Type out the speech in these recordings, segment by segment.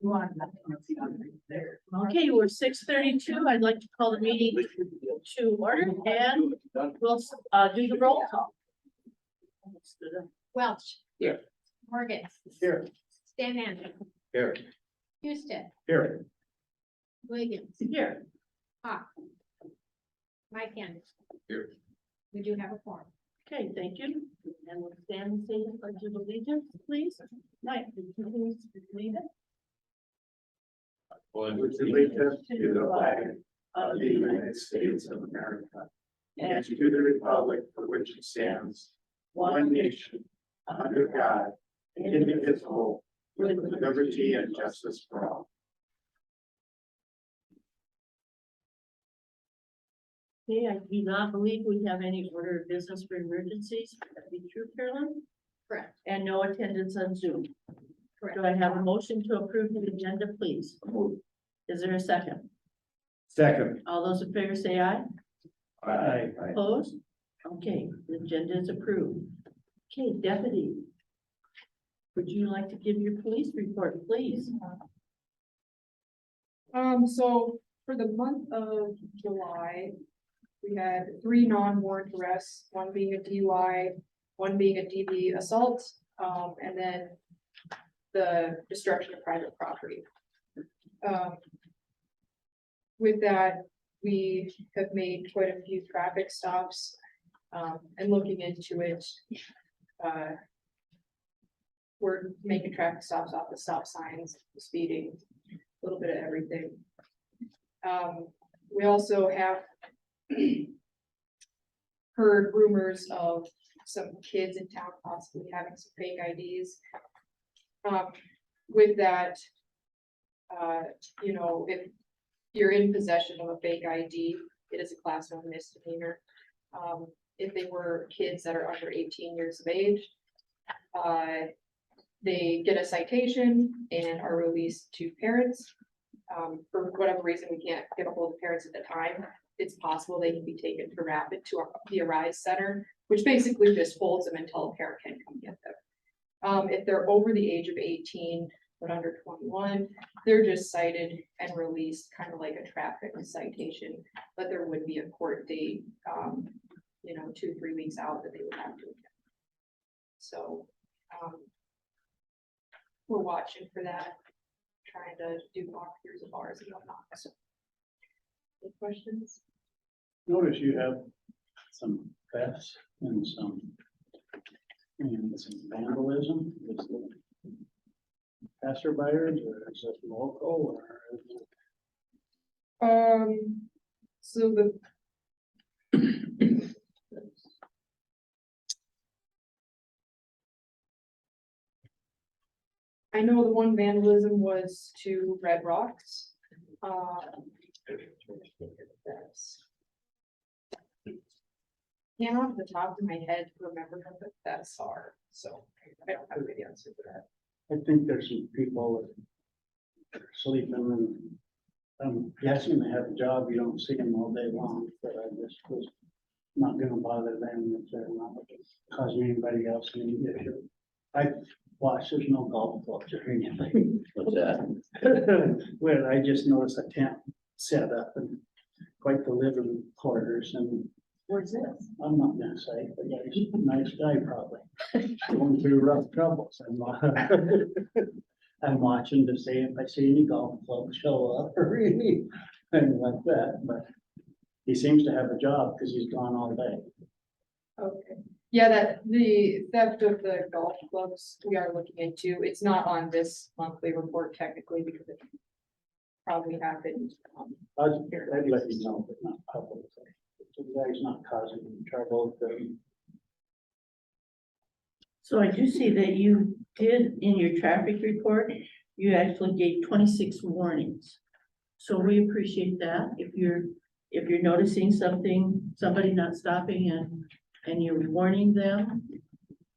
Okay, we're 6:32. I'd like to call the meeting to order and we'll do the roll call. Welch. Here. Morgan. Here. Stanton. Here. Houston. Here. Williams. Here, Hawk. Mike Anderson. Here. We do have a form. okay, thank you. And we'll stand and say the pledge of allegiance, please. Mike, would you please lead it? With allegiance to the flag of the United States of America and to the republic for which it stands, one nation, under God, indivisible, with liberty and justice for all. Okay, I do not believe we have any order of business for emergencies. Would that be true, Carolyn? Correct. And no attendance on Zoom. Correct. Do I have a motion to approve the agenda, please? Is there a second? Second. All those in favor say aye. Aye. Opposed? Okay, the agenda is approved. Okay, deputy. Would you like to give your police report, please? So for the month of July, we had 3 non-warrant arrests, one being a DUI, one being a DV assault, and then the destruction of private property. With that, we have made quite a few traffic stops, and looking into it, we're making traffic stops off the stop signs, speeding, a little bit of everything. We also have heard rumors of some kids in town possibly having some fake IDs. With that, you know, if you're in possession of a fake ID, it is a class 1 misdemeanor. If they were kids that are under 18 years of age, they get a citation and are released to parents. For whatever reason, we can't get a hold of parents at the time. It's possible they can be taken for rapid to the Arise Center, which basically just holds them until a parent can come get them. If they're over the age of 18, but under 21, they're just cited and released, kind of like a traffic citation, but there would be a court date, you know, 2-3 weeks out that they would have to attend. So, we're watching for that, trying to do walkthroughs of ours and whatnot, so. Any questions? Notice you have some thefts and some vandalism. Is it passerbyers or is it local or? is it- So I know the one vandalism was to Red Rocks. Can't off the top of my head remember what that's are, so I don't have a good answer for that. I think there's some people that are sleeping and I'm guessing they have a job. You don't see them all day long, but I just was not gonna bother them if they're not causing anybody else any issue. I watch, there's no golf clubs or anything. What's that? Where I just noticed a tent set up and quite the living quarters and Where's this? I'm not gonna say, but yeah, he's a nice guy probably. Going through rough troubles. I'm watching to see if I see any golf clubs show up or anything like that, but he seems to have a job because he's gone all day. Okay, yeah, that the theft of the golf clubs we are looking into, it's not on this monthly report technically because it probably happened. I'd let you know, but not publicly. The guy's not causing any trouble. So I do see that you did in your traffic report, you actually gave 26 warnings. So we appreciate that. If you're noticing something, somebody not stopping and you're warning them,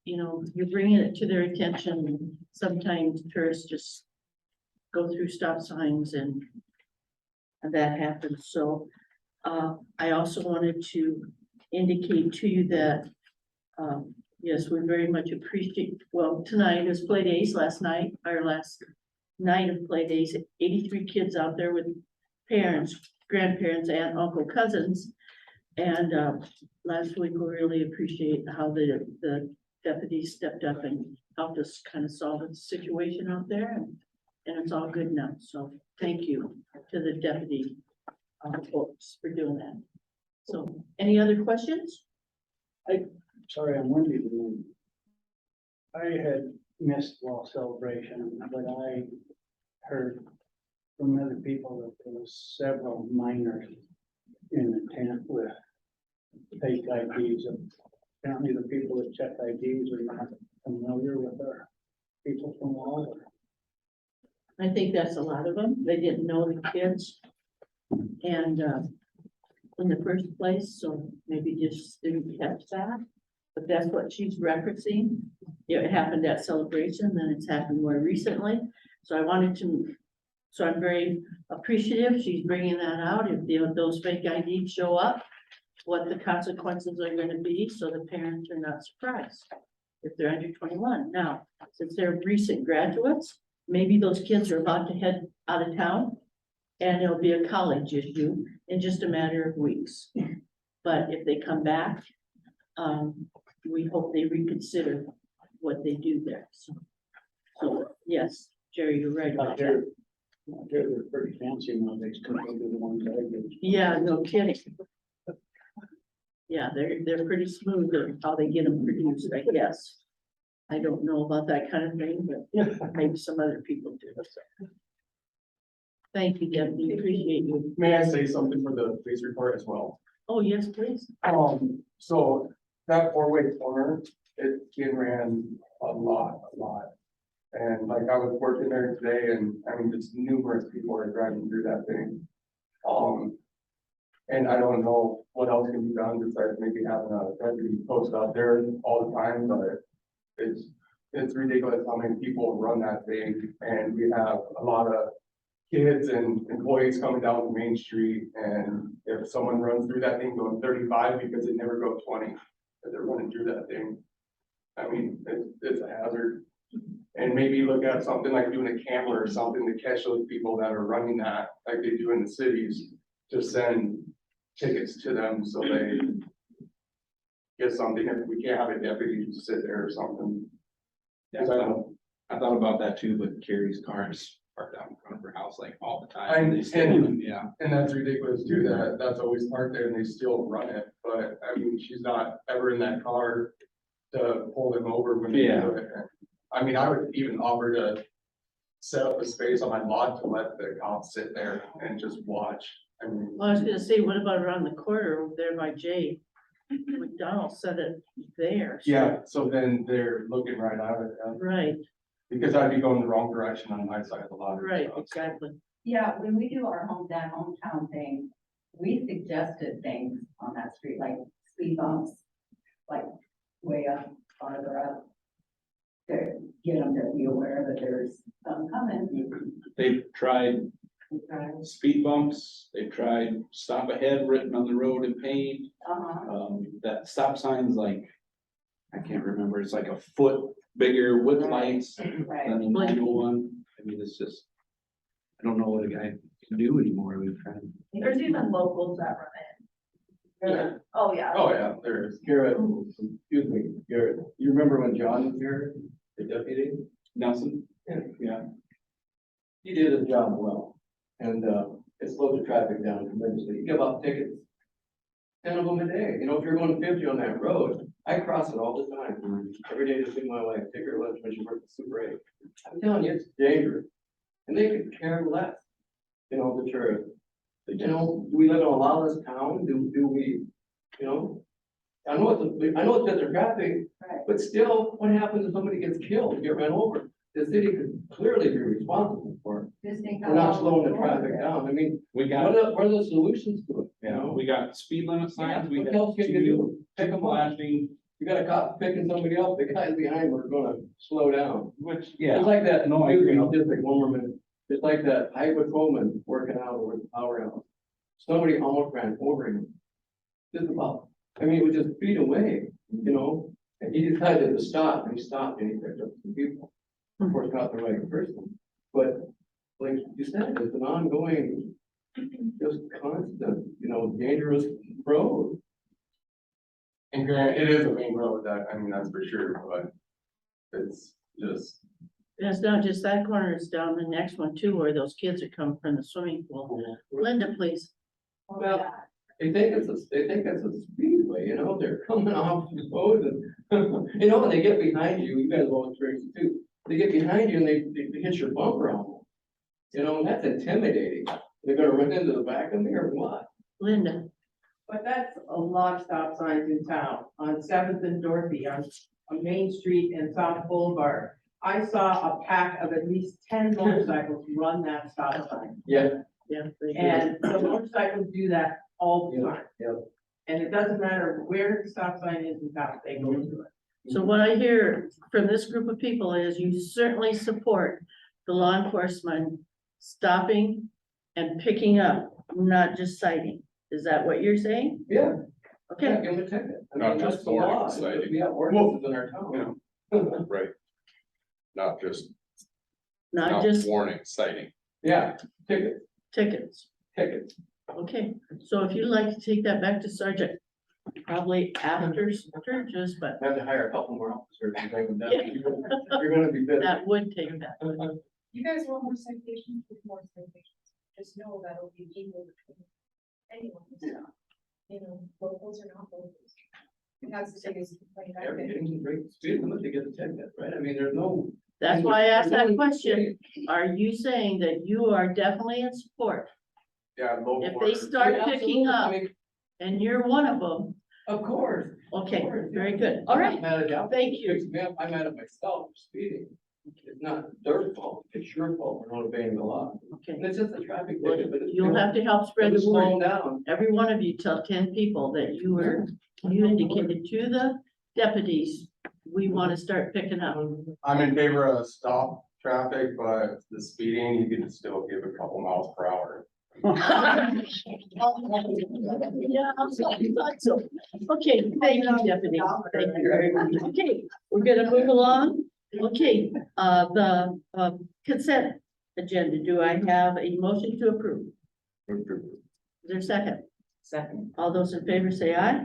you know, you're bringing it to their attention. Sometimes tourists just go through stop signs and that happens. So I also wanted to indicate to you that yes, we very much appreciate, well, tonight is play days, last night, our last night of play days, 83 kids out there with parents, grandparents, and uncle, cousins. And, last week, we really appreciate how the deputies stepped up and helped us kind of solve the situation out there, and it's all good now, so thank you to the deputy, folks for doing that. So, any other questions? Sorry, I'm windy tonight. I had missed wall celebration, but I heard from other people that there was several minors in the tent with fake IDs. Apparently the people that check IDs are not familiar with our people from Wall. I think that's a lot of them. They didn't know the kids. And, in the first place, so maybe just didn't catch that. But that's what she's referencing. It happened at Celebration, then it's happened more recently. So I'm very appreciative she's bringing that out. If those fake IDs show up, what the consequences are gonna be, so the parents are not surprised if they're under 21. Now, since they're recent graduates, maybe those kids are about to head out of town, and it'll be a college issue in just a matter of weeks. But if they come back, we hope they reconsider what they do there. So yes, Jerry, you're right about that. They're pretty fancy nowadays compared to the ones I did. Yeah, no kidding. Yeah, they're pretty smooth in how they get them produced, I guess. I don't know about that kind of thing, but maybe some other people do. So. Thank you, Deb. We appreciate you. May I say something for the police report as well? Oh, yes, please. So that four-way corner, it's been ran a lot. And like I was working there today and I mean, just numerous people are driving through that thing. And I don't know what else can be done besides maybe having a deputy post out there all the time, but it's ridiculous how many people run that thing. And we have a lot of kids and employees coming down the main street, and if someone runs through that thing going 35 because it never goes 20, that they're running through that thing. I mean, it's a hazard. And maybe look at something like doing a camera or something to catch those people that are running that, like they do in the cities, to send tickets to them so they get something. If we can't have a deputy just sit there or something. Yeah, I thought about that too, but Carrie's car is parked out in front of her house like all the time. They still run them, yeah. And that's ridiculous too, that's always parked there and they still run it, but I mean, she's not ever in that car to pull them over when they do it. I mean, I would even offer to set up a space on my lot to let the cops sit there and just watch. I mean, Well, I was gonna say, what about around the corner over there by Jay? McDonald said it there. So- yeah, so then they're looking right at it, Right, because I'd be going the wrong direction on my side of the lot. right, exactly. Yeah, when we do our hometown thing, we suggested things on that street, like speed bumps, like way up, farther up. To get them to be aware that there's some coming. They've tried speed bumps, they've tried stop ahead written on the road in paint. That stop sign's like, I can't remember, it's like a foot bigger with lights Right. than the manual one. I mean, it's just, I don't know what a guy can do anymore. We've tried. There's even locals that run in. Yeah. Oh, yeah. Oh, yeah, there is. Garrett, excuse me, Garrett, you remember when John was here, the deputy? Nelson? Yeah. He did his job well, and, it slowed the traffic down tremendously. You give out tickets, 10 of them a day. You know, if you're going 50 on that road, I cross it all the time. Every day to see my wife, take her lunch when she works at Super 8. I'm telling you, it's dangerous. And they could care less, you know, the tourists. You know, do we live in a lawless town? Do we, you know? I know it's because of traffic, Right. but still, what happens if somebody gets killed, get run over? The city could clearly be responsible for it. Just think how We're not long slowing the we're going traffic there. down. I mean, We what got, are the solutions to it? You know? we got speed limit signs, we What got else can you do? Pick two them up. flashing, You got a cop picking somebody up, the guys behind are gonna slow down. which, yeah. It's like that, No, I excuse me, agree. I'll just take one more minute. It's like that high patrolman working out over the powerhouse. Somebody almost ran over him. Just about, I mean, it was just feet away, you know, and he decided to stop, and he stopped and he picked up some people. Of course, not the right person, But like you said, it's an ongoing, just constant, dangerous road. And granted, it is a main road, that's for sure, but it's just. And it's not just that corner, it's down the next one too, where those kids are coming from the swimming pool. Linda, please. Well, they think it's a speedway, they're coming off the road and, when they get behind you, you guys will experience it too. They get behind you and they hit your bumper almost. And that's intimidating. They're gonna run into the back of me or what? Linda, But that's a lot of stop signs in town, on Seventh and Dorothy, on Main Street and South Boulevard. I saw a pack of at least 10 motorcycles run that stop sign. Yeah. yeah. they do. And the motorcycles do that all the time. Yeah. And it doesn't matter where the stop sign is in town, they go to it. So what I hear from this group of people is you certainly support the law enforcement stopping and picking up, not just citing. Is that what you're saying? Yeah. Okay, Give them a ticket. I Not mean, just that's the law. citing. We have ordinances in our town. Right. Not just, not just warning, citing. Yeah, ticket, tickets. ticket. Okay, so if you'd like to take that back to Sergeant, probably after Sturgis, but I have to hire a couple more officers to take them down. You're gonna be busy. that would take that. You guys want more citations, with more citations, just know that'll be equal between anyone, locals or not locals. And that's the biggest complaint I've been. Everything's great speed limit to get the ticket, right? I mean, there's no. That's why I asked that question. Are you saying that you are definitely in support? Yeah, low. If they start picking Absolutely. I up mean, and you're one of them, of course. okay, Of course, very yeah. good. All right, I'm not mad at that. thank you. I'm mad at myself for speeding. It's not their fault, it's your fault for not obeying the law. Okay, And it's just a traffic well, ticket, but it's. you'll have to help spread the Just slow word. down. Every one of you tell 10 people that you indicated to the deputies, we want to start picking up. I'm in favor of stop traffic, but the speeding, you can still give a couple miles per hour. Yeah, I'm sorry, thought so. Okay, thank you, Deputy. Thank you very much. Okay, we're gonna move along. Okay, the consent agenda, do I have a motion to approve? Is there a second? Second. All those in favor say aye.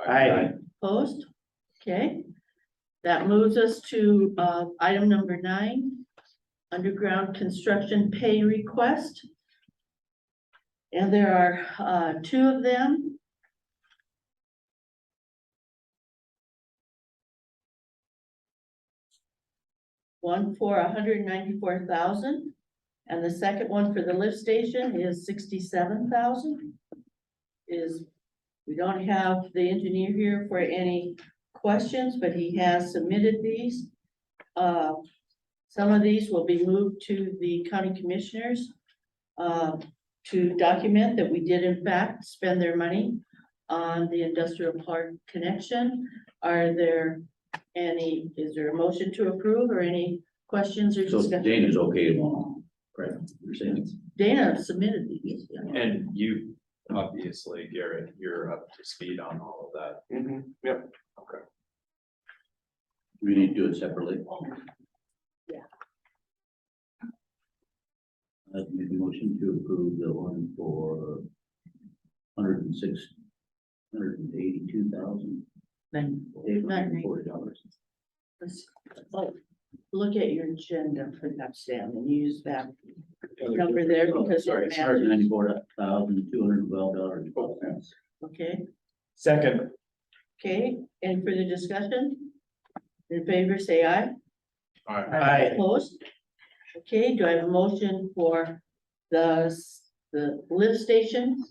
Aye. Opposed? Okay. That moves us to item number 9, underground construction pay request. And there are 2 of them. One for 194,000, and the second one for the lift station is 67,000. We don't have the engineer here for any questions, but he has submitted these. Some of these will be moved to the county commissioners to document that we did in fact spend their money on the industrial park connection. Is there a motion to approve or any questions or So discussion? Dana's okay along, correct? You're saying, Dana submitted these. Yeah. And you, obviously, Garrett, you're up to speed on all of that. Yep. we need to do it separately. Yeah. Maybe motion to approve the one for $182,000. $840. Let's, look at your agenda for that, Sam, and use that number there because Sorry, it matches. $194,212.12. Okay, Second. okay, any further discussion? In favor, say aye. Aye. Opposed? Okay, do I have a motion for the lift station?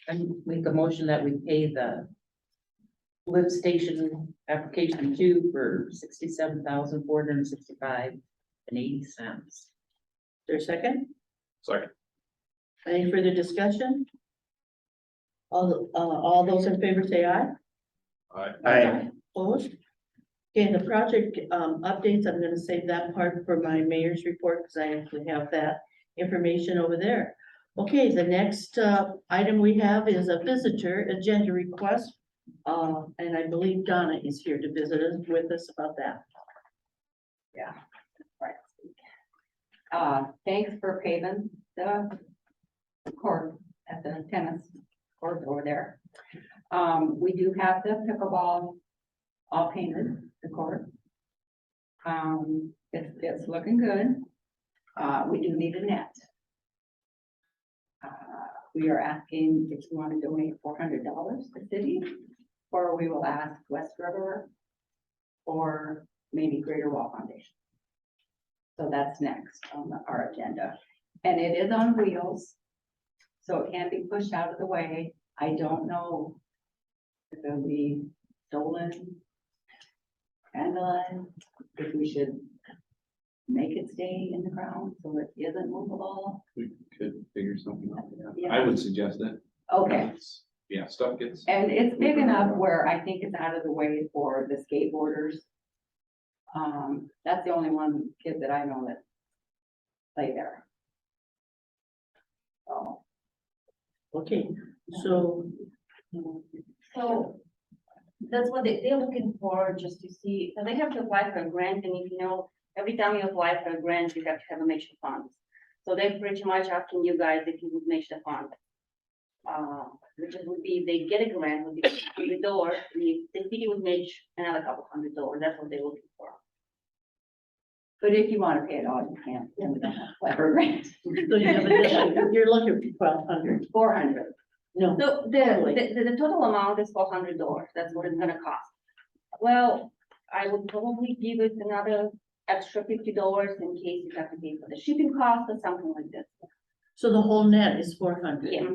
I make a motion that we pay the lift station application 2 for $67,465.80. Is there a second? Second. Any further discussion? All those in favor say aye. Aye. Opposed? Okay, the project updates, I'm gonna save that part for my mayor's report, because I actually have that information over there. Okay, the next item we have is a visitor agenda request. And I believe Donna is here to visit us with us about that. Yeah. Right. Thanks for paving the court at the tennis court over there. We do have the pickleball all painted, the court. It's looking good. We do need a net. We are asking if you want to donate $400 to the city, or we will ask West River or maybe Greater Wall Foundation. So that's next on our agenda. And it is on wheels, so it can be pushed out of the way. I don't know if it'll be stolen, vandalized, if we should make it stay in the ground so it isn't movable. We could figure something out. Yeah. I would suggest it. Okay, Yeah, stuff gets. and it's big enough where I think it's out of the way for the skateboarders. That's the only one kid that I know that play there. So, Okay, so, So that's what they're looking for, just to see, so they have to apply for a grant, and if you know, every time you apply for a grant, you have to have a match funds. So they're pretty much asking you guys if you would match the fund. Which would be, if they get a grant, would be $50, and if the city would match another couple $100, that's what they're looking for. but if you want to pay it all, you can, then we don't have to apply for a grant. so you're looking for 1,200. 400. No, So the total amount is $400, that's what it's gonna cost. Well, I would probably give it another extra $50 in case you have to pay for the shipping cost or something like this. so the whole net is 400. Yeah.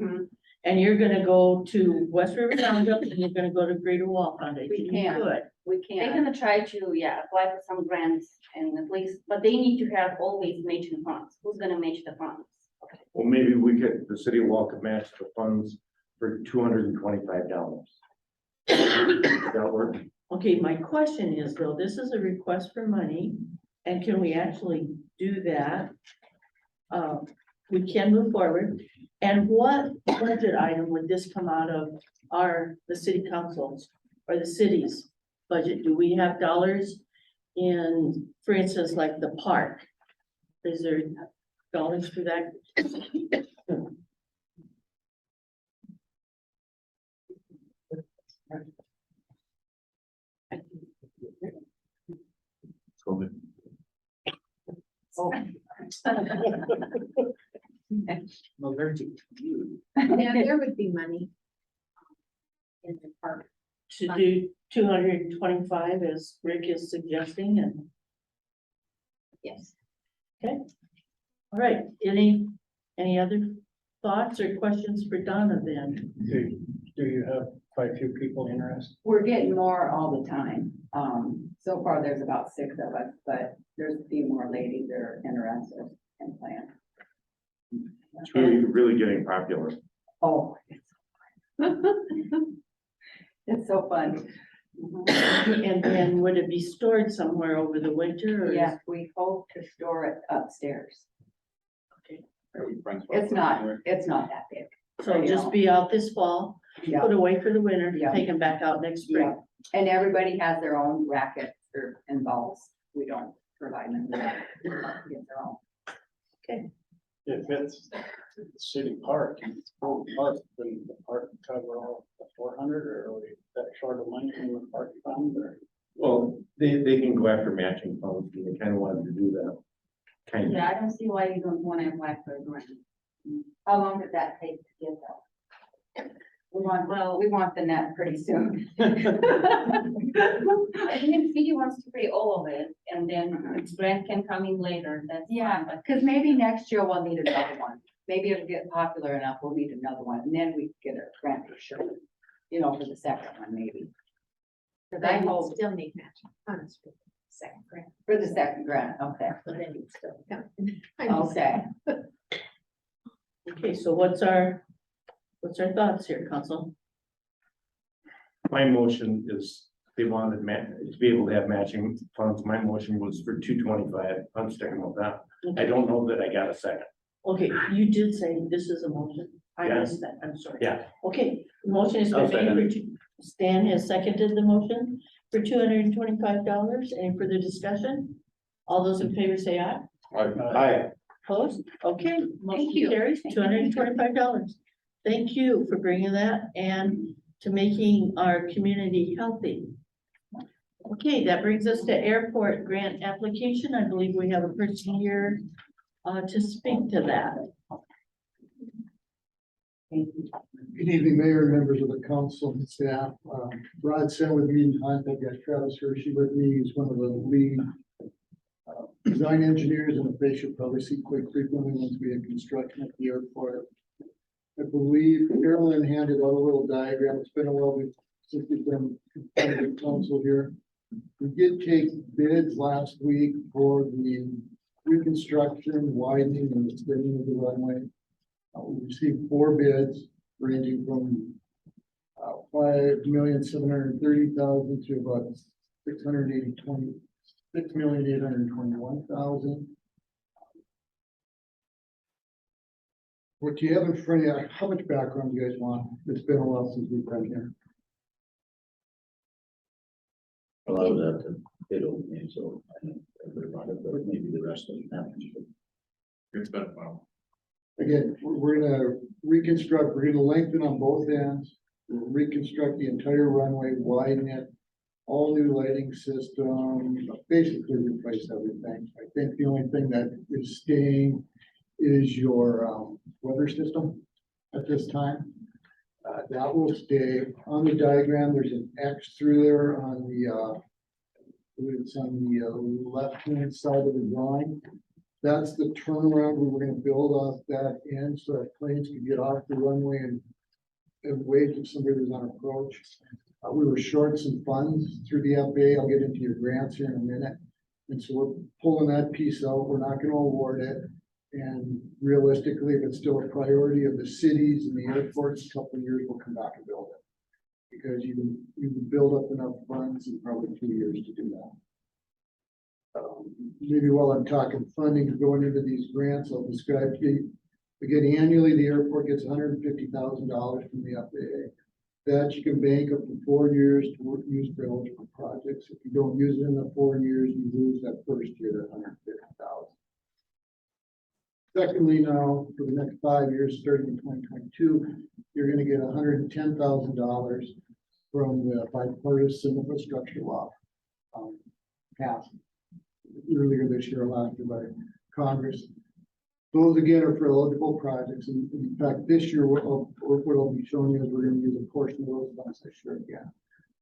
And you're gonna go to West River Roundup and you're gonna go to Greater Wall Foundation. We can. Good. We They're can. gonna try to, apply for some grants and at least, but they need to have always matching funds. Who's gonna match the funds? Well, maybe we could, the city of Wall could match the funds for $225. That work? Okay, my question is though, this is a request for money, and can we actually do that? We can move forward, and what budget item would this come out of the city councils or the city's budget? Do we have dollars in, for instance, like the park? Is there dollars for that? COVID. Oh. Allergic. Yeah, there would be money. In the park. To do 225 as Rick is suggesting, and, Yes. all right, any other thoughts or questions for Donna then? Do you have quite a few people interested? We're getting more all the time. So far, there's about 6 of us, but there's a few more ladies that are interested in playing. It's really getting popular. Oh. It's so fun. And then would it be stored somewhere over the winter or? Yes, we hope to store it upstairs. Are we friends with It's not anywhere? that big. So just be out this fall, Yeah, put away for the winter, Yeah. take them back out next spring. yeah. And everybody has their own rackets and balls. We don't provide them. They get their own. If it's city park, it's full park, then the park cover all the 400, or are we that short of money in the park fund, or? Well, they can go after matching funds, and they kind of wanted to do that. Kind of. Yeah, I don't see why you don't wanna apply for a grant. How long did that take to get that? We want the net pretty soon. I think the city wants to pay all of it, and then its grant can come in later, that's. Yeah, because maybe next year we'll need another one. Maybe it'll get popular enough, we'll need another one, and then we get a grant for sure. You know, for the second one, maybe. Because I Then you hope still need matching funds for the second grant, for the second grant, okay, so then you still come. I'm just- okay. Okay, so what's our thoughts here, council? My motion is, they wanted to be able to have matching funds. My motion was for 225. I'm sticking with that. I don't know that I got a second. Okay, you did say this is a motion. I Yeah. missed that, I'm sorry. Yeah. Okay, the motion is I'll been second made Stan has seconded the motion for $225. Any further discussion? All those in favor say aye. Aye. Opposed? Okay, motion you. carries, $225. Thank you for bringing that and to making our community healthy. Okay, that brings us to airport grant application. I believe we have a person here to speak to that. Good evening, Mayor, and members of the council and staff. Rod sent with me in contact, I've got Travis Hershey with me, he's one of the lead design engineers in the face you'll probably see quite frequently once we have construction at the airport. I believe Carolyn handed out a little diagram. It's been a while since we've been in council here. We did take bids last week for the reconstruction, widening, and extending of the runway. We received 4 bids ranging from $5,730,000 to about $6,821,000. What you have in front of you, how much background do you guys want? It's been a while since we've been here. A lot of that bid opening, so I know everybody brought it, but maybe the rest of them. It's been a while. Again, we're gonna reconstruct, we're gonna lengthen on both ends, we'll reconstruct the entire runway, widen it. All new lighting system, basically replace everything. I think the only thing that is staying is your weather system at this time. That will stay. On the diagram, there's an X through there on the it's on the left-hand side of the drawing. That's the turnaround we were gonna build off that end so that planes could get off the runway and wait if somebody was on approach. We were short some funds through the FAA. I'll get into your grants here in a minute. And so we're pulling that piece out. We're not gonna award it. And realistically, if it's still a priority of the cities and the airports, a couple of years, we'll come back and build it. Because you can build up enough funds in probably 2 years to do that. Maybe while I'm talking funding going into these grants, I'll describe to you. Again, annually, the airport gets $150,000 from the FAA. That you can bank up to 4 years to use for eligible projects. If you don't use it in the 4 years, you lose that first year, that $150,000. Secondly, now, for the next 5 years, starting in 2022, you're gonna get $110,000 from the bipartisan infrastructure law. Passed earlier this year, last year by Congress. Those again are for eligible projects. And in fact, this year, what I'll be showing you is we're gonna use a portion of those funds this year again.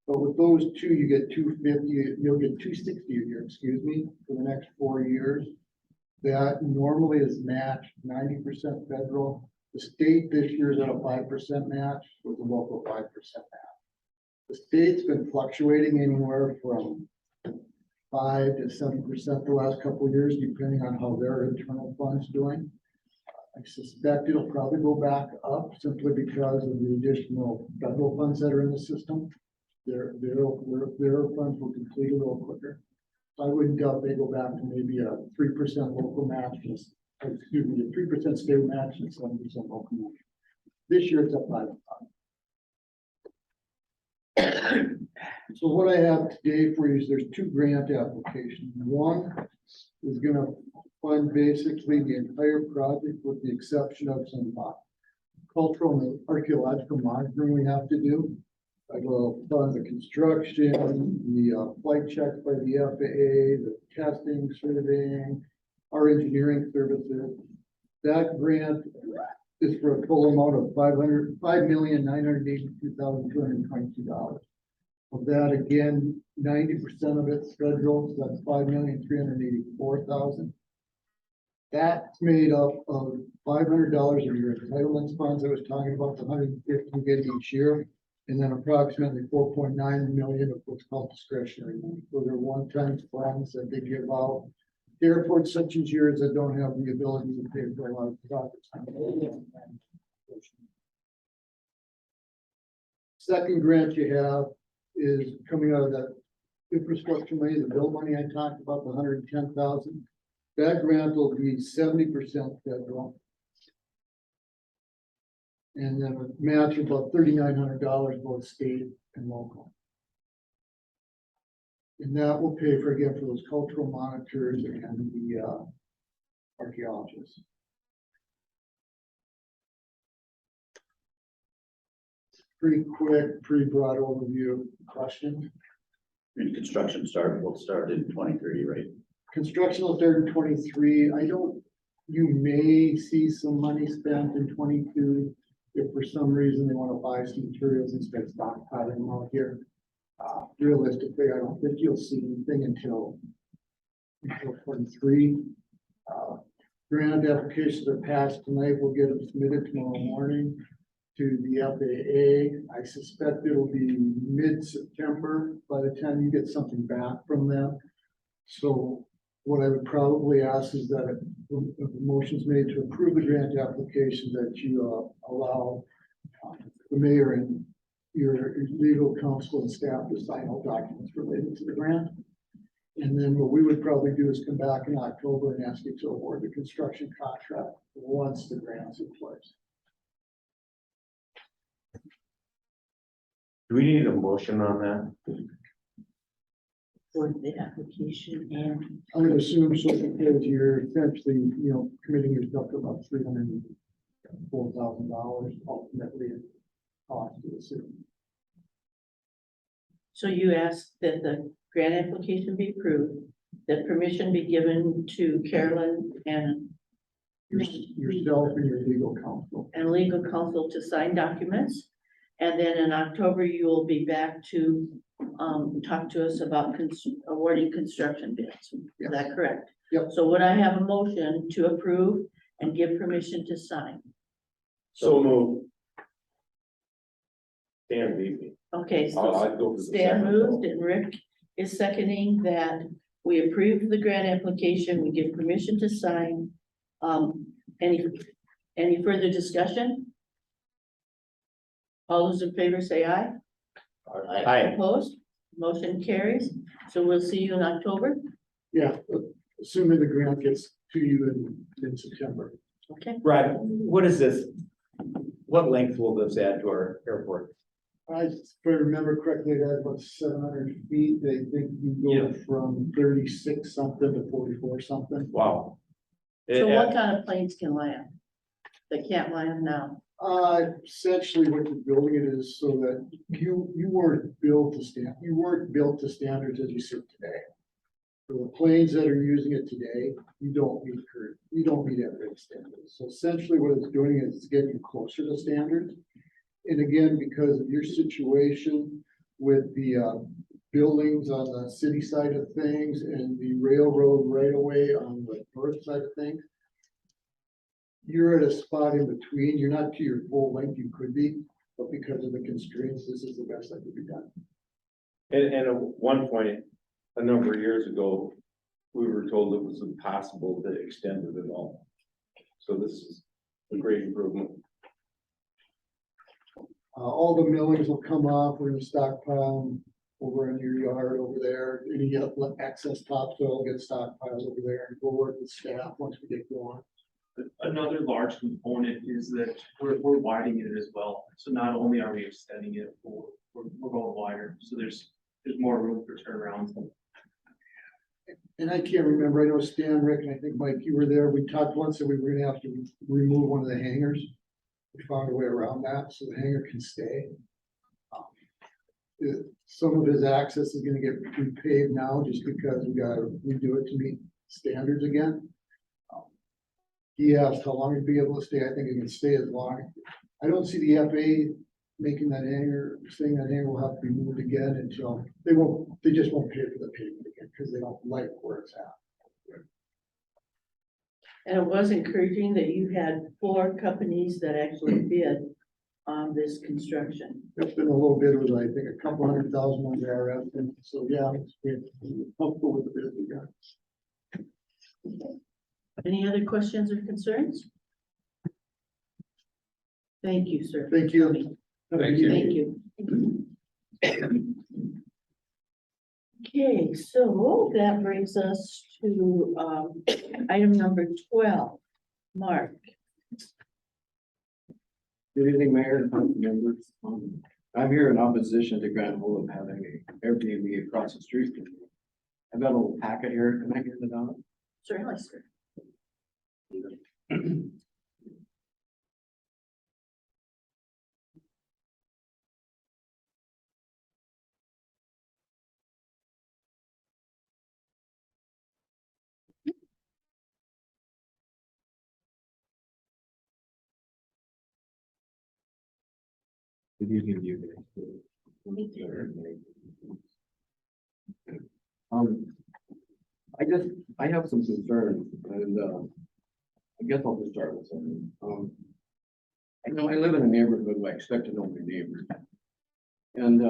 But with those two, you get $250, you'll get $260 a year, excuse me, for the next 4 years. That normally is matched 90% federal. The state this year is at a 5% match with a local 5% match. The state's been fluctuating anywhere from 5 to 7% the last couple of years, depending on how their internal funds doing. I suspect it'll probably go back up simply because of the additional federal funds that are in the system. Their funds will complete a little quicker. I wouldn't doubt they go back to maybe a 3% local match, a 3% state match and 7% local match. This year it's up 5%. So what I have today for you is there's 2 grant applications. One is gonna fund basically the entire project with the exception of some cultural and archaeological monitoring we have to do. I will fund the construction, the flight checks by the FAA, the testing, surveying, our engineering services. That grant is for a total amount of $5,982,222. Of that, again, 90% of it's federal, so that's $5,384,000. That's made up of $500 of your entitlements funds I was talking about, the $150 you get each year. And then approximately 4.9 million of what's called discretionary money. Those are one-time funds that they give out. Airports such as yours that don't have the ability to pay for a lot of projects. Second grant you have is coming out of that infrastructure money, the bill money I talked about, the $110,000. That grant will be 70% federal. And then a match of about $3,900 both state and local. And that will pay for, again, for those cultural monitors and the archaeologists. Pretty quick, pretty broad overview. Question? And construction will start in 23, right? Construction will start in 23. You may see some money spent in 22. If for some reason they want to buy some materials instead of stockpiling them out here. Realistically, I don't think you'll see anything until 23. Grant applications are passed tonight. We'll get them submitted tomorrow morning to the FAA. I suspect it'll be mid-September by the time you get something back from them. So what I would probably ask is that if the motion's made to approve the grant application, that you allow the mayor and your legal counsel and staff to sign all documents related to the grant. And then what we would probably do is come back in October and ask you to award the construction contract once the grant's in place. Do we need a motion on that? For the application and I'm gonna assume so because you're essentially, committing yourself to about $304,000 ultimately in cost to the city. so you asked that the grant application be approved, that permission be given to Carolyn and Yourself and your legal counsel. legal counsel to sign documents. And then in October, you will be back to, talk to us about awarding construction bids. Is that correct? Yep. So would I have a motion to approve and give permission to sign? So move. Dan beat me. Okay, I'd so go for the Stan second. moved and Rick is seconding that we approve the grant application, we give permission to sign. Any further discussion? All those in favor say aye. Aye. Opposed? Motion carries. So we'll see you in October. Yeah, assuming the grant gets to you in September. Okay. Brad, what is this? What length will this add to our airport? If I remember correctly, that's about 700 feet. They think you go from 36 something to 44 something. Wow. So what kind of planes can land? They can't land now. Essentially what you're building it is so that you weren't built to standards as you sit today. For the planes that are using it today, you don't meet every standards. So essentially what it's doing is it's getting you closer to standards. And again, because of your situation with the buildings on the city side of things and the railroad right away on the north side of things, you're at a spot in between. You're not to your full length you could be, but because of the constraints, this is the best that could be done. And at one point, a number of years ago, we were told it was impossible to extend it at all. So this is a great improvement. All the millings will come off. We're gonna stockpile them over in your yard over there. Any excess topsoil gets stockpiled over there, and we'll work with staff once we get going. Another large component is that we're widening it as well. So not only are we extending it, we're going wider. So there's more room for turnarounds. And I can't remember, I know Stan, Rick, and I think Mike, you were there. We talked once that we were gonna have to remove one of the hangars. We found a way around that, so the hangar can stay. Some of his access is gonna get repaved now, just because we gotta redo it to meet standards again. He asked how long he'd be able to stay. I think he can stay as long. I don't see the FAA making that hangar, saying that hangar will have to be moved again until, they just won't pay for the pavement again, because they don't like where it's at. And it was encouraging that you had 4 companies that actually bid on this construction. It's been a little bit of, I think, a couple $100,000 on the RF, and so, yeah, we're comfortable with the bid we got. Any other questions or concerns? Thank you, sir. Thank you. Thank you. Thank you. Okay, so that brings us to item number 12. Mark, Good evening, Mayor and council members. I'm here in opposition to Grant Holem having an Airbnb across the street from me. I've got a little packet here. Can I get it on? certainly, sir. I have some concerns and, I guess I'll just start with something. I know I live in a neighborhood where I expect to know my neighbors. And,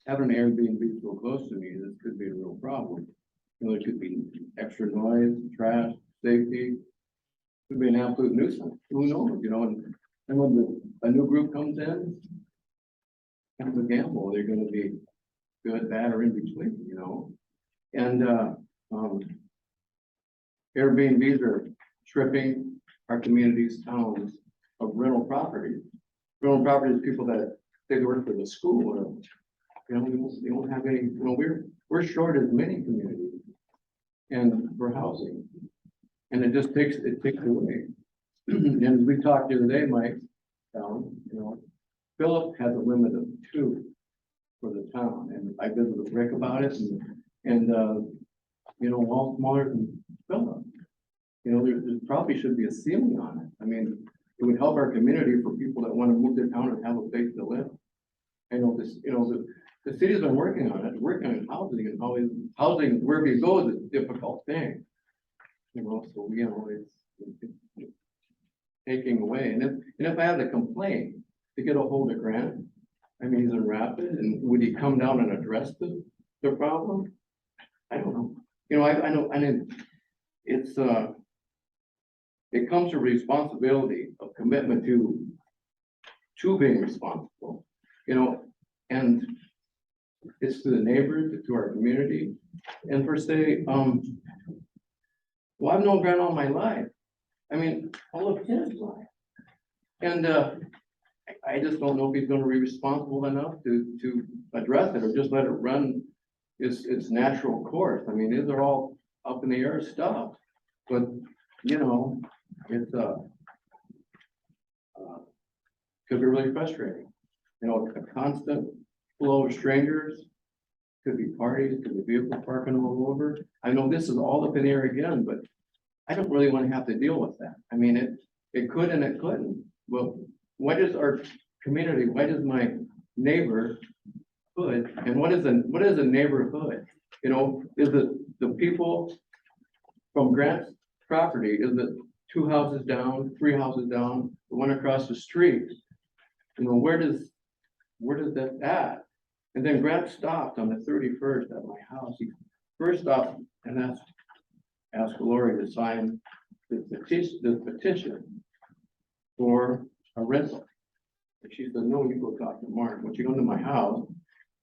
having an Airbnb so close to me, this could be a real problem. You know, there could be extra noise, trash, safety. Could be an absolute nuisance, who knows, you know, and when a new group comes in. Kind of a gamble, they're gonna be good, bad, or in between, you know? And, Airbnbs are stripping our communities, towns of rental property. Rental property is people that they work for the school or, you know, they don't have any, you know, we're short as many communities. And for housing. And it just takes away. And we talked the other day, Mike, you know, Philip has a limit of 2 for the town, and I visited with Rick about it, and you know, all smaller than Philip. You know, there probably should be a ceiling on it. I mean, it would help our community for people that want to move to town and have a place to live. I know this, you know, the city's been working on it, working on housing, and always housing wherever you go is a difficult thing. You know, so you know, it's taking away, and if I had a complaint to get a hold of Grant, I mean, he's in Rapid, and would he come down and address the problem? I don't know. You know, I know, I mean, it's it comes to responsibility of commitment to being responsible, you know, and it's to the neighbors, it's to our community, and for say, well, I've known Grant all my life. I mean, all of his life. And I just don't know if he's gonna be responsible enough to address it or just let it run its natural course. I mean, these are all up in the air stuff, but you know, it's could be really frustrating. You know, a constant flow of strangers, could be parties, could be vehicle parking all over. I know this is all up in the air again, but I don't really want to have to deal with that. I mean, it could and it couldn't. Well, what is our community? What is my neighborhood? And what is a neighborhood? You know, is it the people from Grant's property? Is it 2 houses down, 3 houses down, the one across the street? You know, where does that at? And then Grant stopped on the 31st at my house. He first stopped and asked Lori to sign the petition for a rental. And she said, no, you go talk to Mark. When she come to my house,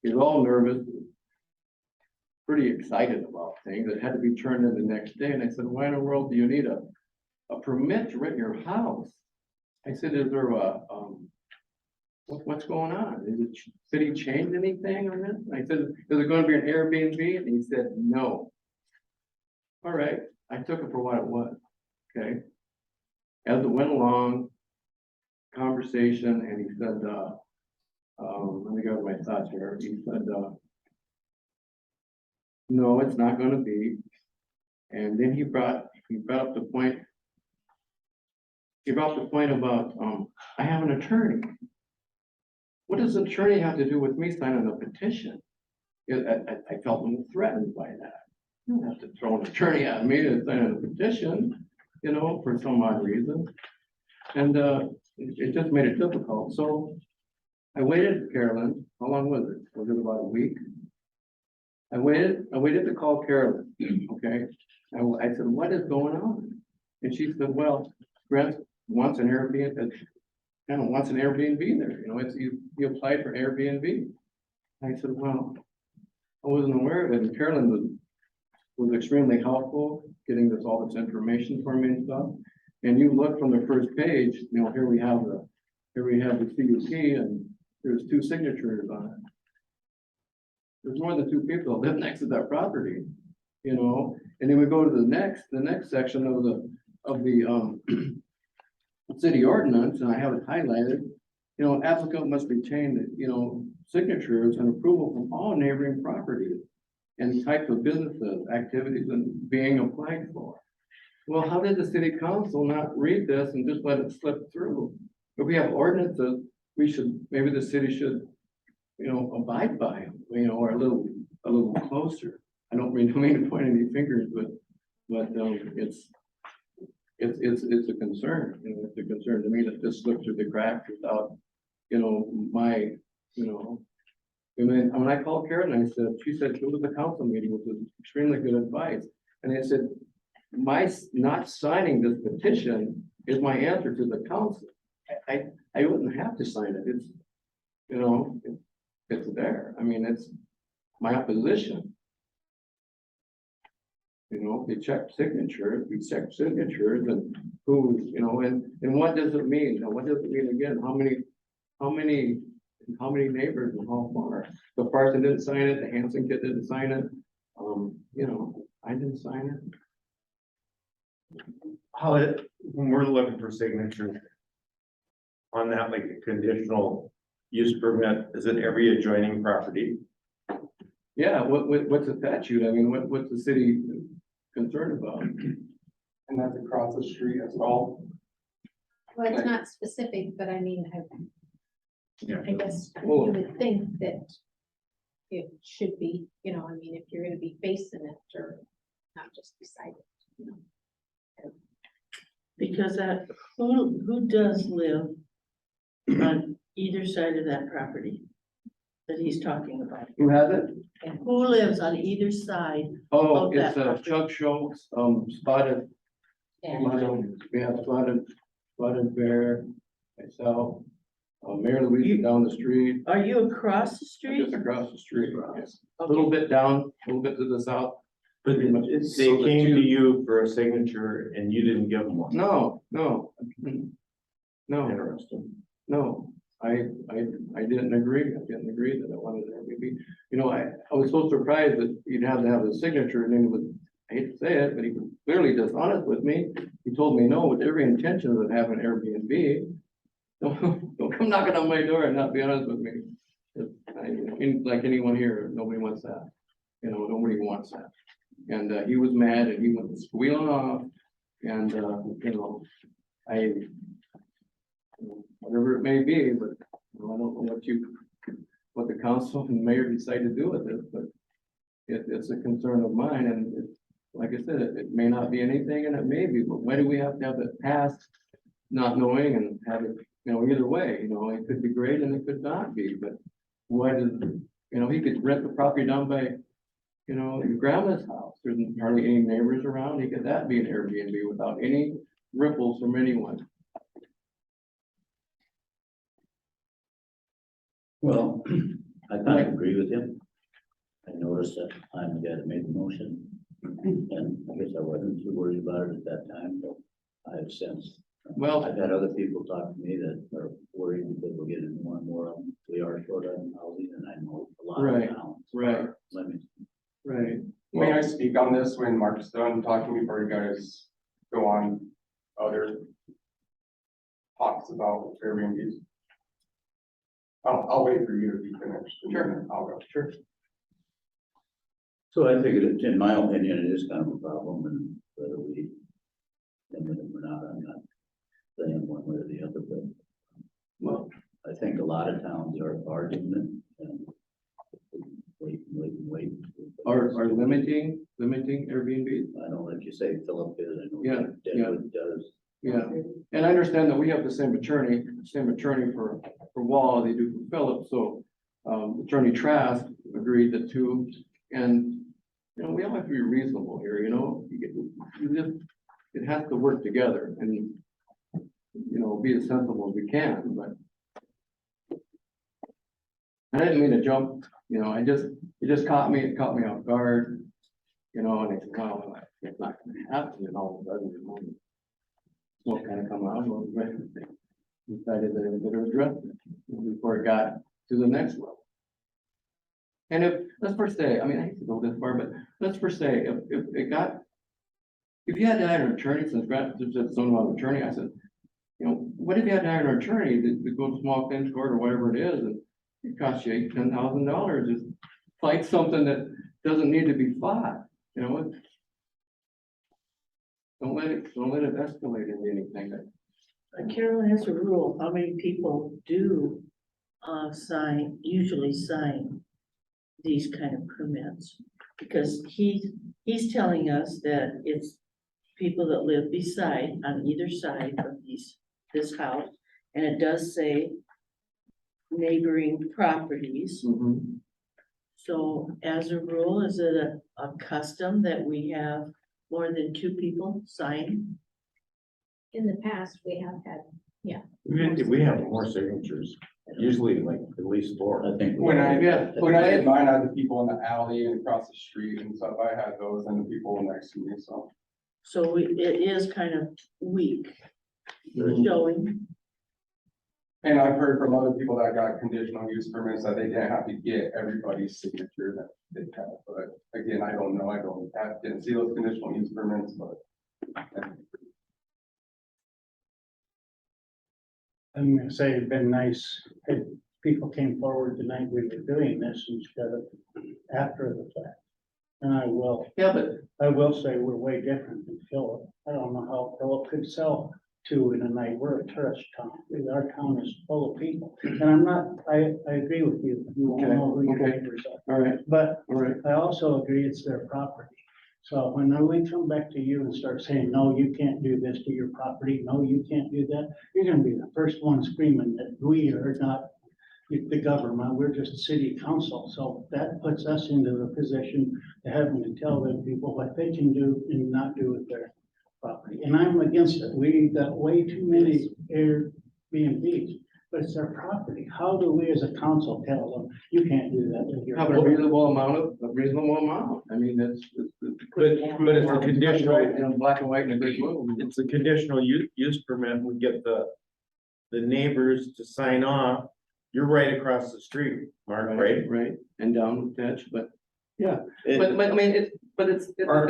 he's all nervous, pretty excited about things that had to be turned in the next day. And I said, why in the world do you need a permit to rent your house? I said, is there what's going on? Did the city change anything on this? And I said, is it going to be an Airbnb? And he said, no. All right, I took it for what it was, okay? As it went along, conversation, and he said, let me go with my thoughts here. He said, no, it's not gonna be. And then he brought up the point. He brought up the point about, I have an attorney. What does an attorney have to do with me signing a petition? I felt a little threatened by that. You don't have to throw an attorney at me to sign a petition, you know, for some odd reason. And it just made it difficult. So I waited, Carolyn. How long was it? Was it about a week? I waited to call Carolyn, okay? I said, what is going on? And she said, well, Grant wants an Airbnb, kind of wants an Airbnb there. You know, it's you applied for Airbnb. I said, well, I wasn't aware of it. And Carolyn was extremely helpful, getting all this information for me and stuff. And you look from the first page, you know, here we have the CUP, and there's 2 signatures on it. There's more than 2 people that live next to that property, you know. And then we go to the next section of city ordinance, and I have it highlighted, you know, applicant must retain, you know, signatures and approval from all neighboring properties and type of businesses, activities, and being applied for. Well, how did the city council not read this and just let it slip through? If we have ordinances, we should, maybe the city should, you know, abide by them, you know, or a little closer. I don't mean to point any fingers, but it's a concern, you know, it's a concern to me that this slipped through the cracks without, you know, you know. And then when I called Karen, she said, go to the council meeting, which was extremely good advice. And I said, my not signing this petition is my answer to the council. I wouldn't have to sign it. It's, you know, it's there. I mean, it's my opposition. You know, they check signatures, we check signatures and who, you know, and what does it mean? Now, what does it mean again? How many neighbors and how far? The Parson didn't sign it, the Hanson kid didn't sign it. You know, I didn't sign it. When we're looking for signatures on that, like a conditional use permit, is it every adjoining property? Yeah, what's the statute? I mean, what's the city concerned about? And that's across the street as well? Well, it's not specific, but I mean, Yeah. I guess you Well- would think that it should be, you know, I mean, if you're gonna be facing it or not just beside it, you know. Because who does live on either side of that property that he's talking about? Who has it? And who lives on either side? Oh, Of it's that property. Chuck Schultz, Spotted. Yeah, Spotted Bear, myself, Mayor Louise down the street, Are you across the street? just across the street. Yes. A little bit down, a little bit to the south. But Pretty much. they So the came two- to you for a signature and you didn't give them one? No. Interesting. No, I didn't agree. I didn't agree that I wanted it Airbnb. You know, I was so surprised that you'd have to have a signature and then was, I hate to say it, but he was clearly dishonest with me. He told me no, with every intention of having Airbnb. Don't come knocking on my door and not be honest with me. Like anyone here, nobody wants that. You know, nobody wants that. And he was mad and he went squealing off. And you know, whatever it may be, but you know, I don't know what the council and mayor decide to do with it, but it's a concern of mine, and like I said, it may not be anything, and it may be, but why do we have to have it passed, not knowing and have it, you know, either way, you know, it could be great and it could not be, but why does, you know, he could rent the property down by, you know, your grandma's house, there's hardly any neighbors around, he could that be an Airbnb without any ripples from anyone. Well, I kind of agree with him. I noticed that I'm the guy that made the motion. And I guess I wasn't too worried about it at that time, but I have since. Well- I've had other people talk to me that are worried because we're getting more and more of them. We are short on housing, and I know a lot Right, of towns. right. are limited. Right. May I speak on this when Mark's done talking before you guys go on other talks about Airbnbs? I'll wait for you to be finished. Sure. I'll go. Sure. So I figured it, in my opinion, it is kind of a problem, and whether we, limit them or not, I'm not saying one way or the other, but. Well, I think a lot of towns are doing it, and wait. Are limiting Airbnb? I know, like you say, Philip is, I know Yeah, Deadwood does. Yeah, and I understand that we have the same attorney for Wall, they do for Phillips, so, Attorney Trask agreed the two, and, you know, we all have to be reasonable here, you know? It has to work together and, you know, be as sensible as we can, but I didn't mean to jump, you know, it just caught me off guard, you know, and I said, well, it's not gonna happen, and all of a sudden, you know, smoke kind of come out, well, decided that it would address it before it got to the next level. And if, let's first say, I mean, I hate to go this far, but let's first say, if it got if you had to hire an attorney, since Brent just said something about an attorney, I said, you know, what if you had to hire an attorney to go to small claims court or whatever it is, and it costs you $10,000, just fight something that doesn't need to be fought, you know? Don't let it escalate into anything that. Carolyn has a rule, how many people do usually sign these kind of permits? Because he's telling us that it's people that live beside, on either side of this house, and it does say neighboring properties. So as a rule, is it a custom that we have more than 2 people sign? In the past, we have had, We have more signatures, usually like at least 4. I think. When I did mine, I had the people in the alley and across the street and stuff, I had those and the people next to me, so. So it is kind of weak showing. And I've heard from other people that got conditional use permits that they didn't have to get everybody's signature that they have, but again, I don't know, didn't see those conditional use permits, but. I'm gonna say it'd been nice if people came forward tonight, we were doing this instead of after the fact. And I will say we're way different than Philip. I don't know how Philip could sell 2 in a night. We're a tourist town. Our town is full of people. And I agree with you. You won't know who your neighbors are. All right, But all right. I also agree it's their property. So when we come back to you and start saying, no, you can't do this to your property, no, you can't do that, you're gonna be the first one screaming that we are not the government, we're just city council. So that puts us into the position of having to tell them people what they can do and not do with their property. And I'm against it. We've got way too many Airbnbs, but it's their property. How do we as a council tell them, you can't do that with your? Have a reasonable amount. I mean, that's. But it's a conditional, In black and white and a big blue. it's a conditional use permit, we get the neighbors to sign off. You're right across the street, Mark, right? Right, and down Fitch, but, yeah, It- but I mean, it Are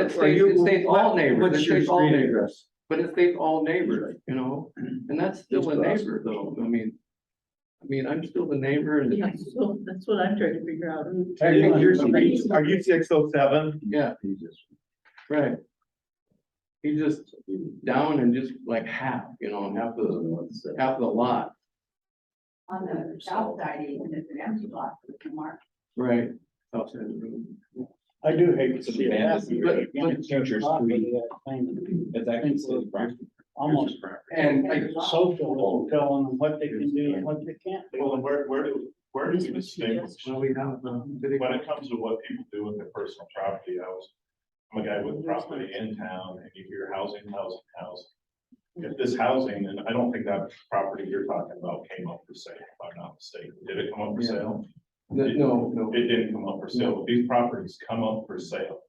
states all neighbors, what's it your states all street neighbors, address? but it states all neighbors, you know, and that's still a neighbor though, I mean, I'm still the neighbor and. Yeah, so that's what I'm trying to figure out. I think your street, are you 607? Yeah, right. He's just down and just like half, you know, half the lot, On the south side, even it's an empty lot, Mark. right? Outside the room. I do hate to It's see it happen. abandoned. Against Future their property, I think. It's actually city property. Almost And socialism, telling them what they can do and what they can't do. Well, and where do we distinguish? Well, we have, When it comes to what people do with their personal property, I'm a guy with property in town, and you hear housing. If this housing, and I don't think that property you're talking about came up for sale, if I'm not mistaken. Did it come up for Yeah. sale? no, It didn't come up for sale, but these properties come up for sale.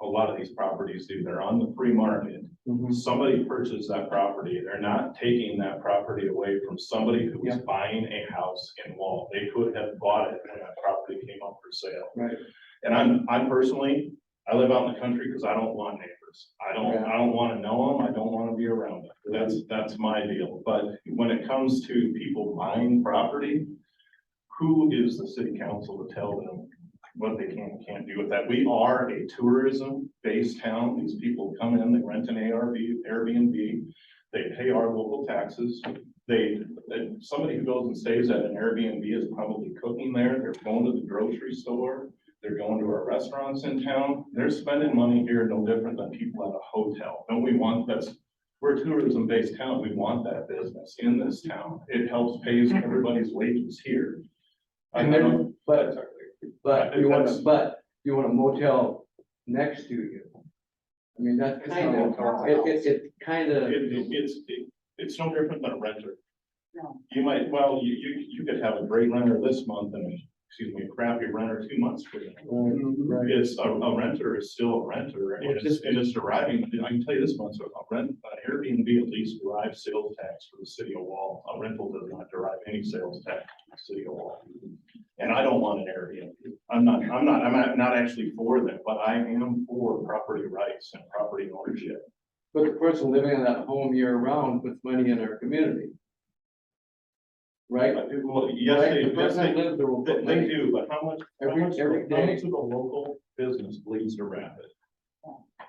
A lot of these properties do, they're on the free market. Mhm. Somebody purchased that property, they're not taking that property away from somebody who was Yeah. buying a house in Wall. They could have bought it when that property came up for sale. Right. And I'm personally, I live out in the country because I don't want neighbors. I don't want to know them. I don't want to be around them. That's my deal. But when it comes to people buying property, who is the city council to tell them what they can and can't do with that? We are a tourism-based town. These people come in, they rent an Airbnb, they pay our local taxes. Somebody who goes and stays at an Airbnb is probably cooking there. They're going to the grocery store. They're going to our restaurants in town. They're spending money here no different than people at a hotel. Don't we want we're a tourism-based town. We want that business in this town. It helps pay everybody's wages here. And then, but you want a motel next to you. I mean, that's kind of, it kind of. It's no different than a renter. No. You might, you could have a great renter this month and, a crappy renter 2 months from now. Right. It's a renter is still a renter, and it's deriving, I can tell you this much, an Airbnb at least derives sales tax for the city of Wall. A rental does not derive any sales tax from the city of Wall. And I don't want an Airbnb. I'm not actually for that, but I am for property rights and property ownership. But the person living in that home year round puts money in our community. Right? Well, yes, Right? they, The yes, person they, that lives there will put they money. do, but how much Every how day. much of the local business bleeds to Rapid?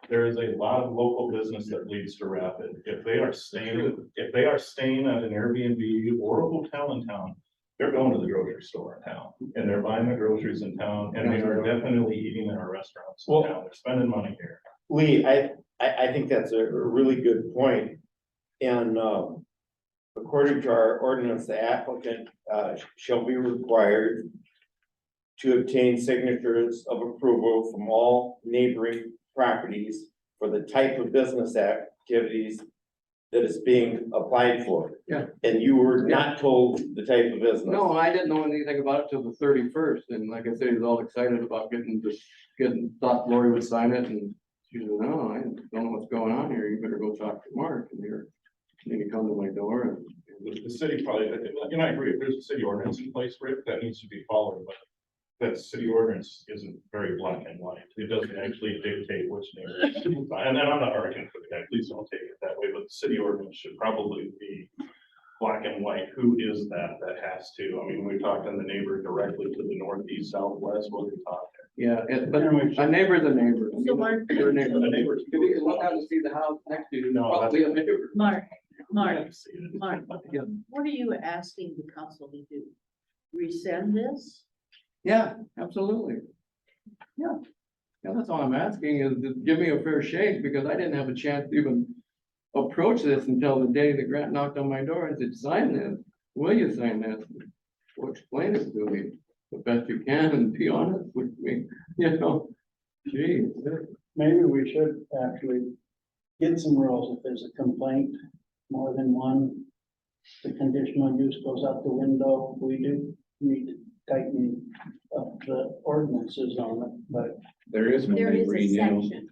There is a lot of local business that leads to Rapid. If they are staying at an Airbnb or a hotel in town, they're going to the grocery store in town, and they're buying their groceries in town, and they are definitely eating in our restaurants in Well- town. They're spending money here. Lee, I think that's a really good point. And, according to our ordinance, the applicant, shall be required to obtain signatures of approval from all neighboring properties for the type of business activities that is being applied for. Yeah. And you were not told the type of business. No, I didn't know anything about it till the 31st, and like I said, he was all excited about thought Lori would sign it, and she said, no, I don't know what's going on here, you better go talk to Mark, and then he come to my door and. The city probably, and I agree, if there's a city ordinance in place, Rick, that needs to be followed, but that city ordinance isn't very black and white. It doesn't actually dictate which neighbors. And I'm not arguing for the guy, please don't take it that way, but the city ordinance should probably be black and white. Who is that has to? I mean, we talked on the neighbor directly to the northeast, southwest, what we talked. Yeah, but a neighbor's a neighbor. I mean, So Mark- you're a neighbor. The neighbors. If you look out and see the house next to you, No, probably a neighbor. Mark, Mark, Mark. Yeah. what are you asking the council to do? Rescind this? Yeah, absolutely. Yeah. Yeah, that's all I'm asking is to give me a fair shake because I didn't have a chance to even approach this until the day the grant knocked on my door and said, sign this. Will you sign this? Well, explain it to me the best you can and be honest with me, you know? Gee, Maybe we should actually get some rules. If there's a complaint, more than one, the conditional use goes out the window. We do need to tighten up the ordinances on it, but There is when There they is a renew, section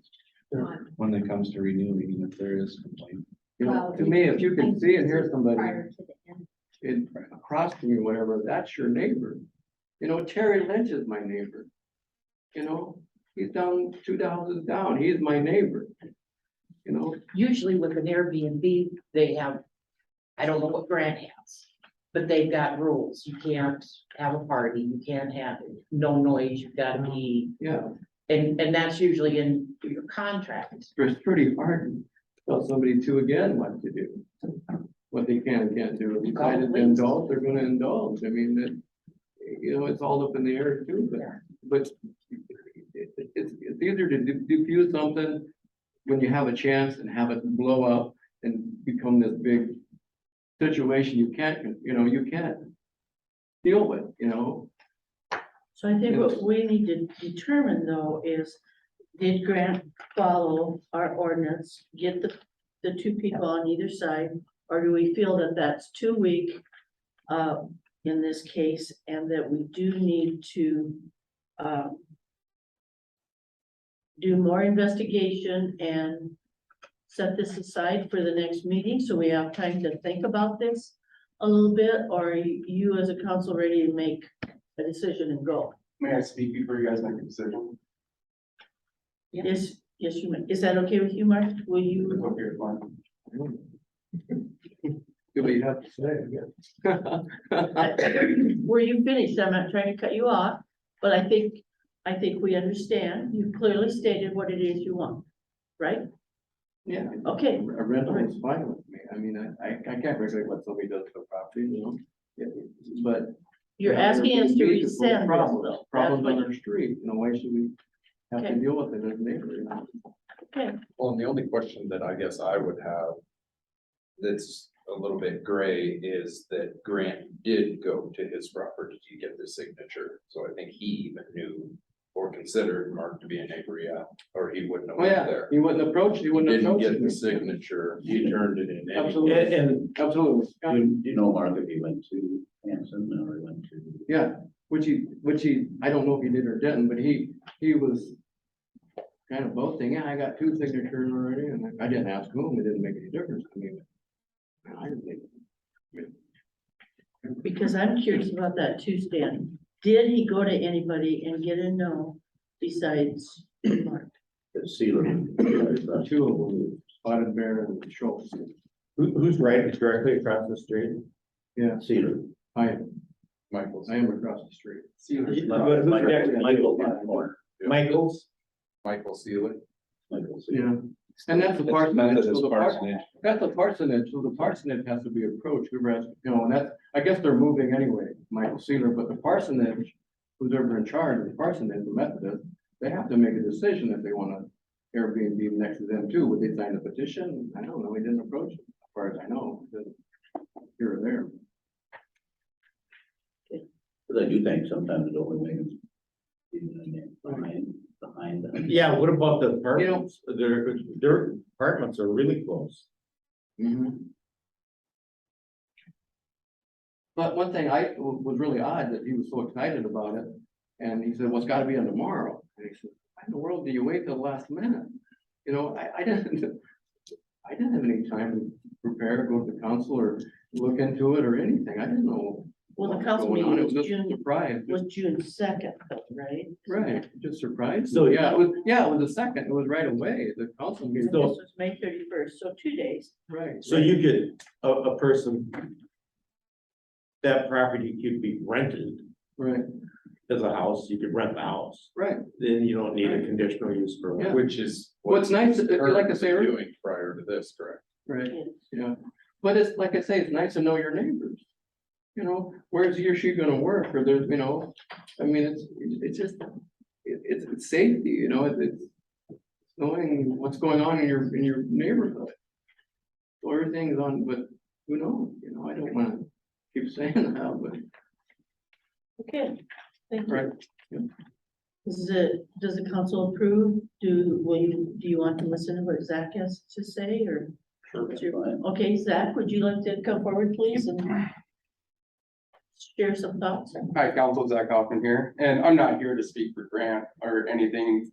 on. when it comes to renewing, if there is complaint. you know, well, to me, if you can see and hear somebody Prior to the end. in across from you, whatever, that's your neighbor. You know, Terry Lynch is my neighbor. You know, he's down 2 houses down. He's my neighbor. You know, Usually with an Airbnb, they have, I don't know what Grant has, but they've got rules. You can't have a party, you can't have no noise, you've gotta be, yeah, and that's usually in your contract. it's pretty hard to tell somebody to again what to do. What they can and can't do. If you decided to indulge, they're gonna indulge. I mean, that, you know, it's all up in the air too, but it's easier to diffuse something when you have a chance and have it blow up and become this big situation you can't deal with, you know? So I think what we need to determine though is, did Grant follow our ordinance, get the two people on either side? Or do we feel that that's too weak, in this case, and that we do need to, do more investigation and set this aside for the next meeting, so we have time to think about this a little bit? Or are you as a council ready to make a decision and go? May I speak before you guys make a decision? Yes, yes, you may. Is that okay with you, Mark? Will you? Okay, fine. Do what you have to say, I guess. Were you finished? I'm not trying to cut you off, but I think we understand. You've clearly stated what it is you want, right? Yeah. Okay, A rental is fine with me. I mean, I can't regulate what somebody does to a property, you know? Yeah, but. you're asking us to Airbnb is full of rescind this Problems though. That's Problems what on you- our street, you know, why should we have to Okay. deal with it as neighbors? You know? Okay, Well, and the only question that I guess I would have that's a little bit gray is that Grant did go to his property to get the signature. So I think he even knew or considered Mark to be a neighbor, yeah, or he wouldn't have Oh, went yeah, there. he wouldn't approach, he He wouldn't didn't approach. get it. the signature, he turned it in. anyway. Absolutely. And Absolutely. Yeah. Do you know, Mark, if he went to Hanson or he went to? Yeah, which he, I don't know if he did or didn't, but he was kind of boasting, yeah, I got 2 signatures already, and I didn't ask whom, it didn't make any difference to me. But I didn't think. because I'm curious about that too, Stan. did he go to anybody and get a no besides Mark? The sealer. Two of them, Spotted Bear and Schultz. Who's right directly across the street? Yeah, Sealer. I Michael's. am across the street. Michael's? Michael Sealer. Michael Sealer. Yeah, and that's the It's parsonage, Methodist so the parsonage. that's the parsonage, so the parsonage has to be approached, whoever has, you know, and that's, I guess they're moving anyway, Michael Sealer, but the parsonage, who's ever in charge of the parsonage, the Methodist, they have to make a decision if they wanna Airbnb next to them too, would they sign a petition? I don't know, he didn't approach it, as far as I know, here or there. But I do think sometimes it only makes. Behind them. Yeah, what about the apartments? Their apartments are really close. But one thing was really odd that he was so excited about it, and he said, well, it's gotta be on tomorrow. And he said, why in the world do you wait till the last minute? You know, I didn't have any time to prepare, go to the council or look into it or anything. I didn't know. Well, the what council was going on. meeting It was was just a June, surprise. was June second, right? Right, just surprised. So- Yeah, it was the second. It was right away. The council This meeting. was May 31st, so 2 days. Right. So you could, a person. That property could be rented Right, as a house, you could rent the house, right. then you don't need a conditional use permit. Yeah. Which is. What's nice, like I say, Doing prior to this, correct? right, Yes. yeah. But it's, like I say, it's nice to know your neighbors. You know, where's he or she gonna work, or there's, you know, I mean, it's just, it's safety, you know, it's knowing what's going on in your neighborhood. So everything's on, but who knows, you know, I don't wanna keep saying that, but, Okay, thank you. right. Does the council approve? Do you want to listen to what Zach has to say, or? what's your- Fine. Okay, Zach, would you like to come forward, please, and share some thoughts? Hi, Council, Zach Hoffman here, and I'm not here to speak for Grant or anything,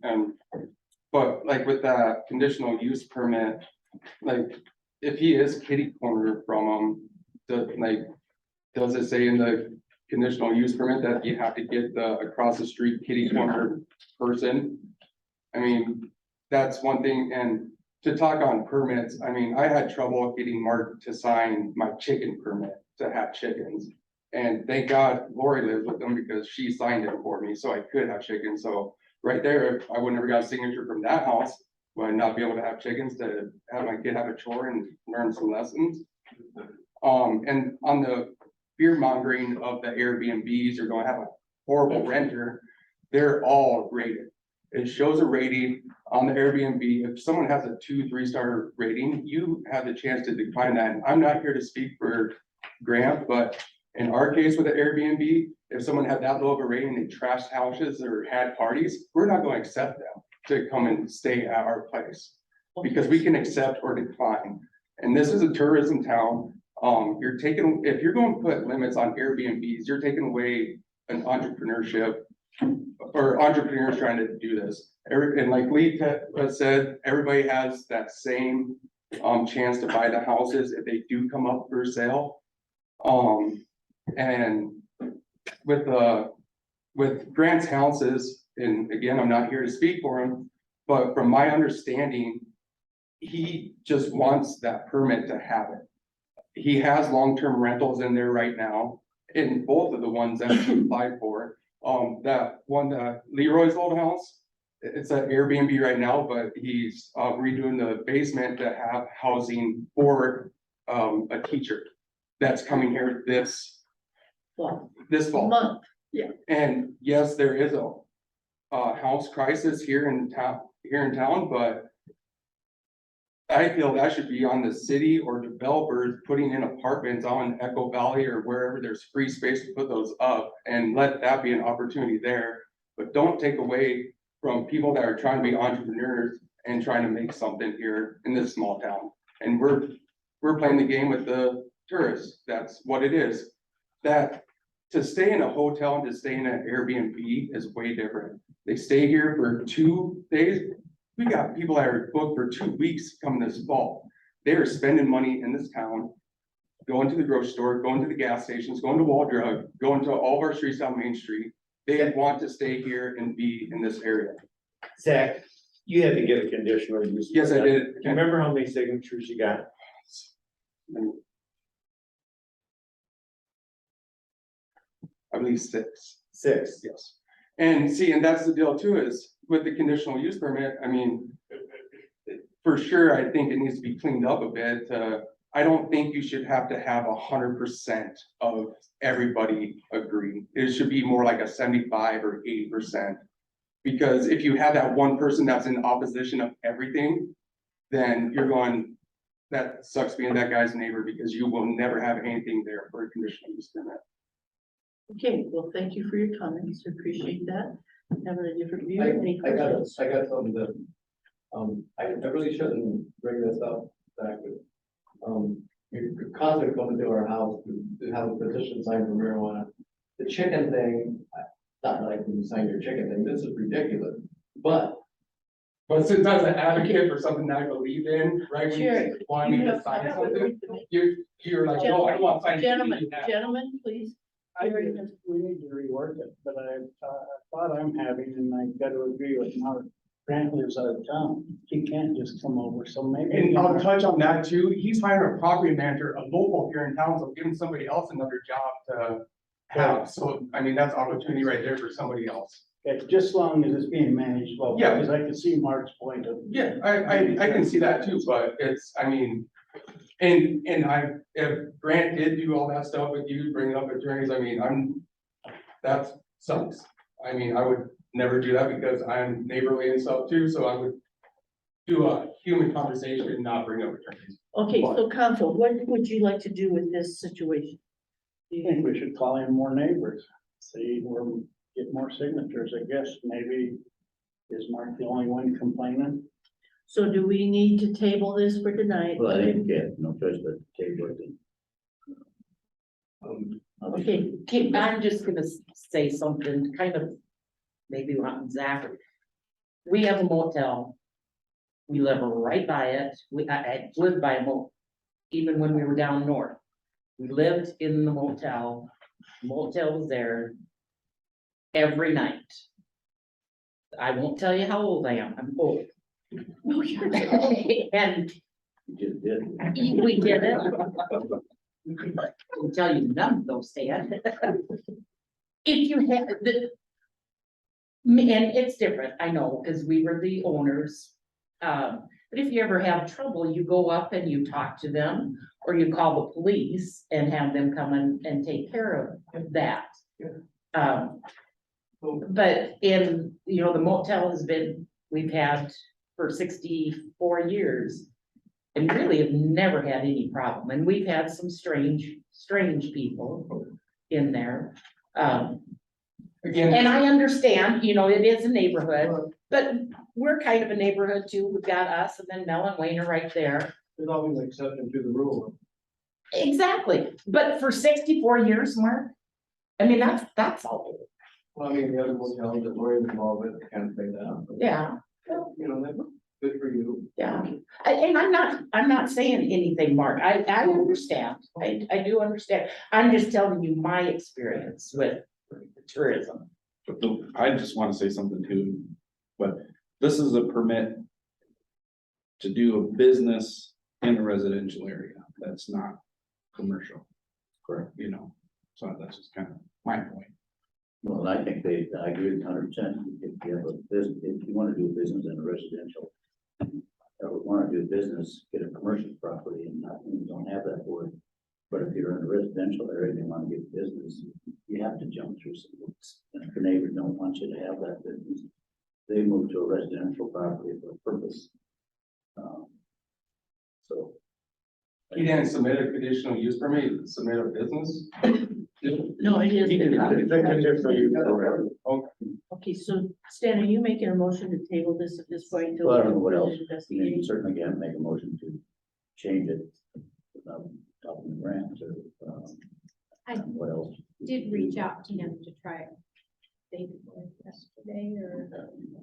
but like with that conditional use permit, like, if he is kitty corner from does it say in the conditional use permit that you have to get the across the street kitty corner person? I mean, that's one thing, and to talk on permits, I mean, I had trouble getting Mark to sign my chicken permit to have chickens. And thank God Lori lives with them because she signed it for me, so I could have chickens. So right there, I would never got a signature from that house. Would I not be able to have chickens to have my kid have a chore and learn some lessons? And on the fear mongering of the Airbnbs, you're gonna have a horrible renter. They're all rated. It shows a rating on the Airbnb. If someone has a 2-3 star rating, you have the chance to decline that. And I'm not here to speak for Grant, but in our case with the Airbnb, if someone had that low of a rating, they trashed houses or had parties, we're not going to accept them to come and stay at our place. Because we can accept or decline. And this is a tourism town. If you're going to put limits on Airbnbs, you're taking away an entrepreneurship or entrepreneurs trying to do this. And like Lee said, everybody has that same chance to buy the houses if they do come up for sale. And with Grant's houses, and again, I'm not here to speak for him, but from my understanding, he just wants that permit to have it. He has long-term rentals in there right now, in both of the ones that he applied for. That one, Leroy's old house, it's an Airbnb right now, but he's redoing the basement to have housing for a teacher that's coming here this fall. Month. And yes, there is a house crisis here in town, but I feel that should be on the city or developers putting in apartments on Echo Valley or wherever there's free space to put those up, and let that be an opportunity there. But don't take away from people that are trying to be entrepreneurs and trying to make something here in this small town. And we're playing the game with the tourists. That's what it is. That to stay in a hotel and to stay in an Airbnb is way different. They stay here for 2 days. We got people that are booked for 2 weeks coming this fall. They are spending money in this town, going to the grocery store, going to the gas stations, going to Wall Drug, going to all of our streets on Main Street. they want to stay here and be in this area. Zach, you had to get a conditional use. Yes, I permit. did. Do you remember how many signatures you got? At least 6. 6. Yes. And see, and that's the deal too, is with the conditional use permit, I mean, for sure, I think it needs to be cleaned up a bit. I don't think you should have to have 100% of everybody agree. It should be more like a 75 or 80%. Because if you have that one person that's in opposition of everything, then you're going, that sucks being that guy's neighbor, because you will never have anything there for a conditional use permit. Okay, well, thank you for your comments, appreciate that. Having a different view. Any I got questions? something that, I really shouldn't bring this up, back, but, you're constantly coming to our house to have a petition signed for marijuana. The chicken thing, not like when you sign your chicken thing, this is ridiculous, but Since I was an advocate for something that I believe in, right, when Sure. you want me You to have- sign something, you're like, no, I don't want to sign. Gentlemen, gentlemen, please. I think we need to rework it, but I thought I'm having, and I got to agree with Mark, Grant lives out of town. He can't just come over, so maybe. And I'll touch on that too. He's hiring a property manager, a local here in town, so giving somebody else another job to have. So, I mean, that's opportunity right there for somebody else. Okay, just as long as it's being managed well, Yeah. because I can see Mark's point of. Yeah, I can see that too, but it's, I mean, and if Grant did do all that stuff with you, bringing up attorneys, I mean, that sucks. I mean, I would never do that because I'm neighborly and stuff too, so I would do a human conversation and not bring up attorneys. Okay, so council, what would you like to do with this situation? I think we should call in more neighbors, see where we get more signatures, I guess, maybe. Is Mark the only one complaining? So do we need to table this for tonight? Well, I think, yeah, no choice but to table it. Okay, I'm just gonna say something kind of maybe not Zach. We have a motel. We live right by it. I lived by a motel, even when we were down north. We lived in the motel. Motel was there every night. I won't tell you how old I am. I'm old. And You just did. we did it. I'll tell you none of those stand. If you had the. And it's different, I know, because we were the owners. But if you ever have trouble, you go up and you talk to them, or you call the police and have them come and take care of that. But in, the motel has been, we've had for 64 years. And really have never had any problem, and we've had some strange people in there. Again, And I understand, it is a neighborhood, but we're kind of a neighborhood too. We've got us and then Mel and Wayne are right there. there's always an exception to the rule. Exactly, but for 64 years, Mark, I mean, that's all. Well, I mean, the other motels that we're involved with can't say that. But, Yeah, that's good for you. yeah. And I'm not saying anything, Mark. I understand. I do understand. I'm just telling you my experience with tourism. But I just want to say something too, but this is a permit to do a business in a residential area. That's not commercial. Correct. So that's just kind of my point. Well, I think I agree 100%. If you have a business, if you want to do business in a residential, or want to do business, get a commercial property and you don't have that word. But if you're in a residential area and you want to get business, you have to jump through some hoops. And if the neighbors don't want you to have that business, they move to a residential property for a purpose. So. he didn't submit a conditional use permit, he submitted a business. no, it is. He did not. It's a conditional use permit. Okay, so Stan, are you making a motion to table this at this point? until Well, I don't know what else. You Investigating? certainly can't make a motion to change it without talking to Grant or, I what else? did reach out to him to try yesterday or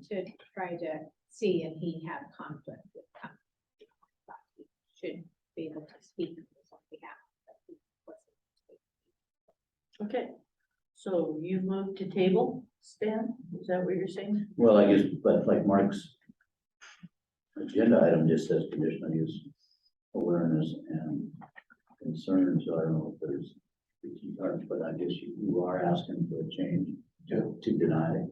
to try to see, and he had conflict with company. Thought he should be able to speak on his own behalf. But he wasn't. Okay, So you moved to table, Stan? Is that what you're saying? Well, I guess, but like Mark's agenda item just says conditional use awareness and concerns, so I don't know if there's key parts, but I guess you are asking for a change to deny.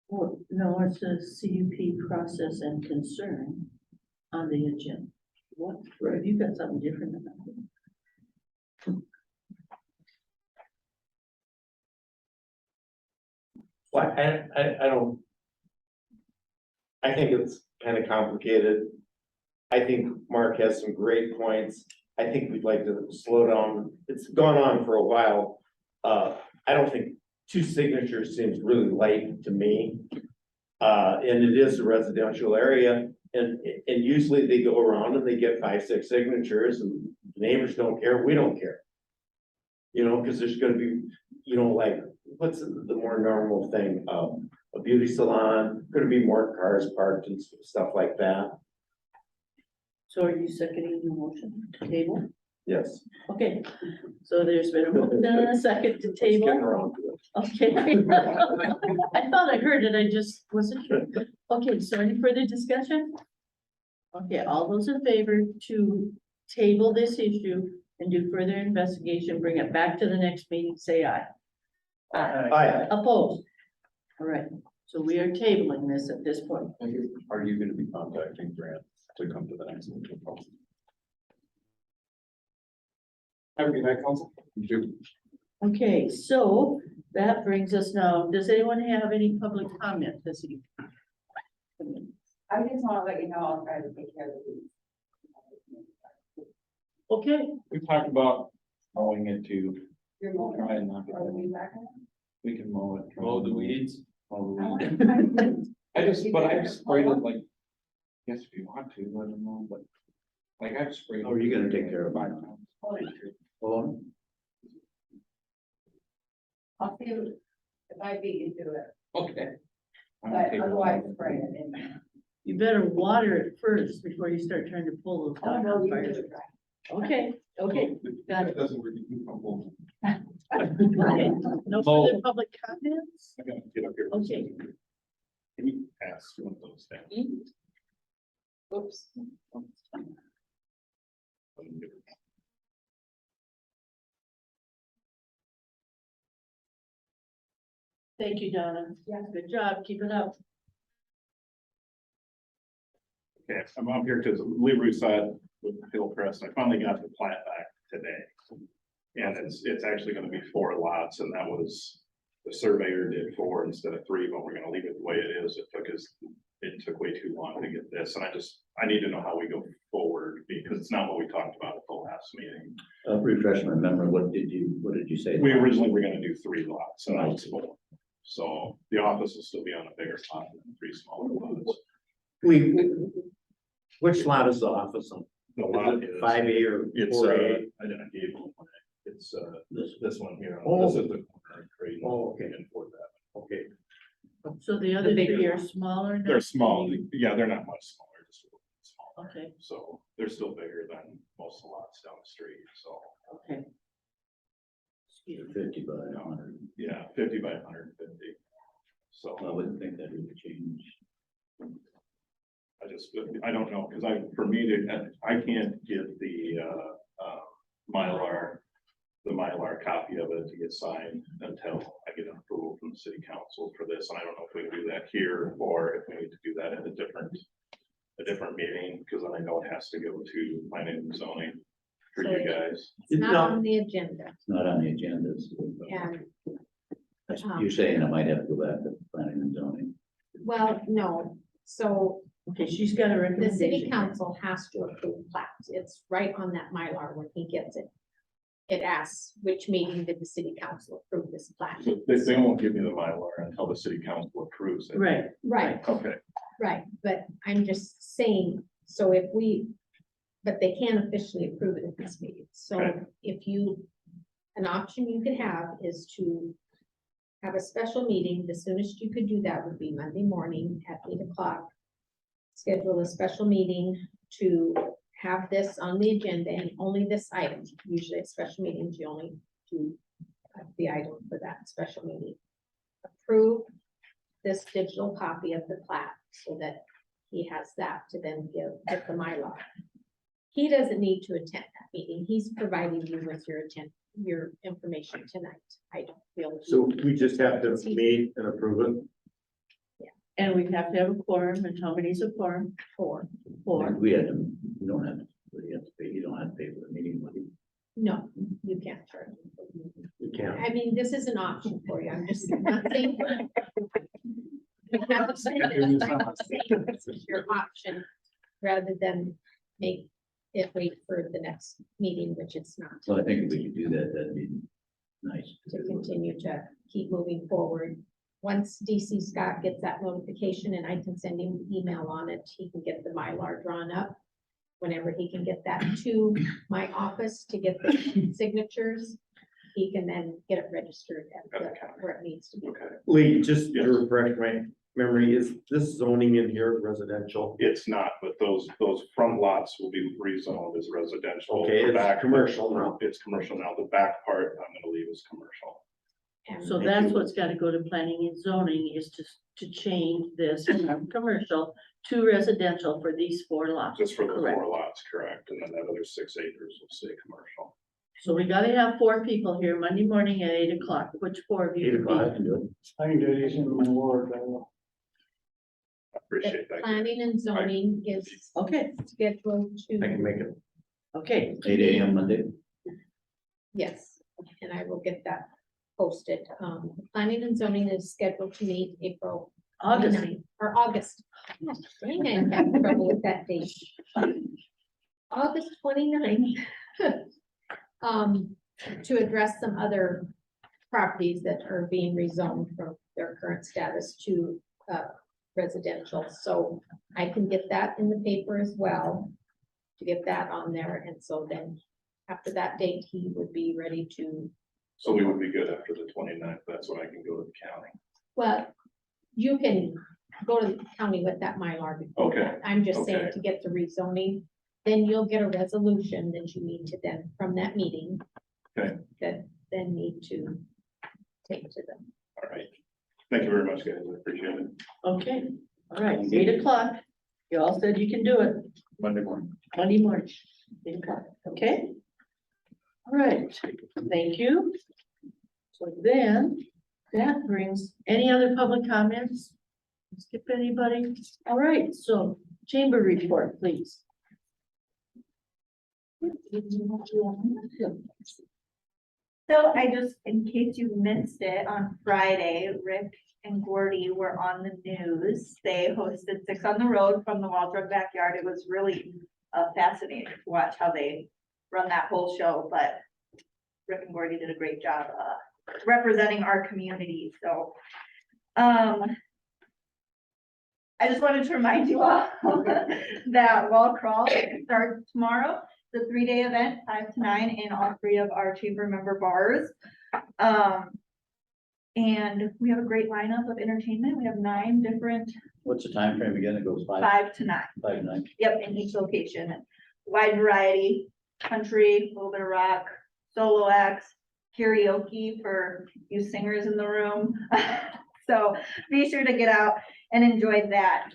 Well, no, it's a CUP process and concern on the agenda. What, have you got something different than that? Well, I don't. I think it's kind of complicated. I think Mark has some great points. I think we'd like to slow down. It's gone on for a while. I don't think 2 signatures seems really light to me. And it is a residential area, and usually they go around and they get 5, 6 signatures, and the neighbors don't care, we don't care. You know, because there's gonna be, you know, like, what's the more normal thing, a beauty salon, gonna be more cars parked and stuff like that. So are you seconding the motion to table? Yes. Okay, so there's been a motion and a second to Getting table. around to it. Okay. I thought I heard it, I just wasn't sure. Okay, so any further discussion? Okay, all those in favor to table this issue and do further investigation, bring it back to the next meeting, say aye. Aye. Opposed? All right, so we are tabling this at this point. Are you gonna be contacting Grant to come to the next meeting? Have a good night, council. You too. Okay, so that brings us now, does anyone have any public comment this evening? I just wanna let you know, I'll try to take care of the weeds. Okay, We talked about mowing it too. You're mowing. Try and knock it Are we down. back on? We can mow it. Mow the weeds? Mow I the wanna weeds. try to- But I've sprayed it like, yes, if you want to, I don't know, but like I've sprayed. How are you gonna take care of it? 5 times. Oh, I'll see if I beat you to it, Okay. I'm gonna but take it. otherwise spray it in. you better water it first before you start trying to pull those Oh, down. no, you fires. do it right. Okay, okay, got it. Doesn't work, you can come home. Okay, no further public comments? I gotta get up here. Okay. Can you pass one of those down? Oops. Thank you, Donna. Yeah, good job. Keep it up. Okay, I'm up here because Liberty side with Hillcrest, I finally got the plat back today. And it's actually gonna be 4 lots, and that was, the surveyor did 4 instead of 3, but we're gonna leave it the way it is. It took way too long to get this, and I need to know how we go forward, because it's not what we talked about at the last meeting. refresh my memory, what did you say? We originally were gonna do 3 lots, and now it's 4. So the office will still be on a bigger lot than 3 smaller lots. Which lot is the office on? The lot Is it is. 5A or It's, 4A? I didn't give you one. It's, this one here. Oh. This is the corner of Creighton Oh, okay. and Fort Avenue. Okay. So the other bigger 3 are one. smaller now? They're small. Yeah, they're not much smaller, just a little bit smaller. Okay, So they're still bigger than most of the lots down the street, so, okay. Excuse me. 50 by 100. yeah, 50 by 150. So. I wouldn't think that would change. I don't know, because I can't get the Mylar copy of it to get signed until I get an approval from the city council for this, and I don't know if we can do that here, or if we need to do that at a different meeting, because then I know it has to go to planning and zoning for you guys. It's not No. on the agenda, It's not on the agenda. So and, you're saying I might have to go back to planning and zoning. well, no, so Okay, she's got a the recommendation. city council has to approve plats. It's right on that Mylar when he gets it. It asks, which meeting did the city council approve this plat? So they won't give me the Mylar until the city council approves it. Right, Right, Okay, right, but I'm just saying, so if but they can't officially approve it at this meeting. So Okay. if an option you could have is to have a special meeting, the soonest you could do that would be Monday morning at 8 o'clock. Schedule a special meeting to have this on the agenda and only this item. Usually at special meetings, you only to the item for that special meeting. Approve this digital copy of the plat so that he has that to then give the Mylar. He doesn't need to attend that meeting. He's providing you with your information tonight. I don't feel. So we just have to meet and approve it. And we have to have a quorum, and how many's a quorum? Four. Four. We had to, you don't have, you have to pay, you don't have to pay for the meeting. No, you can't charge. You can't. I mean, this is an option for you. I'm just not saying. This is your option, rather than make it wait for the next meeting, which it's not. Well, I think if we could do that, that'd be nice. To continue to keep moving forward. Once DC Scott gets that notification and I can send him an email on it, he can get the Mylar drawn up. Whenever he can get that to my office to get the signatures, he can then get it registered at where it needs to be. Lee, just to refresh my memory, is this zoning in here residential? It's not, but those front lots will be rezoned as residential. Okay, The it's back- commercial now. It's commercial now. The back part, I'm gonna leave as commercial. So that's what's gotta go to planning and zoning, is to change this from commercial to residential for these 4 lots. Just for the Correct. 4 lots, correct, and then that other 6 acres will stay commercial. So we gotta have 4 people here Monday morning at 8 o'clock. Which 4 of you? 8 o'clock, I can do it. I can do it, he's in my ward, I will. I appreciate that. Planning and zoning is Okay, scheduled I can to, make it. okay. 8 AM Monday. yes, and I will get that posted. Planning and zoning is scheduled to meet April August. 29th, or August. Gosh, dang, I have trouble with that date. August 29th. To address some other properties that are being rezoned from their current status to residential. So I can get that in the paper as well, to get that on there. And so then after that date, he would be ready to. So we would be good after the 29th. That's when I can go to the county. Well, you can go to the county with that Mylar. before Okay, that. I'm just saying okay. to get the rezoning, then you'll get a resolution that you need to then, from that meeting. Okay. That then need to take to them. All right. Thank you very much, guys. I appreciate it. Okay, all right, 8 o'clock. You all said you can do it. Monday morning. Monday morning, 8 o'clock, okay? All right, thank you. So then, that brings, any other public comments? Skip anybody? All right, so chamber report, please. So I just, in case you missed it, on Friday, Rick and Gordy were on the news. They hosted Six on the Road from the Waldrop backyard. It was really fascinating to watch how they run that whole show, but Rick and Gordy did a great job representing our community, so. I just wanted to remind you all that Wall Crawl starts tomorrow. It's a 3-day event, 5 to 9 in all 3 of our chamber member bars. And we have a great lineup of entertainment. We have 9 different, What's the time frame again? It goes 5 to 9. 5 to 9. Yep, in each location. Wide variety, country, a little bit of rock, solo acts, karaoke for you singers in the room. So be sure to get out and enjoy that.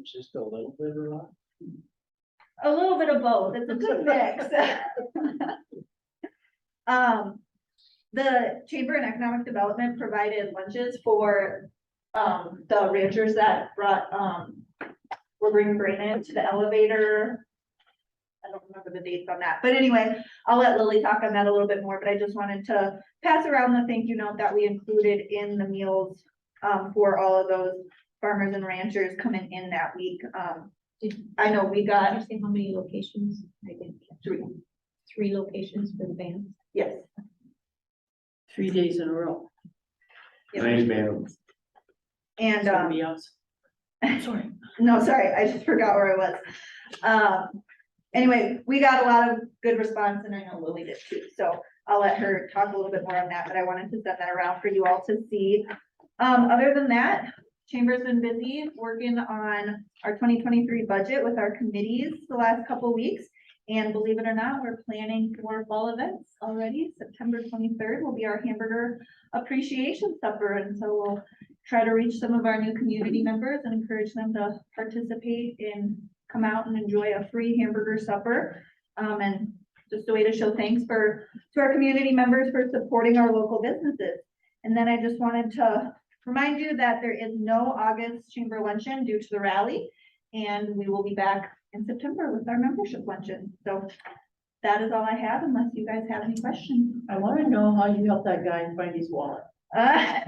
Just a little bit of rock. A little bit of both. It's a good mix. The Chamber and Economic Development provided lunches for the ranchers that were bringing grain into the elevator. I don't remember the dates on that, but anyway, I'll let Lily talk on that a little bit more, but I just wanted to pass around the thank you note that we included in the meals for all of those farmers and ranchers coming in that week. I know we got. Did you say how many locations? I didn't. 3. 3 locations for the band. Yes. 3 days in a row. Yep. 9 bands. And, Somebody else. sorry, no, sorry, I just forgot where I was. Anyway, we got a lot of good response and I know Lily did too, so I'll let her talk a little bit more on that, but I wanted to send that around for you all to see. Other than that, Chamber's been busy working on our 2023 budget with our committees the last couple weeks. And believe it or not, we're planning for fall events already. September 23rd will be our hamburger appreciation supper. And so we'll try to reach some of our new community members and encourage them to participate and come out and enjoy a free hamburger supper. And just a way to show thanks to our community members for supporting our local businesses. And then I just wanted to remind you that there is no August chamber luncheon due to the rally. And we will be back in September with our membership luncheon. So that is all I have, unless you guys have any questions. I want to know how you helped that guy find his wallet. I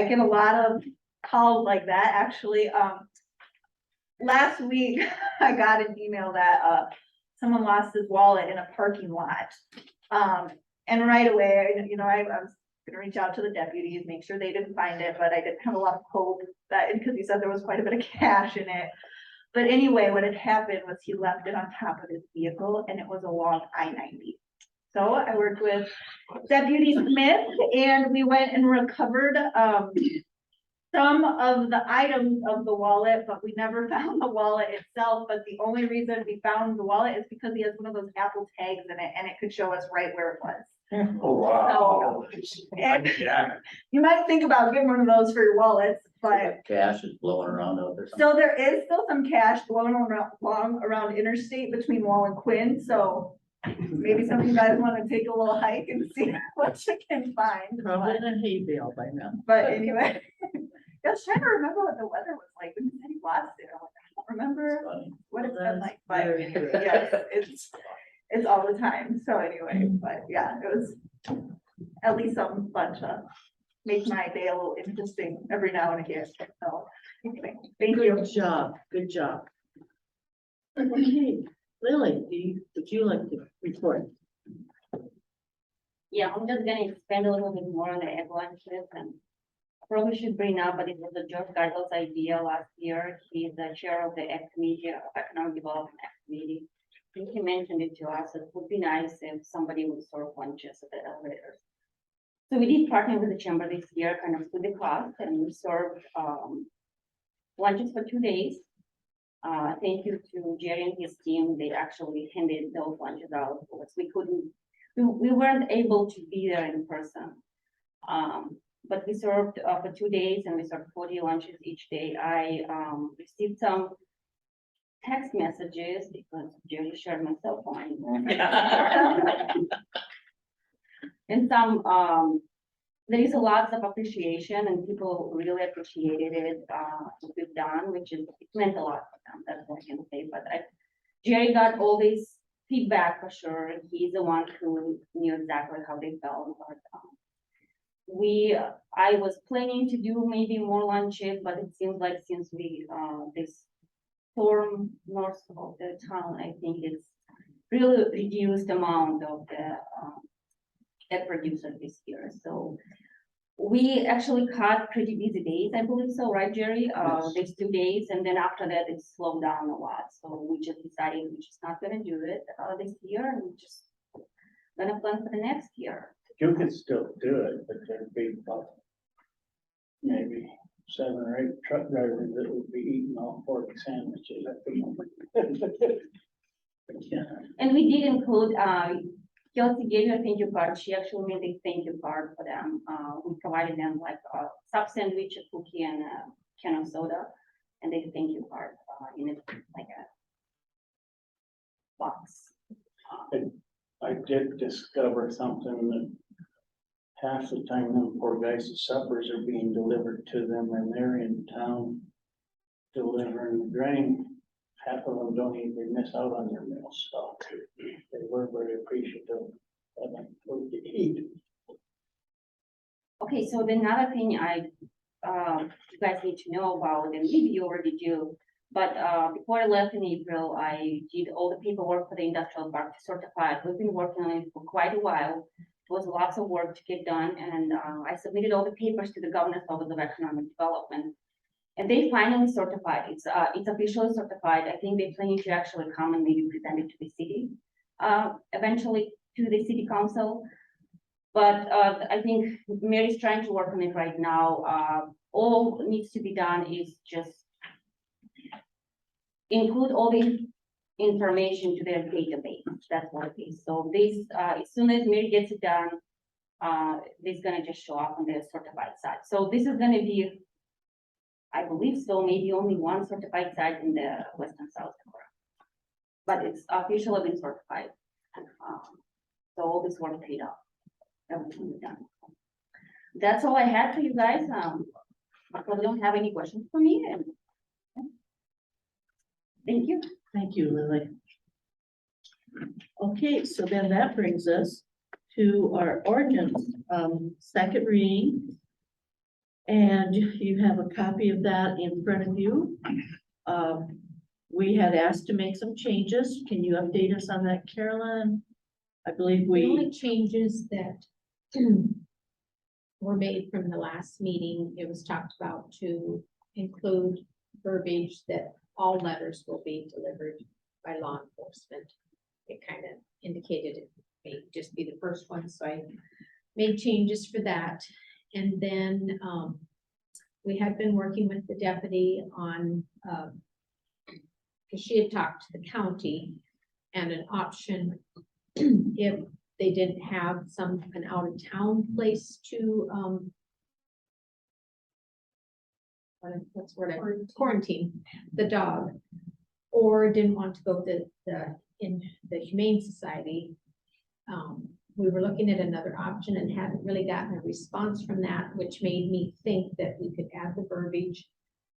get a lot of calls like that, actually. Last week, I got an email that, someone lost his wallet in a parking lot. And right away, I was gonna reach out to the deputies, make sure they didn't find it, but I didn't have a lot of hope that, because he said there was quite a bit of cash in it. But anyway, what had happened was he left it on top of his vehicle, and it was along I-90. So I worked with Deputy Smith, and we went and recovered some of the items of the wallet, but we never found the wallet itself. But the only reason we found the wallet is because he has one of those Apple tags in it, and it could show us right where it was. Oh, wow. And you might think about getting one of those for your wallets, but Cash is blowing around out there. so there is still some cash blowing around interstate between Wall and Quinn, so maybe some of you guys want to take a little hike and see what you can find. Probably in a hay bale by now. But anyway, I was trying to remember what the weather was like when he said he lost it. I'm like, I don't remember what it's been like, but yes, it's all the time. So anyway, but yeah, it was at least something fun to make my day a little interesting every now and again. So anyway, thank you. Good job, good job. Okay, Lily, would you like to report? Yeah, I'm just gonna expand a little bit more on the egg lunches, and probably should bring up, but it was a George Geigel's idea last year. He's the chair of the Ag Committee, Economic Development Ag Committee. I think he mentioned it to us. It would be nice if somebody would serve lunches at the elevators. So we did partner with the chamber this year, kind of split the cost, and we served lunches for 2 days. Thank you to Jerry and his team. They actually handed those lunches out for us. We weren't able to be there in person. But we served for 2 days, and we served 40 lunches each day. I received some text messages because Jerry shared my cell phone. And there is a lot of appreciation, and people really appreciated it, what we've done, which is, it meant a lot for them, that's what I can say. But Jerry got all this feedback for sure. He's the one who knew exactly how they felt. But I was planning to do maybe more lunches, but it seems like since this storm north of the town, I think it's really reduced amount of the egg producers this year. So we actually cut pretty busy days, I believe so, right, Jerry? These 2 days, and then after that, it slowed down a lot. So we just decided we're just not gonna do it this year, and we're just gonna plan for the next year. You could still do it, but there'd be about maybe 7 or 8 truck drivers that would be eating all 40 sandwiches at the moment. Yeah. And we did include, Kelsey gave you a thank you card. She actually made a thank you card for them. We provided them like a sub sandwich, a cookie, and a can of soda, and they thank you card in it like a box. I did discover something that half the time them poor guys' suppers are being delivered to them, and they're in town delivering the grain. Half of them don't even miss out on their meals, so they were very appreciative of that food to eat. Okay, so the another thing you guys need to know about, and maybe you already do, but before I left in April, I did all the paperwork for the industrial park to certify it. We've been working on it for quite a while. It was lots of work to get done, and I submitted all the papers to the Governor's Office of Economic Development. And they finally certified. It's officially certified. I think they're planning to actually come and maybe present it to the city, eventually to the city council. But I think Mary's trying to work on it right now. All needs to be done is just include all the information to their database. That's what it is. So this, as soon as Mary gets it done, this is gonna just show up on their certified site. So this is gonna be, I believe so, maybe only one certified site in the Western South Dakota. But it's officially been certified. So all this work paid off. Everything is done. That's all I had for you guys. I probably don't have any questions for me and. Thank you. Thank you, Lily. Okay, so then that brings us to our ordinance, second reading. And you have a copy of that in front of you. We had asked to make some changes. Can you update us on that, Carolyn? I believe The only we, changes that were made from the last meeting, it was talked about to include verbiage that all letters will be delivered by law enforcement. It kind of indicated it may just be the first one, so I made changes for that. And then, we had been working with the deputy on, because she had talked to the county and an option if they didn't have an out of town place to, what's the word, quarantine the dog, or didn't want to go to in the Humane Society. We were looking at another option and hadn't really gotten a response from that, which made me think that we could add the verbiage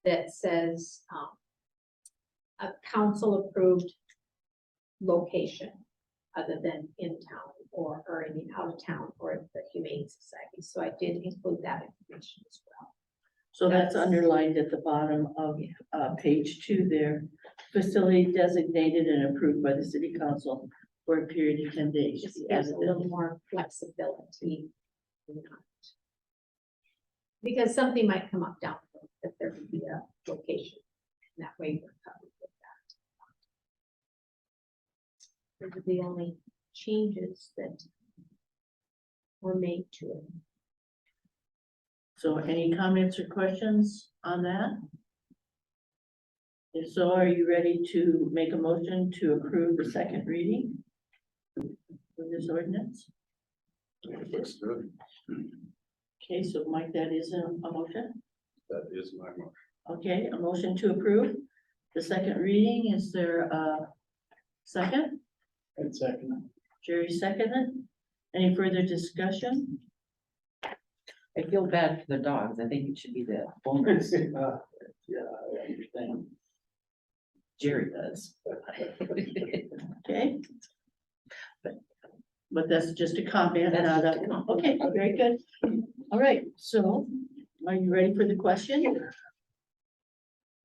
that says, a council approved location other than in town or I mean, out of town or the Humane Society. So I did include that information as well. so that's underlined at the bottom of, page 2 there. Facility designated and approved by the city council for a period of 10 days. Just gives a little more flexibility. Because something might come up down the road that there would be a location. And that way we're covered with that. Those are the only changes that were made to it. So any comments or questions on that? If so, are you ready to make a motion to approve the second reading for this ordinance? Looks good. Okay, so Mike, that is a motion. That is my motion. Okay, a motion to approve the second reading. Is there a second? And second, Jerry seconded. Any further discussion? I feel bad for the dogs. I think it should be the owners. yeah, I understand. Jerry does. Okay. But that's just a comment, not a, okay, very good. All right, so are you ready for the question?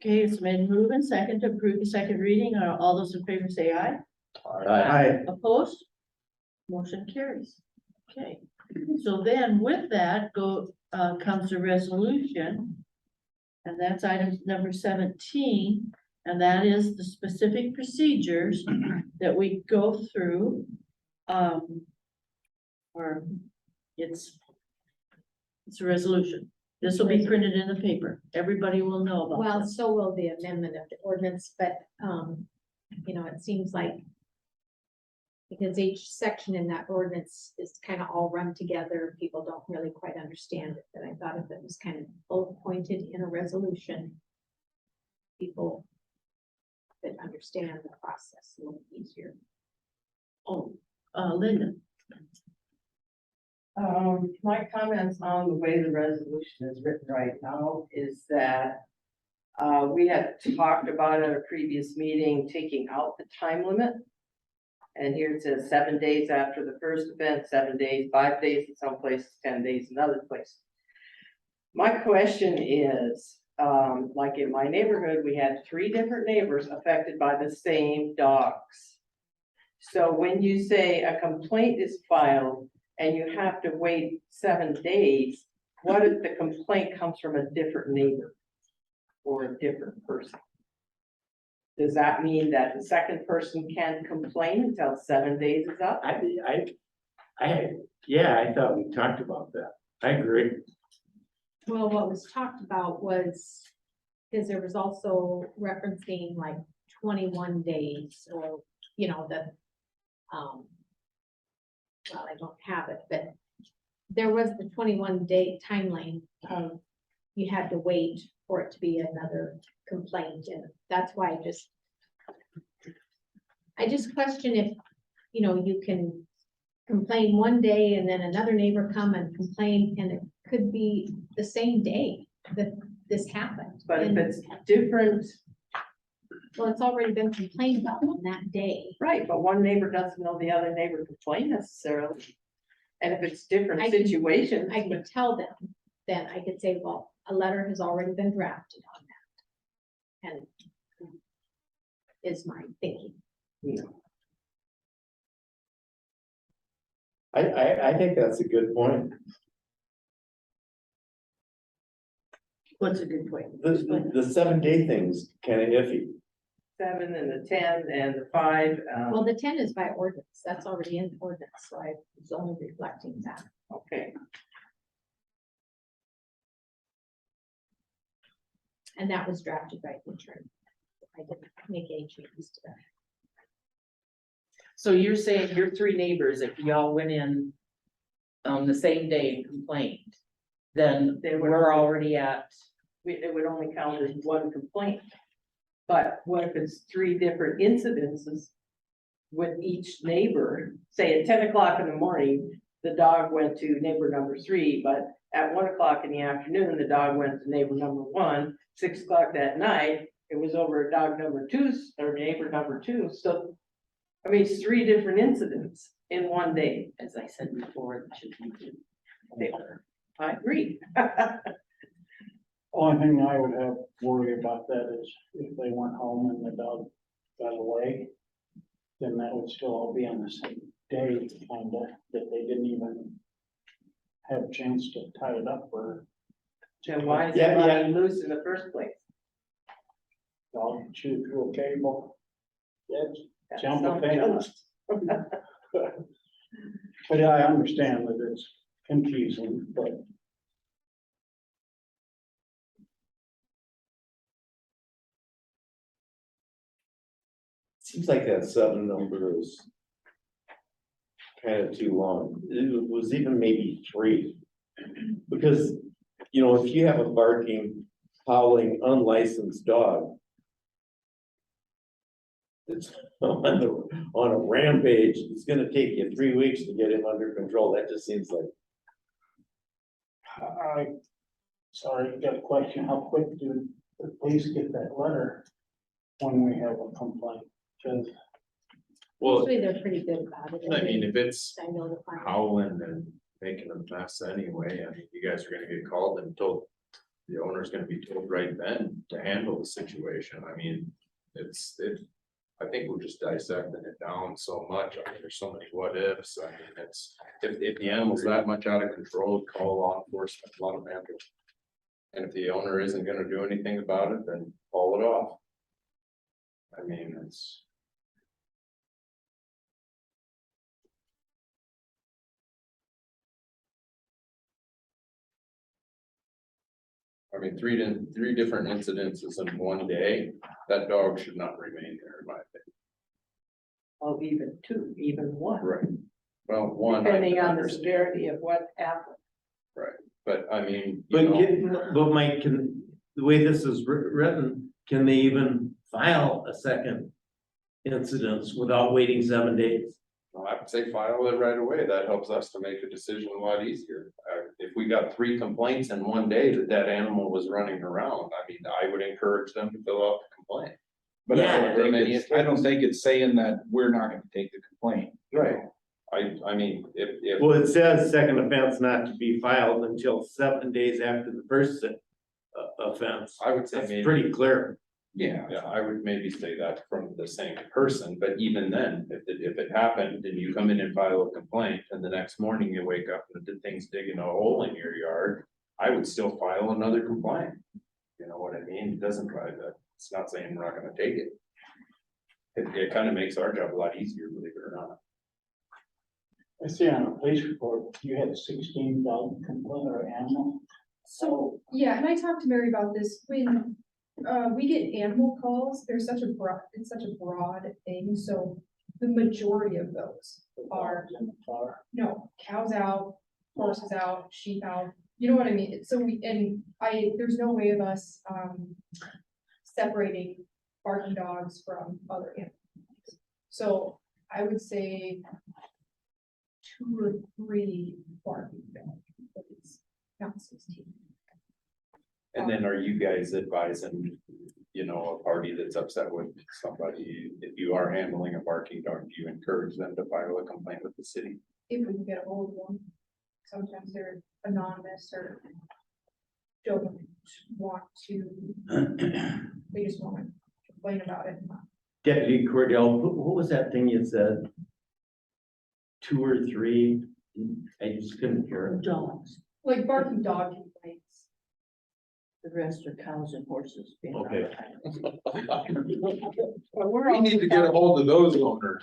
Okay, it's been moved second to approve the second reading. Are all those in favor say aye? Aye. Opposed? Motion carries. Okay, so then with that comes a resolution. And that's item number 17, and that is the specific procedures that we go through. Or it's a resolution. This will be printed in the paper. Everybody will know about Well, this. so will the amendment of the ordinance, but, you know, it seems like because each section in that ordinance is kind of all run together, people don't really quite understand it, but I thought if it was kind of bullet pointed in a resolution, people could understand the process a little easier. Oh, Linda. My comments on the way the resolution is written right now is that we had talked about at a previous meeting, taking out the time limit. And here it says 7 days after the first event, 7 days, 5 days in some places, 10 days in other places. My question is, like in my neighborhood, we had 3 different neighbors affected by the same dogs. So when you say a complaint is filed and you have to wait 7 days, what if the complaint comes from a different neighbor or a different person? Does that mean that the second person can't complain until 7 days is up? Yeah, I thought we talked about that. I agree. Well, what was talked about was, because there was also referencing like 21 days or, you know, well, I don't have it, but there was the 21-day timeline of you had to wait for it to be another complaint, and that's why I just question if, you know, you can complain one day and then another neighbor come and complain, and it could be the same day that this happened. But if And- it's different, Well, it's already been complained about on that day. right, but one neighbor doesn't know the other neighbor complained necessarily. And if it's different I can- situations. I could tell them, then I could say, well, a letter has already been drafted on that. And is my thinking. I think that's a good point. What's a good point? The 7-day thing's kind of iffy. 7 and the 10 and the 5, Well, the 10 is by ordinance. That's already in ordinance, so I was only reflecting that. okay. And that was drafted by the attorney. I didn't make any changes to that. So you're saying your 3 neighbors, if y'all went in on the same day and complained, then They would- we're already at, It would only count as one complaint. But what if it's 3 different incidences with each neighbor? Say at 10 o'clock in the morning, the dog went to neighbor number 3, but at 1 o'clock in the afternoon, the dog went to neighbor number 1. 6 o'clock that night, it was over at dog number 2's or neighbor number 2. So, I mean, it's 3 different incidents in one day. as I said before, it should be. I agree. Only thing I would have worry about that is if they went home and the dog got away, then that would still all be on the same day, kinda, that they didn't even have a chance to tie it up or Then why is Yeah, it yeah. running loose in the first place? dog chew through a cable. Yes, That's jump a something fence. But I understand that it's confusing, but Seems like that 7 number is kind of too long. It was even maybe 3. Because, you know, if you have a barking, howling, unlicensed dog that's on a rampage, it's gonna take you 3 weeks to get him under control. That just seems like, sorry, got a question. How quick do the police get that letter when we have a complaint? Cause Well, Usually they're pretty good about it. I mean, if it's I notify them. howling and making a mess anyway, I mean, you guys are gonna get called and told. The owner's gonna be told right then to handle the situation. I mean, I think we're just dissecting it down so much. I mean, there's so many what ifs. I mean, if the animal's that much out of control, call law enforcement, let them handle it. And if the owner isn't gonna do anything about it, then haul it off. I mean, it's. I mean, three different incidences in one day, that dog should not remain there, in my opinion. Oh, even 2, even 1. Right. Well, one. I Depending can on the understand, severity of what happened. But I mean, but Mike, the way this is written, can they even file a second incidence without waiting 7 days? well, I would say file it right away. That helps us to make a decision a lot easier. If we got 3 complaints in one day that animal was running around, I mean, I would encourage them to fill out the complaint. But Yeah. I don't think it's saying that we're not gonna take the complaint. Right. I mean, if. Well, it says second offense not to be filed until 7 days after the first offense. I would say That's maybe. pretty clear. Yeah, I would maybe say that from the same person, but even then, if it happened and you come in and file a complaint and the next morning you wake up and the thing's digging a hole in your yard, I would still file another complaint. You know what I mean? It doesn't drive that. It's not saying we're not gonna take it. It kind of makes our job a lot easier, believe it or not. I see on a police report, you had 16 dog complaint or animal. So, yeah, and I talked to Mary about this, when We get animal calls, there's such a broad, it's such a broad thing, so the majority of those are, no, cows out, horses out, sheep out, you know what I mean? So there's no way of us, separating barking dogs from other animals. So I would say 2 or 3 barking dogs, but it's not 16. And then are you guys advising, you know, a party that's upset with somebody, if you are handling a barking dog, do you encourage them to file a complaint with the city? If we can get a hold of them. Sometimes they're anonymous or don't want to, they just want to complain about it. Deputy Cordell, what was that thing you said? 2 or 3? I just couldn't hear it. Dogs, Like barking dog complaints. the rest are cows and horses. being Okay. We need to get a hold of those owners.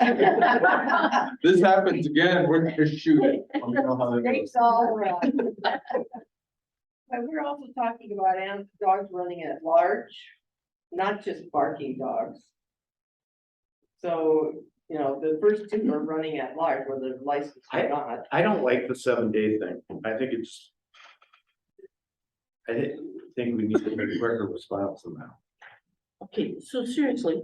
This happens again, we're gonna shoot it. Let me know how that goes. Snakes all around. But we're also talking about dogs running at large, not just barking dogs. So, you know, the first 2 are running at large, whether they're licensed or not. I don't like the 7-day thing. I think it's. I think we need to make a quicker response than that. Okay, so seriously,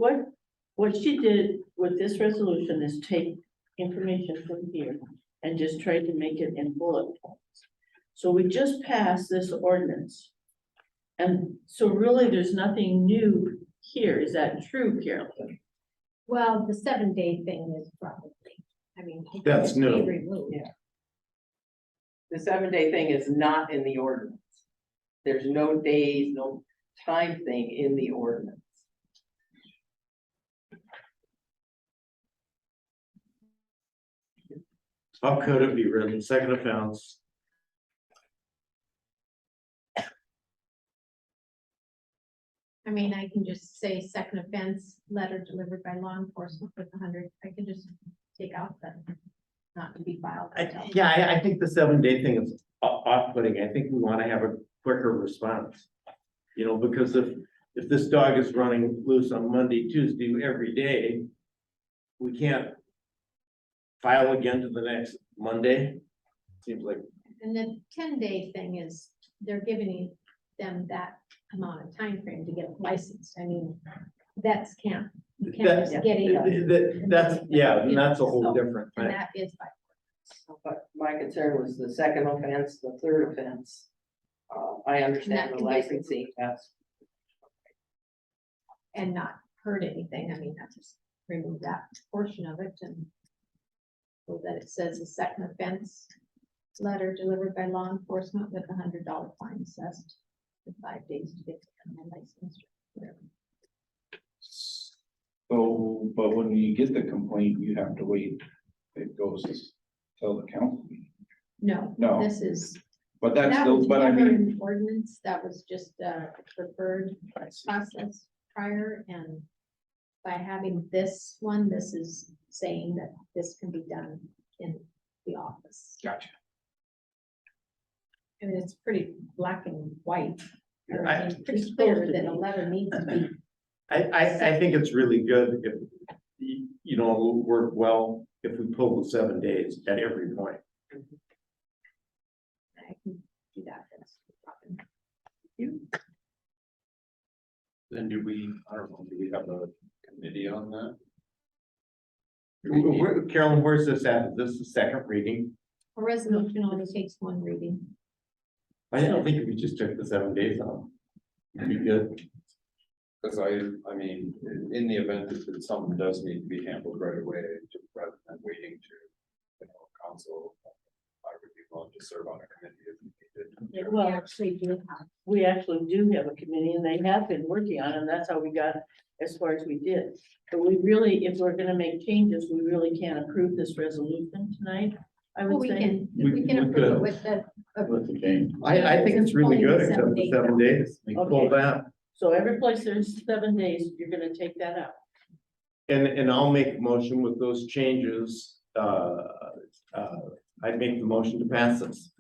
what she did with this resolution is take information from here and just try to make it in bullet points. So we just passed this ordinance. And so really, there's nothing new here. Is that true, Carolyn? Well, the 7-day thing is probably, I mean. it That's can be new. removed. Yeah. The 7-day thing is not in the ordinance. There's no days, no time thing in the ordinance. How could it be written, second offense? I mean, I can just say second offense, letter delivered by law enforcement with 100, I can just take out that, not to be filed. I think the 7-day thing is off-putting. I think we want to have a quicker response. You know, because if this dog is running loose on Monday, Tuesday, every day, we can't file again to the next Monday. Seems like, And the 10-day thing is, they're giving them that amount of time frame to get licensed. I mean, that's you can't That's- just get it. and that's a whole different And thing. that is by. But my concern was the second offense, the third offense. I understand the licensing, that's. And not hurt anything. I mean, that's just remove that portion of it and. So that it says a second offense, letter delivered by law enforcement with $100 fine assessed. For 5 days to get the license. Whatever. So, but when you get the complaint, you have to wait, it goes till the council. No. No. This is. But that's That still, was but I never mean, an ordinance, that was just a preferred process prior, and by having this one, this is saying that this can be done in the office. gotcha. I mean, it's pretty black and white. Or, I- I mean, pretty clear that a letter needs to be, I think it's really good if, you know, it'll work well if we pull the 7 days at every point. I can do that. That's no problem. Then do we, I don't know, do we have a committee on that? Carolyn, where's this at? Is this the second reading? A resolution only takes 1 reading. I don't think if we just took the 7 days off. It'd be good. Because I mean, in the event that something does need to be handled right away, rather than waiting to, you know, council, I would be willing to serve on a committee if needed. Well, We actually do have a committee and they have been working on it, and that's how we got as far as we did. But we really, if we're gonna make changes, we really can't approve this resolution tonight, I Well, would we say. can, We- we can we approve it could. with the. With the change. I think it's really good, except the 7 days. We pull Okay. that. So every place there's 7 days, you're gonna take that out. And I'll make a motion with those changes. I'd make the motion to pass this.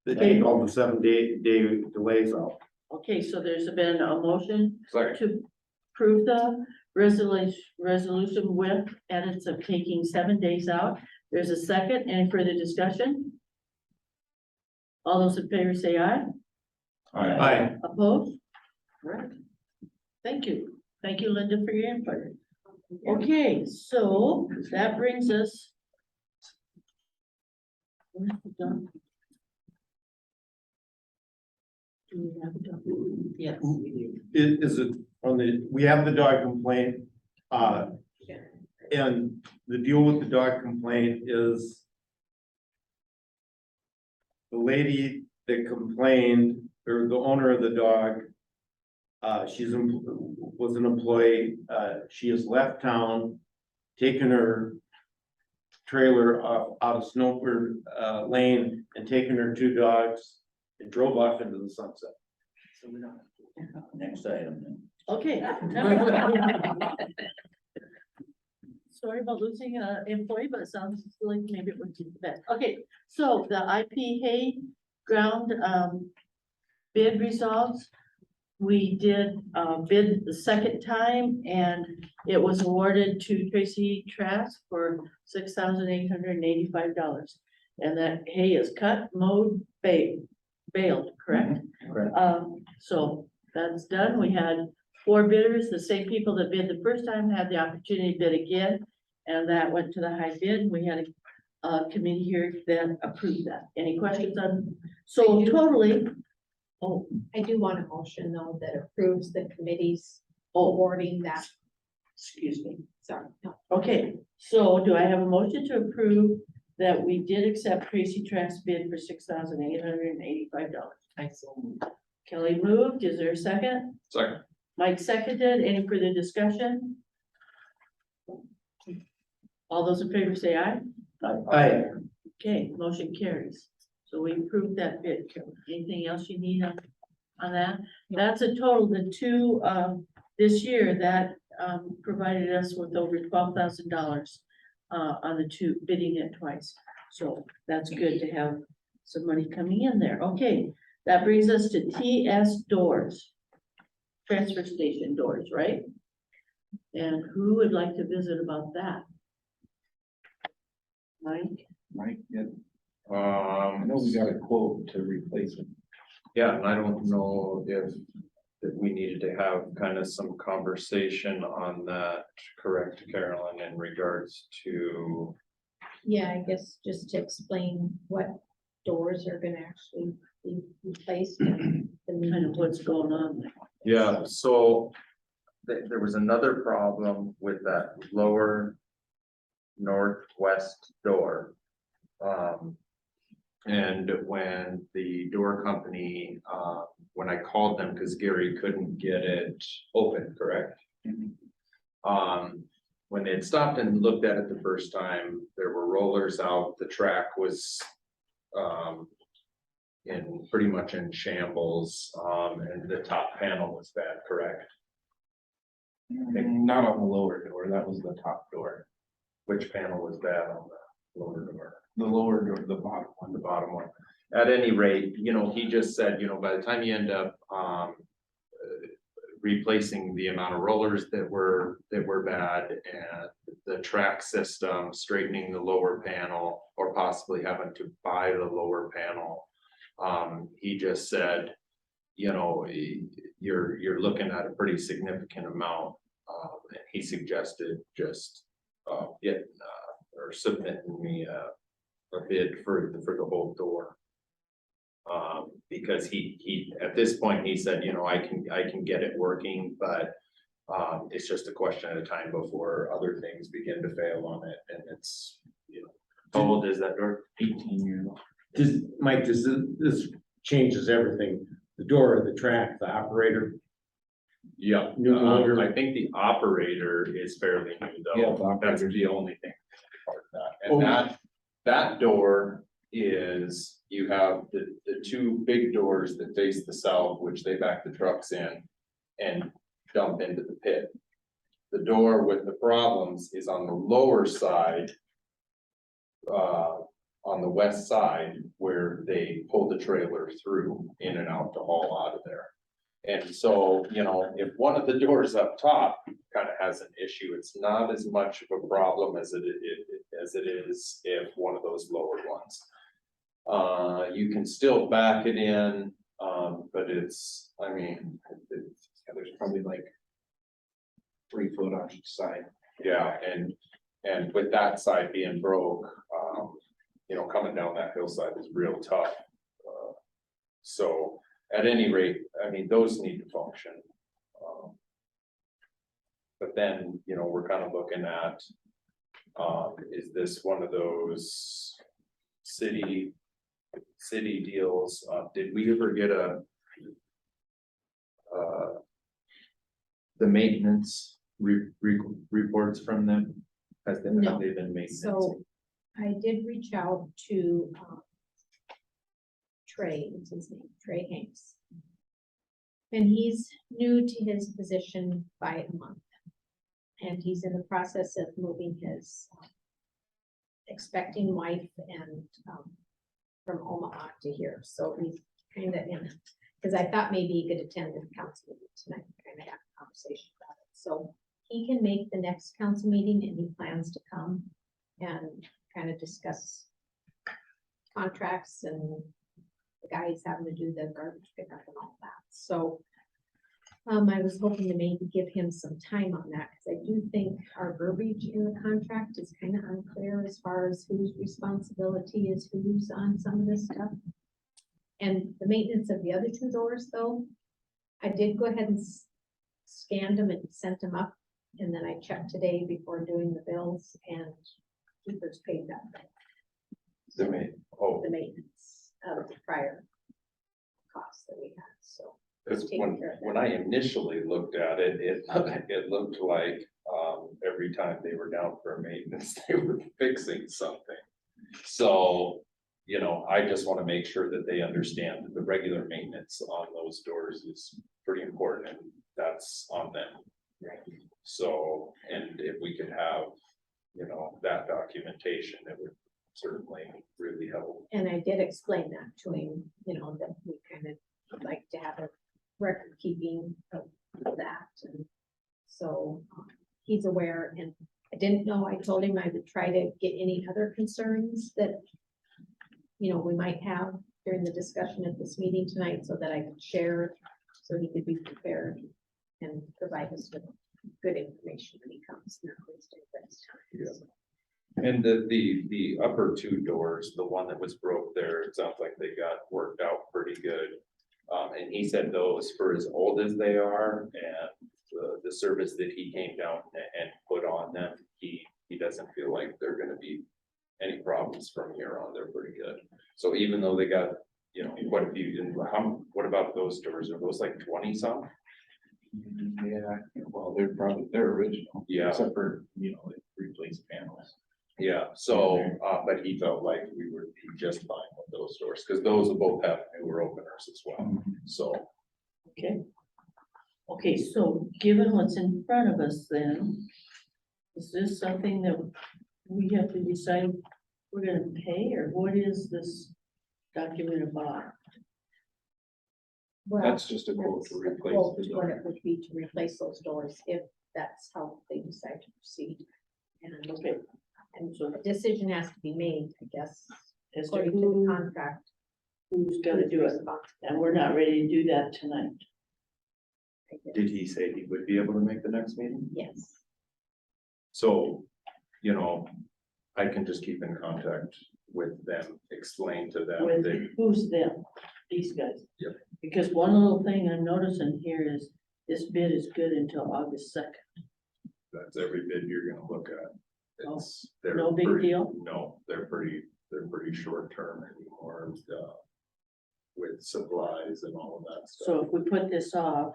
The take all the 7 day delays out. Okay, so there's been a motion Second. to approve the resolution with edits of taking 7 days out. There's a second. Any further discussion? All those in favor say aye. Aye. Opposed? Right. Thank you. Thank you, Linda, for your input. Okay, so that brings us. Where's the dog? Do we have a dog? Yes. Is it on we have the dog complaint, and the deal with the dog complaint is the lady that complained, or the owner of the dog, was an employee, she has left town, taken her trailer out of Snowbird, Lane and taken her 2 dogs and drove off into the sunset. So we don't. Next item then. Okay. Sorry about losing an employee, but it sounds like maybe it would be the best. Okay, so the IP hay ground bid results. We did bid the second time and it was awarded to Tracy Trask for $6,885. And that hay is cut, mowed, baled, correct? Correct. So that's done. We had 4 bidders, the same people that bid the first time had the opportunity to bid again. And that went to the high bid. We had a committee here that approved that. Any questions on, so totally. Oh, I do want a motion though that approves the committee's awarding that. excuse me. Sorry, no. Okay, so do I have a motion to approve that we did accept Tracy Trask's bid for $6,885? I so. Kelly moved. Is there a second? Second. Mike seconded. Any further discussion? All those in favor say aye. Aye. Okay, motion carries. So we approved that bid. Anything else you need on that? That's a total, the 2, this year that, provided us with over $12,000 on the 2 bidding it twice. So that's good to have some money coming in there. Okay, that brings us to TS doors. Transfer station doors, right? And who would like to visit about that? Mike? Right, yeah. I know we got a quote to replace it. Yeah, and I don't know if that we needed to have kind of some conversation on that, correct, Carolyn, in regards to. Yeah, I guess just to explain what doors are gonna actually be replaced and the Kind of what's going on there. Yeah, so there was another problem with that lower northwest door. And when the door company, when I called them, because Gary couldn't get it open, correct? When they had stopped and looked at it the first time, there were rollers out, the track was in pretty much in shambles, and the top panel was bad, correct? Not on the lower door, that was the top door. Which panel was bad on the lower door? The lower door, the bottom one. The bottom one. At any rate, you know, he just said, you know, by the time you end up replacing the amount of rollers that were bad and the track system, straightening the lower panel, or possibly having to buy the lower panel. He just said, you know, you're looking at a pretty significant amount. And he suggested just or submitting me a bid for the whole door. Because he at this point, he said, you know, I can get it working, but it's just a question of time before other things begin to fail on it, and it's, you know, how old is that door? 18 years old. Mike, this changes everything, the door, the track, the operator. Yeah, New motor. I think the operator is fairly new Yeah, though, the operator's that's the only thing. And that door is, you have the 2 big doors that face the south, which they back the trucks in and dump into the pit. The door with the problems is on the lower side, on the west side, where they pull the trailer through in and out to haul out of there. And so, you know, if one of the doors up top kind of has an issue, it's not as much of a problem as it is if one of those lower ones. You can still back it in, but it's, I mean, There's probably like 3 foot on each side. yeah, and with that side being broke, you know, coming down that hillside is real tough. So at any rate, I mean, those need to function. But then, you know, we're kind of looking at, is this one of those city deals? Did we ever get the maintenance reports from them? Have they been maintenance? So I did reach out to, Trey, what's his name, Trey Hanks. And he's new to his position by a month. And he's in the process of moving his expecting wife and, from Omaha to here, so he's kind of in, because I thought maybe he could attend the council meeting tonight, kind of have a conversation about it, so he can make the next council meeting and he plans to come and kind of discuss contracts and the guys having to do the garbage pickup and all that, so I was hoping to maybe give him some time on that, because I do think our verbiage in the contract is kind of unclear as far as whose responsibility is who's on some of this stuff. And the maintenance of the other 2 doors, though, I did go ahead and scanned them and sent them up, and then I checked today before doing the bills, and Keepers paid that. The maintenance of the prior costs that we had, so. Because taking care of that. when I initially looked at it, it looked like, every time they were down for maintenance, they were fixing something. So, you know, I just want to make sure that they understand that the regular maintenance on those doors is pretty important, and that's on them. Right. So, and if we could have, you know, that documentation, it would certainly really help. And I did explain that to him, you know, that we kind of would like to have a record keeping of that, and so he's aware, and I didn't know, I told him I would try to get any other concerns that, you know, we might have during the discussion at this meeting tonight, so that I could share, so he could be prepared and provide us with good information when he comes. Not wasting his time. And the upper 2 doors, the one that was broke there, it sounds like they got worked out pretty good. And he said those, for as old as they are and the service that he came down and put on them, he doesn't feel like they're gonna be any problems from here on. They're pretty good. So even though they got, you know, quite a few, what about those doors? Are those like 20 some? Yeah, well, they're original. Yeah. Except for, you know, they replaced panels. Yeah, so, but he felt like we would be just fine with those doors, because those will both have newer openers as well, so. Okay. Okay, so given what's in front of us then, is this something that we have to decide we're gonna pay, or what is this document about? Well, That's just a quote to that's a replace quote the to door. what it would be to replace those doors, if that's how they decide to proceed. And Okay, and so a decision has to be made, I guess, as to according to the who, contract. who's gonna do it, and we're not ready to do that tonight. I guess. Did he say he would be able to make the next meeting? Yes, So, you know, I can just keep in contact with them, explain to them With that, who's them, these guys? Yep. Because one little thing I'm noticing here is this bid is good until August 2nd. that's every bid you're gonna look at. It's, they're no big pretty- deal? No, they're pretty short term anymore, with supplies and all of that stuff. So if we put this off,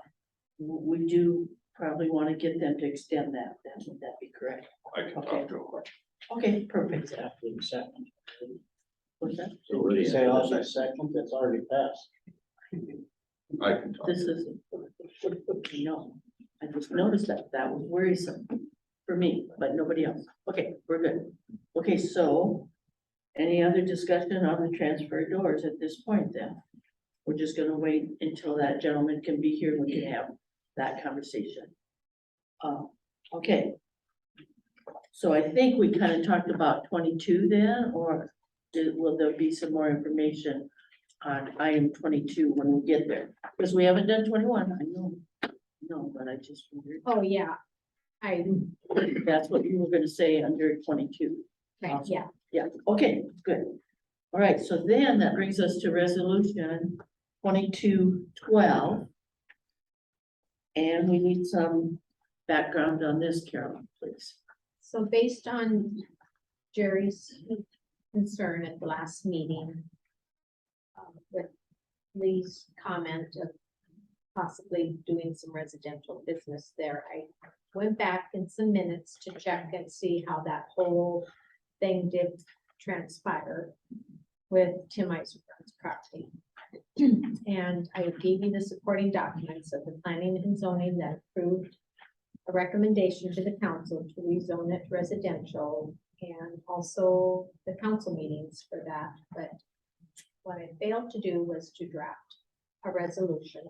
we do probably want to get them to extend that, then, would that be correct? I can Okay. talk to them. Okay, perfect. After the second. What's that? So what do you say on the second, that's already passed? I can talk. This is, no, I just noticed that was worrisome for me, but nobody else. Okay, we're good. Okay, so any other discussion on the transfer doors at this point then? we're just gonna wait until that gentleman can be here and we can have that conversation. Okay. So I think we kind of talked about 22 then, or will there be some more information on item 22 when we get there? Because we haven't done 21, I know. No, but I just wondered. Oh, yeah. That's what you were gonna say under 22. Right, yeah. Yeah, okay, good. All right, so then that brings us to resolution 2212. And we need some background on this, Carolyn, please. So based on Jerry's concern at the last meeting, with Lee's comment of possibly doing some residential business there, I went back in some minutes to check and see how that whole thing did transpire with Tim Eisenberg's property. And I gave you the supporting documents of the planning and zoning that approved a recommendation to the council to rezone it residential, and also the council meetings for that. But what I failed to do was to draft a resolution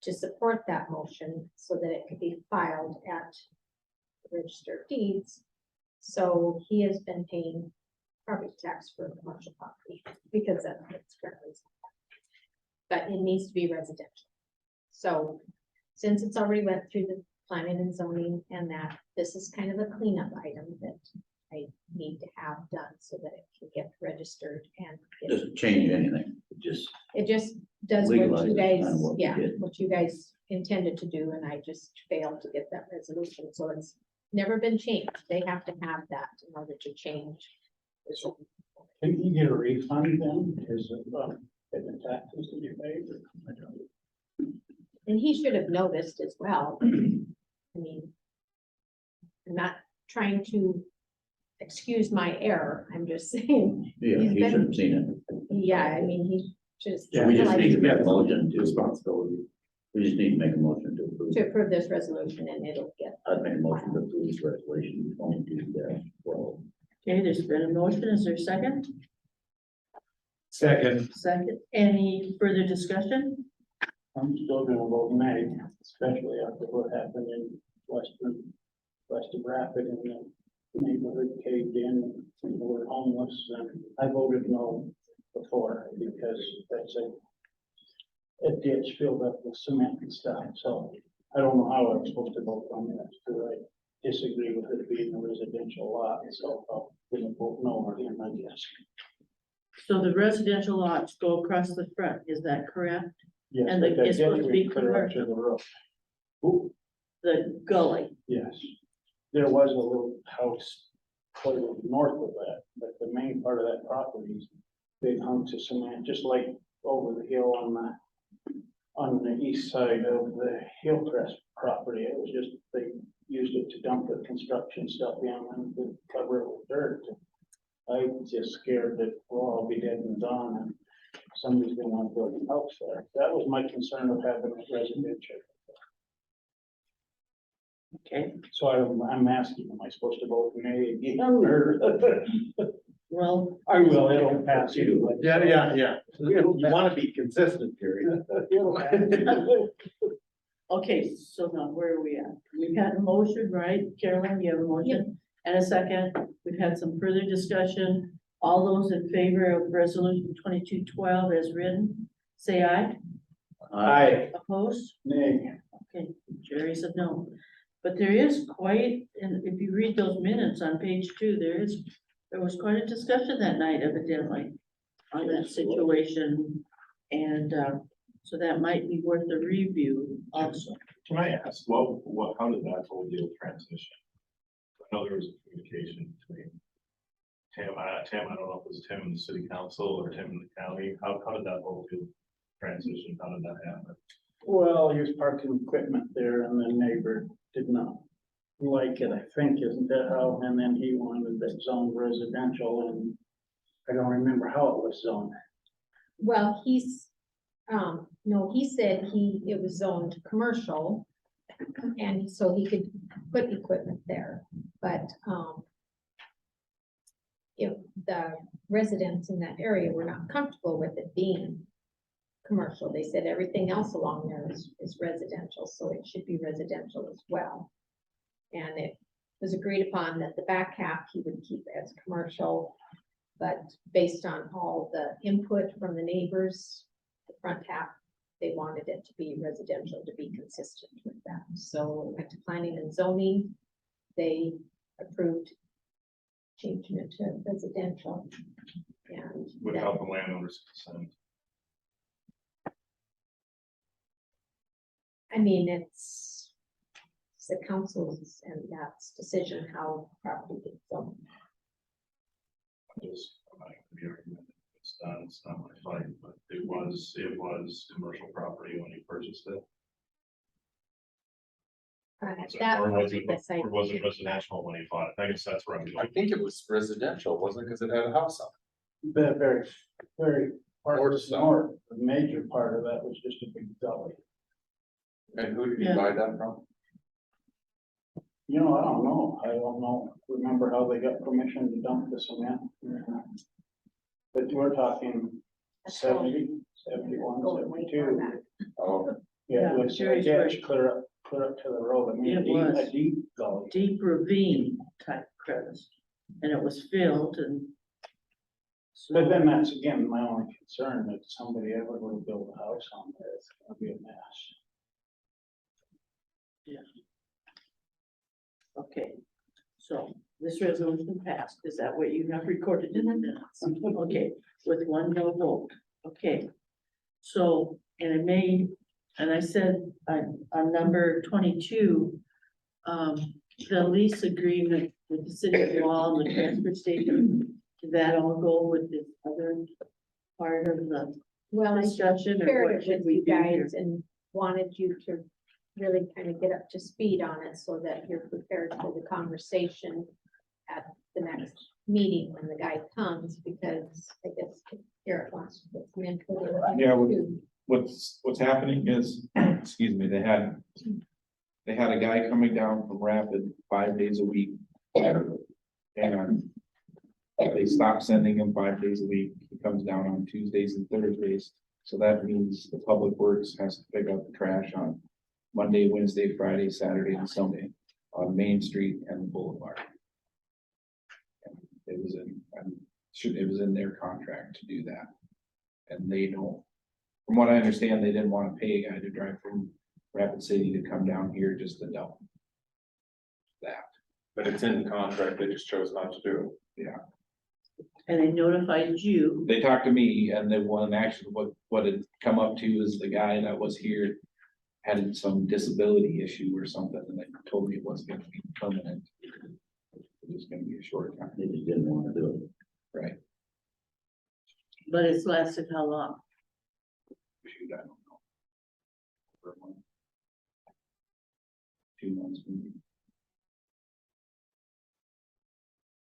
to support that motion so that it could be filed at the Register of Deeds. So he has been paying property tax for commercial property because that's what's currently. But it needs to be residential. So since it's already went through the planning and zoning, and that this is kind of a cleanup item that I need to have done so that it can get registered and. Doesn't change anything, It just does what Legalize you it, guys, kind of what we yeah, did. what you guys intended to do, and I just failed to get that resolution, so it's never been changed. They have to have that in order to change. this. Can you get a refund then? Is it, the taxes to be paid? And he should have noticed as well. I mean, I'm not trying to excuse my error, I'm just saying. Yeah, he's he been- should have seen Yeah, I mean, he just. it. So we just need to make a motion to, Responsibility. we just need to make a motion to approve. To approve this resolution, and it'll get. I'd make a motion to approve this resolution 22-12. Okay, there's been a motion. Is there a second? Second. Second. Any further discussion? I'm still gonna vote nay, especially after what happened in west of Rapid, and the neighborhood caved in, and people were homeless, and I voted no before, because that's a ditch filled up with cement and stuff, so I don't know how I'm supposed to vote on that, because I disagree with it being a residential lot, so I'll gonna vote no again, I guess. So the residential lots go across the front, is that correct? Yes, And but that it's supposed to be ditch went clear up to the roof. Ooh. The gully. Yes, there was a little house clear north of that, but the main part of that property is big hunks of cement, just like over the hill on the east side of the Hillcrest property. It was just, they used it to dump the construction stuff in and to cover it with dirt. I was just scared that we'll all be dead and gone and somebody's gonna want to build a house there. That was my concern of having it residential. Okay, So I'm asking, am I supposed to vote nay again or? well, I will, it'll pass you. Yeah. You want to be consistent, Gary. okay, so now where are we at? We've had a motion, right? Carolyn, you have a motion and a second. We've had some further discussion. All those in favor of resolution 2212 as written, say aye. Aye. Opposed? Nay. Okay, Jerry said no. But there is quite, and if you read those minutes on page 2, there was quite a discussion that night evidently on that situation. And so that might be worth a review also. Can I ask, how did that whole deal transition? I know there was a communication between Tim, I don't know if it was Tim in the city council or Tim in the county. How did that whole deal transition? How did that happen? Well, he was parking equipment there and the neighbor did not like it, I think, isn't that how? And then he wanted that zoned residential and I don't remember how it was zoned. Well, no, he said it was zoned commercial. And so he could put equipment there, but, if the residents in that area were not comfortable with it being commercial. They said everything else along there is residential, so it should be residential as well. And it was agreed upon that the back half he would keep as commercial, but based on all the input from the neighbors, the front half, they wanted it to be residential to be consistent with that. So it went to planning and zoning. They approved changing it to residential. And Without the landowner's consent. I mean, it's the council's and that's decision how property gets zoned. I'm not gonna be arguing it's done, it's not my fight, but it was commercial property when he purchased it. That Or would was be it, the site. or was it residential when he bought it? I guess that's where I'm I going. think it was residential, wasn't it? Because it had a house on The very, very part North of the side. north, the major part of that was just a big gully. it. And who did Yeah. you buy that from? You know, I don't know, remember how they got permission to dump the cement? But we're talking 70, 71, Going way far 72. back. Oh, Yeah, it Yeah, was, Jerry's yeah, right. clear up to the road, I mean, It was. a deep gully. Deep ravine type crevice, and it was filled and. But then that's again, my only concern, that somebody ever would build a house on there, it's gonna be a mess. Okay, so this resolution passed, is that what you have recorded in the minutes? Okay, with one no vote, okay. So, and it made, and I said, on number 22, the lease agreement with the city of Wall and the transfer station, did that all go with this other part of the Well, I discussion, or shared what it should with we you do here? guys and wanted you to really kind of get up to speed on it so that you're prepared for the conversation at the next meeting when the guy comes, because I guess Garrett wants to put some input. Yeah, too. What's happening is, excuse me, they had a guy coming down from Rapid 5 days a week. And they stopped sending him 5 days a week. He comes down on Tuesdays and Thursdays. So that means the public works has to pick up the trash on Monday, Wednesday, Friday, Saturday, and Sunday on Main Street and the Boulevard. And it was in their contract to do that. And they don't, from what I understand, they didn't want to pay a guy to drive from Rapid City to come down here just to dump that. but it's in the contract, they just chose not to do it. Yeah. And they notified you, They talked to me and the one actually, what had come up to is the guy that was here had some disability issue or something, and they told me it wasn't gonna be permanent. It was gonna be a short time. They just didn't want to do it. Right. but it's lasted how long? Shoot, I don't know. For a month. 2 months maybe.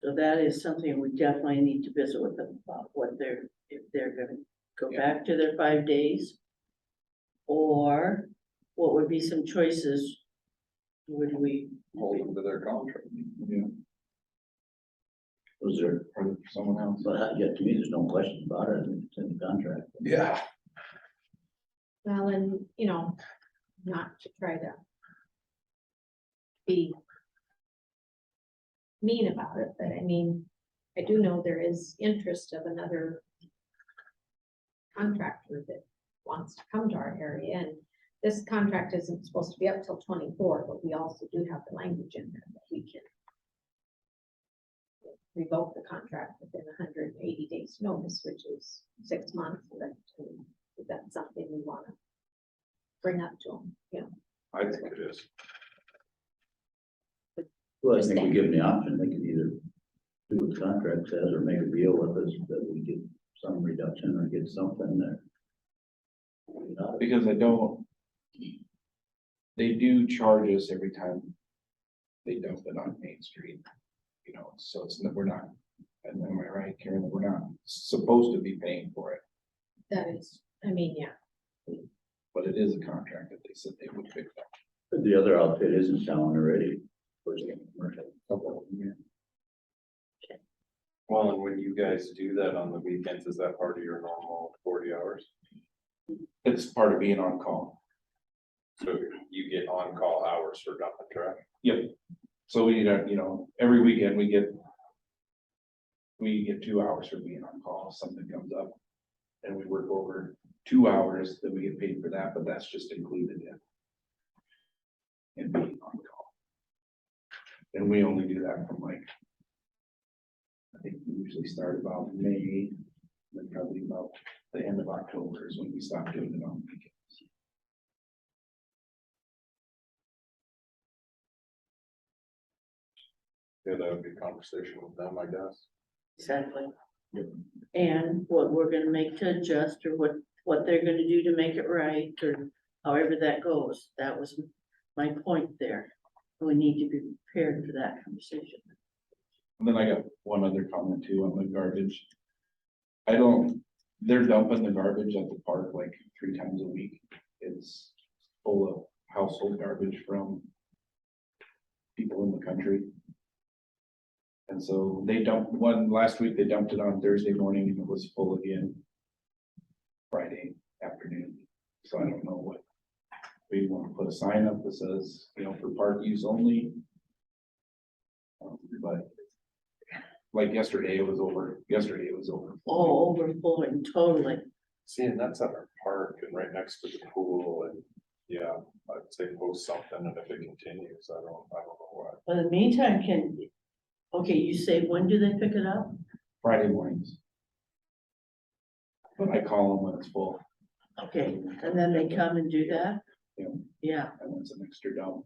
So that is something we definitely need to visit with them about, what they're, if they're gonna go Yeah. back to their 5 days. Or what would be some choices? Would we, Hold them to their contract. Yeah, Was there, or someone else. but yeah, to me, there's no question about it, it's in the contract. Yeah. Well, and, you know, not to try to be mean about it, but I mean, I do know there is interest of another contractor that wants to come to our area, and this contract isn't supposed to be up till 24, but we also do have the language in there that we can revoke the contract within 180 days notice, which is 6 months, but if that's something we wanna bring up to them, you know. I think it is. Well, I think we give them the option, they can either do what the contract says or make a deal with us that we get some reduction or get something there. Because they do charge us every time they dump it on Main Street. You know, so it's, we're not, am I right, Karen, that we're not supposed to be paying for it, That is, I mean, yeah, but it is a contract that they said they would pick up. But the other outfit is in town already. Pushing it commercial. Couple of them, yeah. Well, and when you guys do that on the weekends, is that part of your normal 40 hours? It's part of being on call. So you get on-call hours for dumping trash. Yep. So we need a, every weekend we get 2 hours for being on call, if something comes up. And we work over 2 hours, then we get paid for that, but that's just included in being on call. And we only do that from like, I think we usually start about May, then probably about the end of October is when we stop doing it on weekends. Yeah, that would be a conversation with them, I guess. Exactly. And what we're gonna make to adjust, or what they're gonna do to make it right, or however that goes. That was my point there. We need to be prepared for that conversation. And then I got one other comment too on the garbage. They're dumping the garbage at the park like 3 times a week. It's full of household garbage from people in the country. And so they dumped one last week, they dumped it on Thursday morning and it was full again Friday afternoon. So I don't know what, we want to put a sign up that says, for park use only. But like yesterday it was over. Oh, overflowing, totally. See, and that's at our park and right next to the pool and, yeah, I'd say post something and if it continues, I don't know what. But in the meantime, okay, you say, when do they pick it up? Friday mornings. But I call them when it's full. Okay, and then they come and do that? Yeah. Yeah, And it's an extra dump.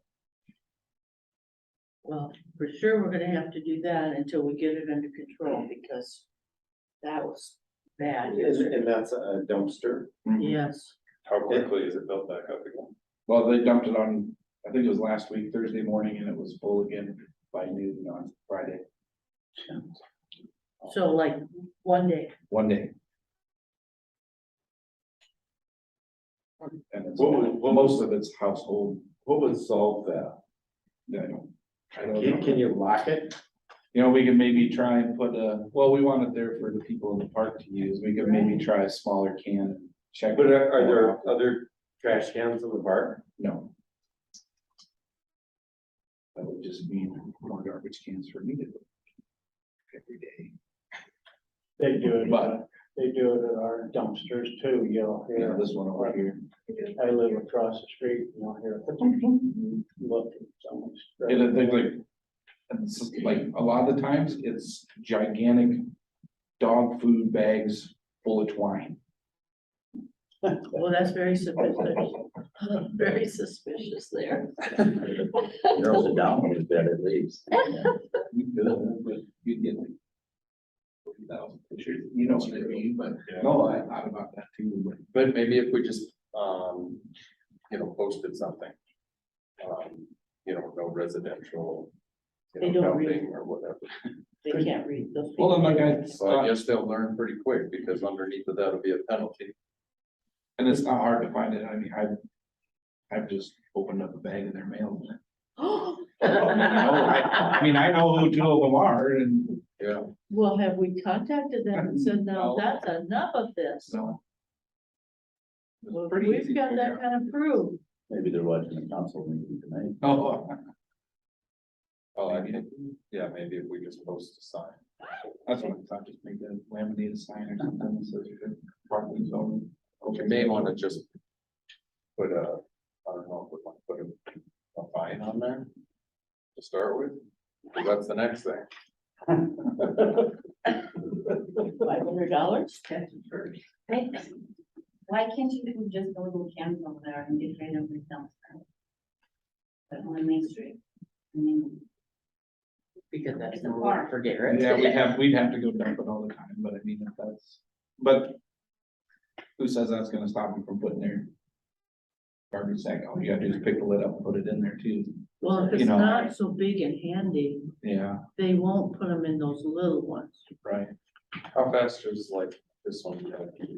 well, for sure, we're gonna have to do that until we get it under control, because that was bad. And that's a dumpster. Yes, How quickly is it built back up again? Well, they dumped it on, I think it was last week, Thursday morning, and it was full again by noon on Friday. so like one day. One day. And it's, What most of it's household. What would solve that? I don't know. Can you lock it? We can maybe try and put we want it there for the people in the park to use. We could maybe try a smaller can and check. But are there other trash cans in the park? No. That would just mean more garbage cans for me to put every day. They do it, But they do it at our dumpsters too, you'll hear. this one over here. I live across the street, you'll hear. Look, someone's. And the thing it's just like a lot of the times it's gigantic dog food bags full of twine. Well, that's very suspicious. Very suspicious there. Narrows it down a bit at least. You'd get like 40,000 pictures, what I mean, but no, I thought about that too, But maybe if we just, posted something. No residential. They don't read. dumping or whatever. They can't read those. Well, then like So I guess they'll learn pretty quick because underneath of that'll be a penalty. and it's not hard to find it, I mean, I've just opened up a bag of their mail. I mean, I know who 2 of them are and. Yeah. Well, have we contacted them and said, no, that's enough of this? So. Well, pretty easy we've got to figure that kind of proof. Maybe they're watching the council meeting tonight. Oh, Yeah, maybe if we just post a sign. that's what I thought, just make a laminated sign or something, that says you're parking zone. You may want to just put I don't know, if we want to put a fine on there to start with. Because that's the next thing. $500? Why can't you put just a little cans over there and get rid of the dumpster? But on Main Street, I mean, Because that's It's a the park. word for Garrett. Yeah, we'd have to go dump it all the time, but I mean, but. Who says that's gonna stop them from putting their garbage sack out? You gotta just pick the lid up and put it in there too. Well, if it's not so big and handy, Yeah, they won't put them in those little ones. right. How fast is like this one?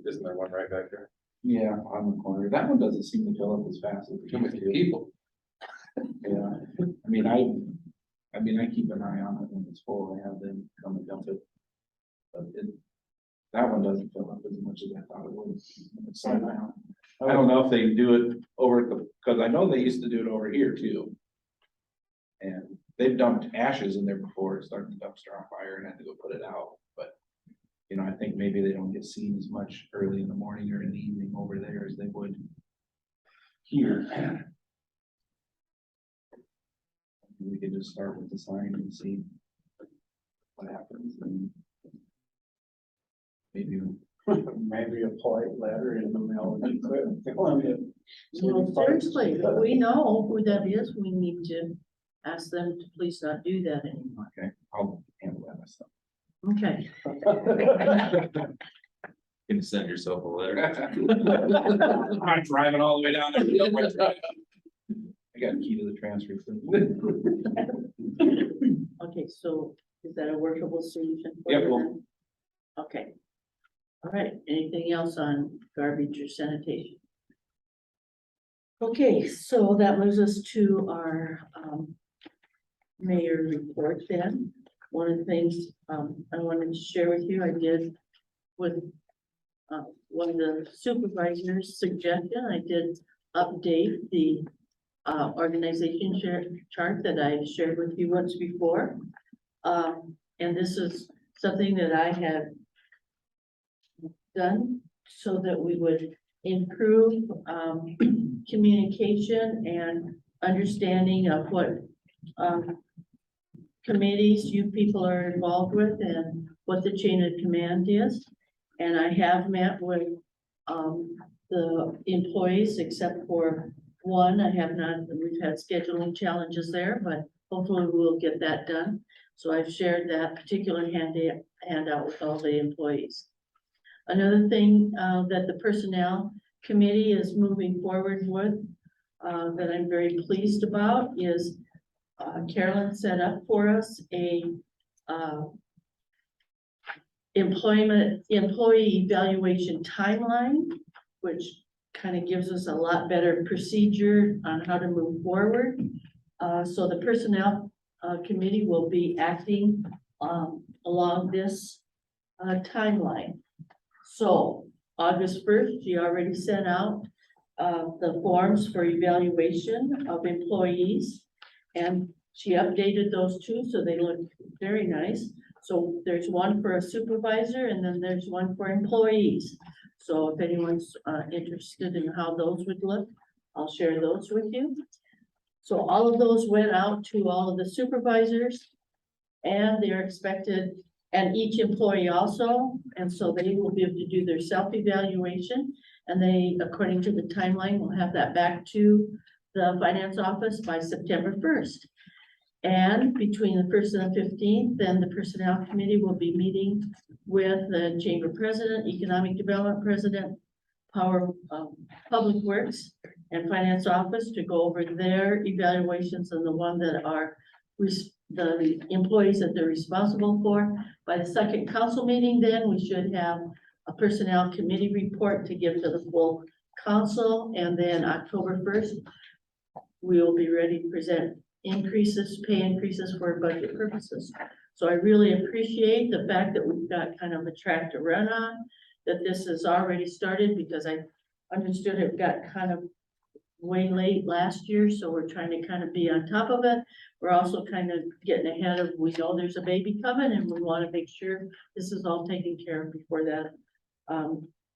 Isn't there one right back there? Yeah, on the corner. That one doesn't seem to fill up as fast as Too many people. Yeah, I mean, I keep an eye on it when it's full. I have them come and dump it. But that one doesn't fill up as much as I thought it would. It's so down. I don't know if they do it over at the, cause I know they used to do it over here too. And they've dumped ashes in there before, started the dumpster on fire and had to go put it out, but. You know, I think maybe they don't get seen as much early in the morning or in the evening over there as they would here. We could just start with the sign and see what happens and maybe. Maybe a polite letter in the mail. And telling you. Well, seriously, if we know who that is, we need to ask them to please not do that anymore. Okay, I'll handle that myself. Okay. Can send yourself a letter. I'm driving all the way down there. I got a key to the transfer. Okay, so is that a workable solution? for Yeah, you well- then? Okay. All right, anything else on garbage or sanitation? Okay, so that moves us to our mayor report then. One of the things I wanted to share with you, I did with one of the supervisors' suggestion, I did update the organization chart that I shared with you once before. And this is something that I had done so that we would improve communication and understanding of what committees you people are involved with and what the chain of command is. And I have met with the employees except for one. I have not, we've had scheduling challenges there, but hopefully we'll get that done. So I've shared that particular handout with all the employees. Another thing that the personnel committee is moving forward with that I'm very pleased about is Carolyn set up for us a employee evaluation timeline, which kind of gives us a lot better procedure on how to move forward. So the personnel committee will be acting along this timeline. So August 1st, she already sent out the forms for evaluation of employees. And she updated those two, so they look very nice. So there's one for a supervisor and then there's one for employees. So if anyone's interested in how those would look, I'll share those with you. So all of those went out to all of the supervisors and they're expected, and each employee also. And so they will be able to do their self-evaluation and they, according to the timeline, will have that back to the finance office by September 1st. And between the 1st and the 15th, then the personnel committee will be meeting with the chamber president, economic development president, public works and finance office to go over their evaluations and the one that are the employees that they're responsible for. By the second council meeting, then we should have a personnel committee report to give to the full council. And then October 1st, we will be ready to present increases, pay increases for budget purposes. So I really appreciate the fact that we've got kind of a track to run on, that this has already started because I understood it got kind of way late last year. So we're trying to kind of be on top of it. We're also kind of getting ahead of, we know there's a baby coming and we want to make sure this is all taken care of before that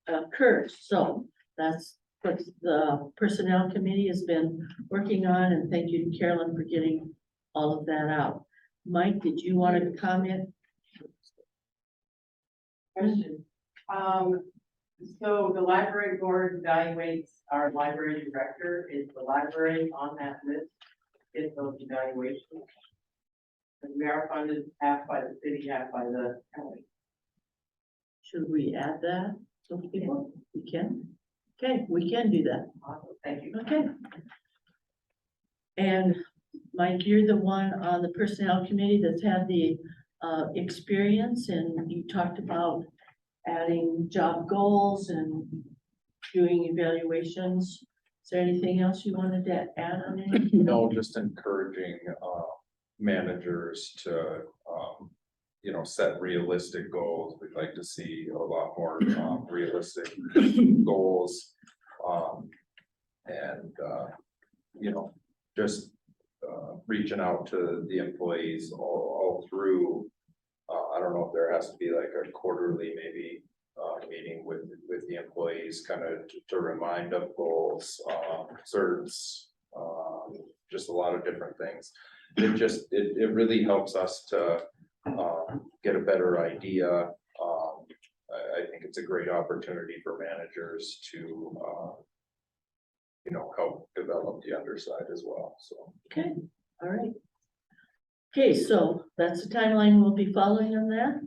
occurs. So that's what the personnel committee has been working on, and thank you to Carolyn for getting all of that out. Mike, did you want to comment? Question. So the library board evaluates our library director. Is the library on that list? Get those evaluations? And we are funded half by the city, half by the county. Should we add that? Those people, we can. Okay, we can do that. Awesome, thank you. Okay. And Mike, you're the one on the personnel committee that's had the experience, and you talked about adding job goals and doing evaluations. Is there anything else you wanted to add on it? No, just encouraging managers to set realistic goals. We'd like to see a lot more realistic goals. You know, just, reaching out to the employees all through. I don't know if there has to be like a quarterly, maybe, meeting with the employees, kind of to remind of goals, certs, just a lot of different things. It really helps us to, get a better idea. I think it's a great opportunity for managers to, you know, help develop the underside as well, so. Okay, all right. Okay, so that's the timeline we'll be following on that.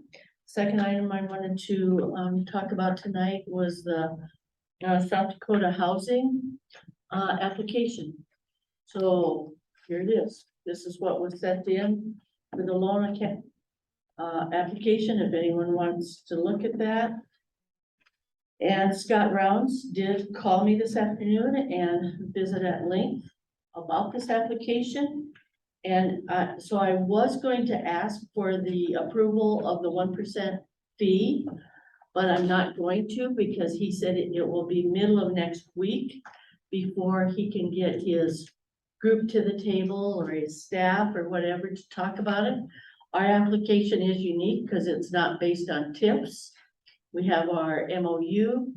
Second item I wanted to talk about tonight was the South Dakota housing application. So here it is. This is what was sent in for the loan account application, if anyone wants to look at that. And Scott Rounds did call me this afternoon and visit at length about this application. And so I was going to ask for the approval of the 1% fee, but I'm not going to, because he said it will be middle of next week before he can get his group to the table or his staff or whatever to talk about it. Our application is unique because it's not based on tips. We have our MOU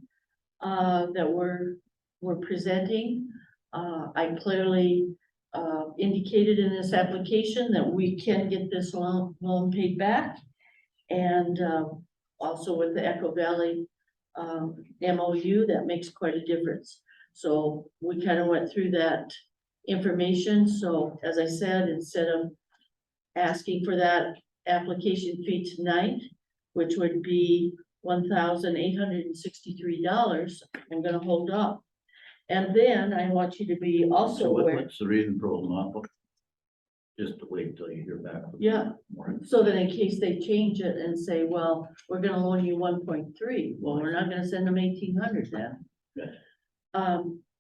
that we're presenting. I clearly indicated in this application that we can get this loan paid back. And also with the Echo Valley MOU, that makes quite a difference. So we kind of went through that information. So as I said, instead of asking for that application fee tonight, which would be $1,863, I'm gonna hold up. And then I want you to be also So aware. what's the reason for holding off? Just to wait until you hear back. from Yeah. more. So that in case they change it and say, well, we're gonna loan you 1.3, well, we're not gonna send them 1,800 then. Okay.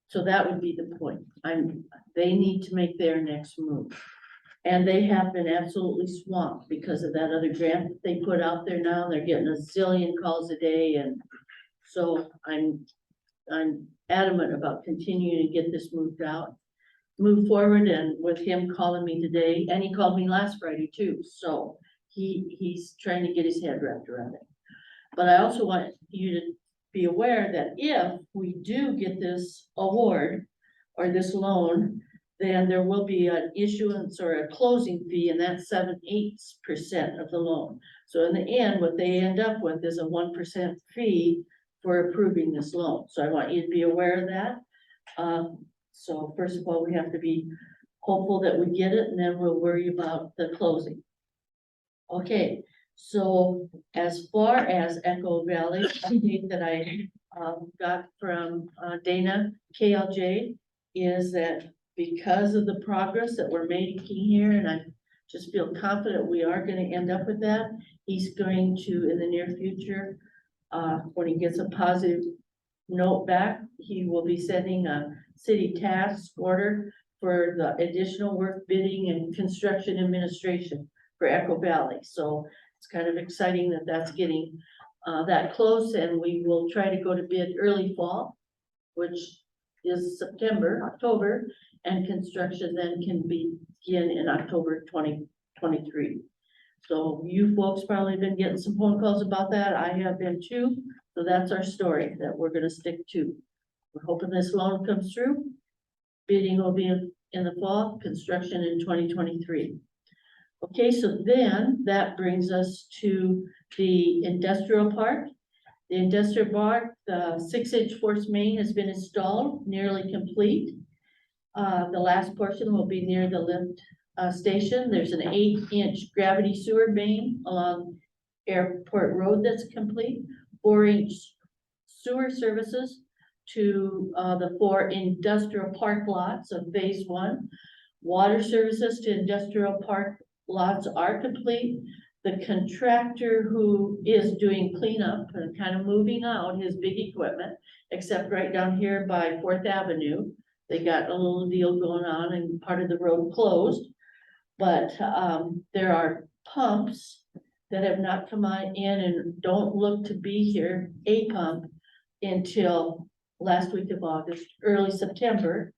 So that would be the point. They need to make their next move. And they have been absolutely swamped because of that other grant that they put out there now. They're getting a zillion calls a day, and so I'm adamant about continuing to get this move forward, and with him calling me today, and he called me last Friday too, so he's trying to get his head wrapped around it. But I also want you to be aware that if we do get this award or this loan, then there will be an issuance or a closing fee, and that's 7/8% of the loan. So in the end, what they end up with is a 1% fee for approving this loan. So I want you to be aware of that. So first of all, we have to be hopeful that we get it, and then we'll worry about the closing. Okay, so as far as Echo Valley, update that I got from Dana KLJ is that because of the progress that we're making here, and I just feel confident we are gonna end up with that, he's going to, in the near future, when he gets a positive note back, he will be sending a city task order for the additional work bidding and construction administration for Echo Valley. So it's kind of exciting that that's getting that close, and we will try to go to bid early fall, which is September, October, and construction then can begin in October 2023. So you folks probably been getting some phone calls about that. I have been too. So that's our story that we're gonna stick to. We're hoping this loan comes through. Bidding will be in the fall, construction in 2023. Okay, so then that brings us to the industrial park. The industrial park, the 6-inch force main has been installed, nearly complete. The last portion will be near the lift station. There's an 8-inch gravity sewer main along Airport Road that's complete. 4-inch sewer services to the 4 industrial park lots of phase 1. Water services to industrial park lots are complete. The contractor who is doing cleanup and kind of moving out his big equipment, except right down here by 4th Avenue, they got a little deal going on and part of the road closed. But there are pumps that have not come on in and don't look to be here, a pump, until last week of August, early September.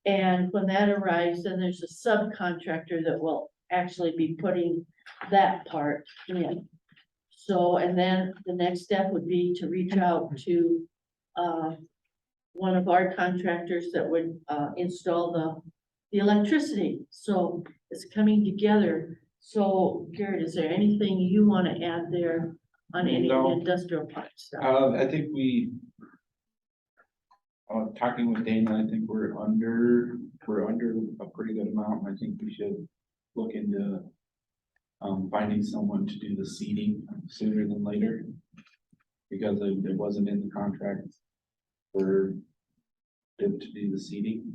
And when that arrives, then there's a subcontractor that will actually be putting that part in. So, and then the next step would be to reach out to, one of our contractors that would, install the electricity. So it's coming together. So Garrett, is there anything you want to add there on any of the No. industrial park stuff? I think talking with Dana, I think we're under a pretty good amount. I think we should look into finding someone to do the seeding sooner than later. Because it wasn't in the contract for them to do the seeding.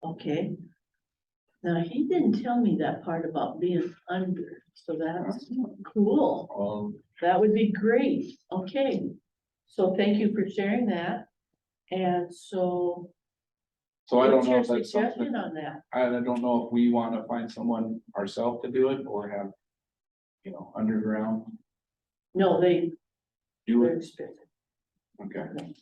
Okay. Now, he didn't tell me that part about being under, so that's cool. That would be great. Okay. So thank you for sharing that. And so. So I don't what's know your if that's something, suggestion on that? I don't know if we want to find someone ourselves to do it or have, underground No, do they're it. expensive. Okay.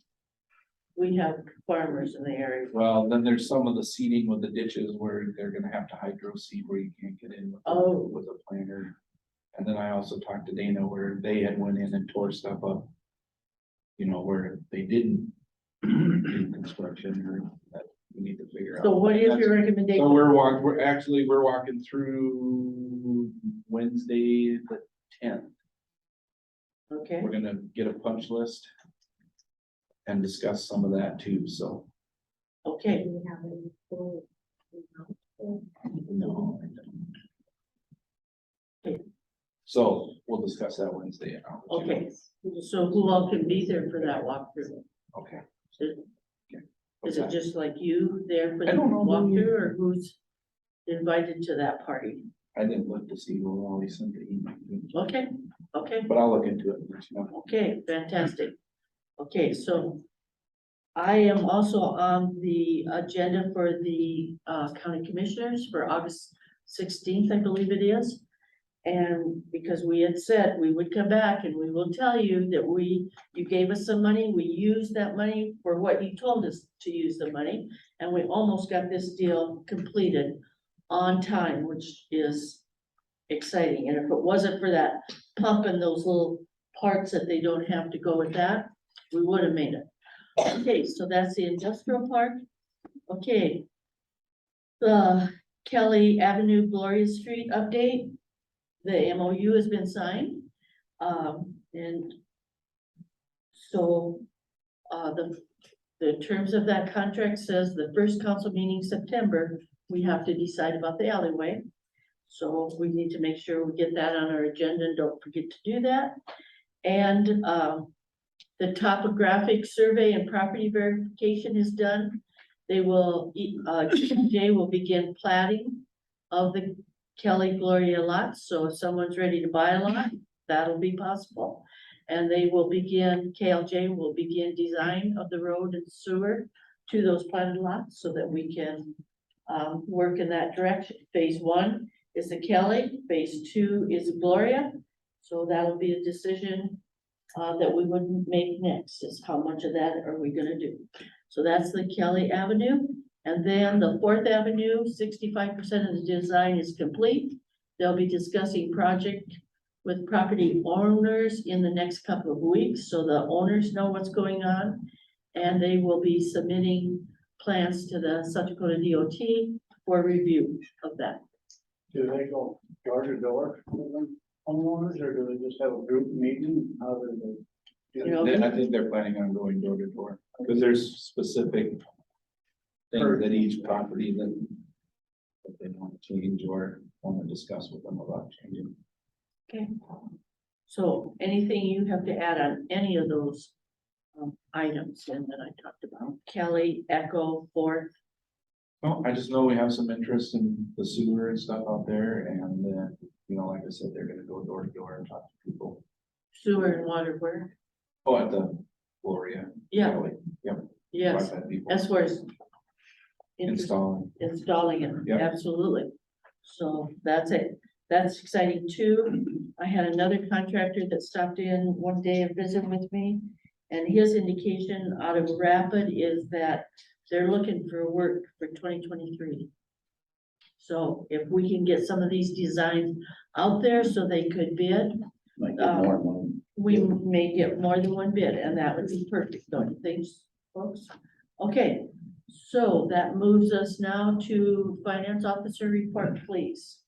We have farmers in the area. Well, then there's some of the seeding with the ditches where they're gonna have to hydro seed where you can't get in with a planter. And then I also talked to Dana where they had went in and tore stuff up. Where they didn't do construction or that we need to figure out. So what is your So recommendation? we're walking through Wednesday, the 10th. Okay, We're gonna get a punch list. And discuss some of that too, so. okay. Do we have any full- No. So we'll discuss that Wednesday. and I'll let you know. Okay, so who all can be there for that walkthrough? Okay. Is it just like you there for I the don't know who- walkthrough, or who's invited to that party? I didn't look to see who all he sent the email, Okay, okay, but I'll look into it. and let you know. okay, fantastic. Okay, so I am also on the agenda for the county commissioners for August 16th, I believe it is. And because we had said we would come back and we will tell you that you gave us some money, we used that money for what you told us to use the money. And we almost got this deal completed on time, which is exciting. And if it wasn't for that pump and those little parts that they don't have to go with that, we would have made it. Okay, so that's the industrial park. Okay. The Kelly Avenue, Gloria Street update. The MOU has been signed. And so, the terms of that contract says the first council meeting September, we have to decide about the alleyway. So we need to make sure we get that on our agenda and don't forget to do that. And, the topographic survey and property verification is done. They will, Jay will begin platting of the Kelly Gloria lots, so if someone's ready to buy a lot, that'll be possible. And they will begin, KLJ will begin design of the road and sewer to those platted lots so that we can work in that direction. Phase 1 is the Kelly, phase 2 is Gloria. So that'll be a decision that we would make next, is how much of that are we gonna do? So that's the Kelly Avenue. And then the 4th Avenue, 65% of the design is complete. They'll be discussing project with property owners in the next couple of weeks, so the owners know what's going on. And they will be submitting plans to the South Dakota DOT for review of that. Do they go door to door with them homeowners, or do they just have a group meeting? How do they? You know, I think they're planning on going door to door, because there's specific things that each property that they want to change or want to discuss with them about changing. Okay. So anything you have to add on any of those items and that I talked about, Kelly, Echo, 4th? Well, I just know we have some interest in the sewer and stuff out there, and like I said, they're gonna go door to door and talk to people. Sewer and water, where? Oh, at the Gloria. Yeah. Kelly, Yep. Yes, I've had people as far as installing. installing it, Yep. absolutely. So that's it. That's exciting too. I had another contractor that stopped in one day and visited with me. And his indication out of Rapid is that they're looking for work for 2023. So if we can get some of these designs out there so they could bid, Might get more money. we may get more than one bid, and that would be perfect, don't you think, folks? Okay, so that moves us now to finance officer report, please.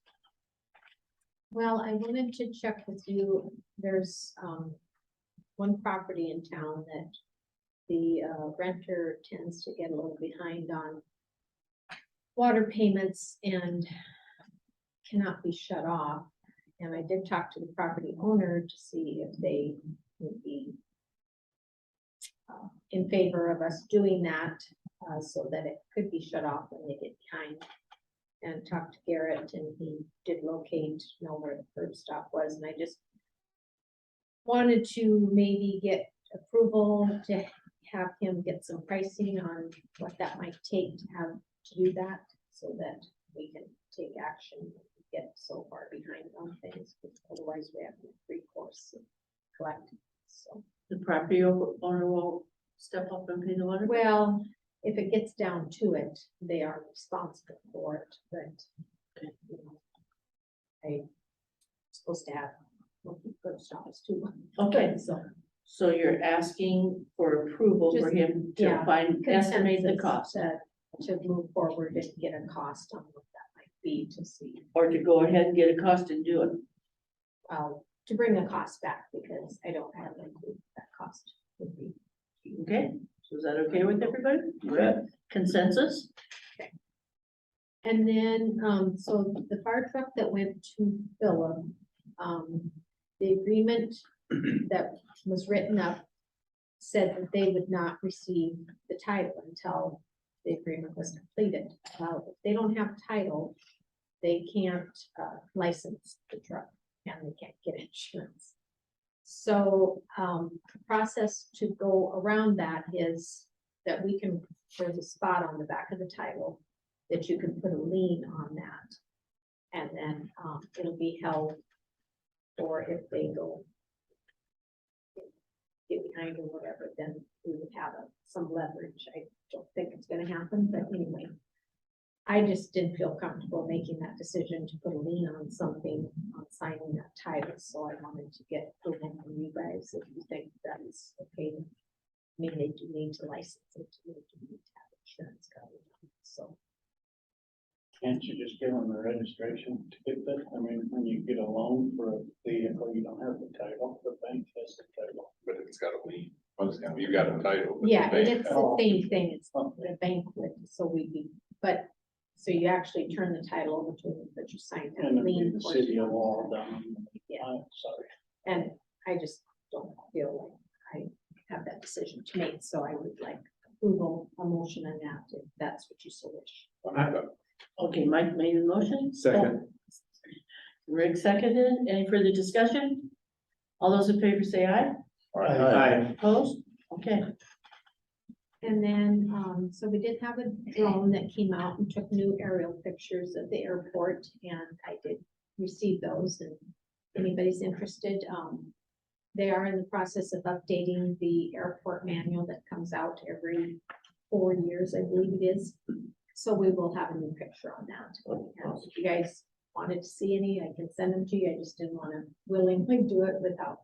Well, I wanted to check with you, there's, one property in town that the renter tends to get a little behind on water payments and cannot be shut off. And I did talk to the property owner to see if they would be in favor of us doing that, so that it could be shut off when they get behind. And talked to Garrett, and he did locate, know where the curb stop was, and I just wanted to maybe get approval to have him get some pricing on what that might take to have to do that, so that we can take action, and get so far behind on things, because otherwise we have no recourse to collect, so. The property owner will step up and pay the water. Well, if it gets down to it, they are responsible for it, but, you know, I'm supposed to have, curb stops too. Okay, So. so you're asking for approval for Just- him to yeah, estimate the consensus cost, To move forward and get a cost on what that might be to see, or to go ahead and get a cost and do it. to bring the cost back, because I don't have any clue what that cost would be. Okay, so is that okay with everybody? Right. Consensus? And then, so the fire truck that went to Philip, the agreement that was written up said that they would not receive the title until the agreement was completed. If they don't have title, they can't, license the truck, and they can't get insurance. So, the process to go around that is that we can, there's a spot on the back of the title that you can put a lien on that. And then, it'll be held, or if they go get behind or whatever, then we would have some leverage. I don't think it's gonna happen, but anyway. I just didn't feel comfortable making that decision to put a lien on something, on signing that title, so I wanted to get approval from you guys if you think that is okay. I mean, they do need to license it, they do need to have insurance coverage, so. Can't you just give them the registration ticket? I mean, when you get a loan for a vehicle, you don't have the title, the bank has the title. But it's got a lien. You got a title. but the Yeah, bank- it's the same thing, it's the banquet, so we'd be, but, so you actually turn the title over to them, but you sign that And it'd be lien. the portion city of on it. Walden. Yeah. I'm sorry. And I just don't feel like I have that decision to make, so I would like approval, a motion on that, if that's what you so wish. Okay, Mike made a motion. Second. Rick seconded. Any further discussion? All those in favor say aye. Aye. Opposed? Okay, And then, so we did have a drone that came out and took new aerial pictures of the airport, and I did receive those, and if anybody's interested, they are in the process of updating the airport manual that comes out every 4 years, I believe it is. So we will have a new picture on that. And if you guys wanted to see any, I can send them to you. I just didn't want to willingly do it without,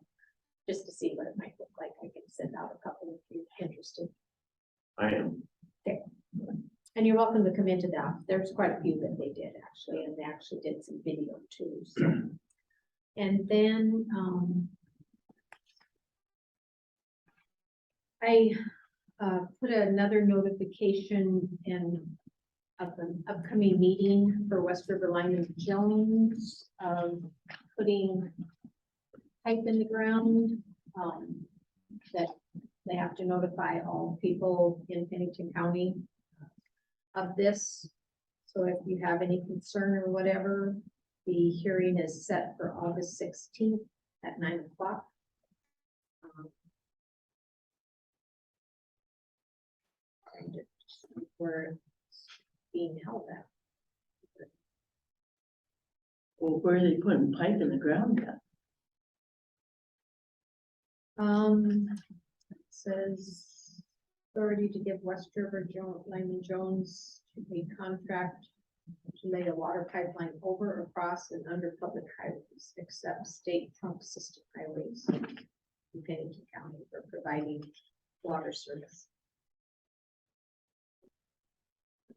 just to see what it might look like. I can send out a couple if you're interested. I am. Okay. And you're welcome to come into that. There's quite a few that they did actually, and they actually did some video too, so. And then, I, put another notification in of an upcoming meeting for West River Lyman Jones, putting pipe in the ground, that they have to notify all people in Pennington County of this. So if you have any concern or whatever, the hearing is set for August 16th at 9 o'clock. And it's where it's being held at. well, where are they putting pipe in the ground at? Let's says authority to give West River Lyman Jones to a contract to lay a water pipeline over, across, and under public highways, except state trunk system highways in Pennington County for providing water service.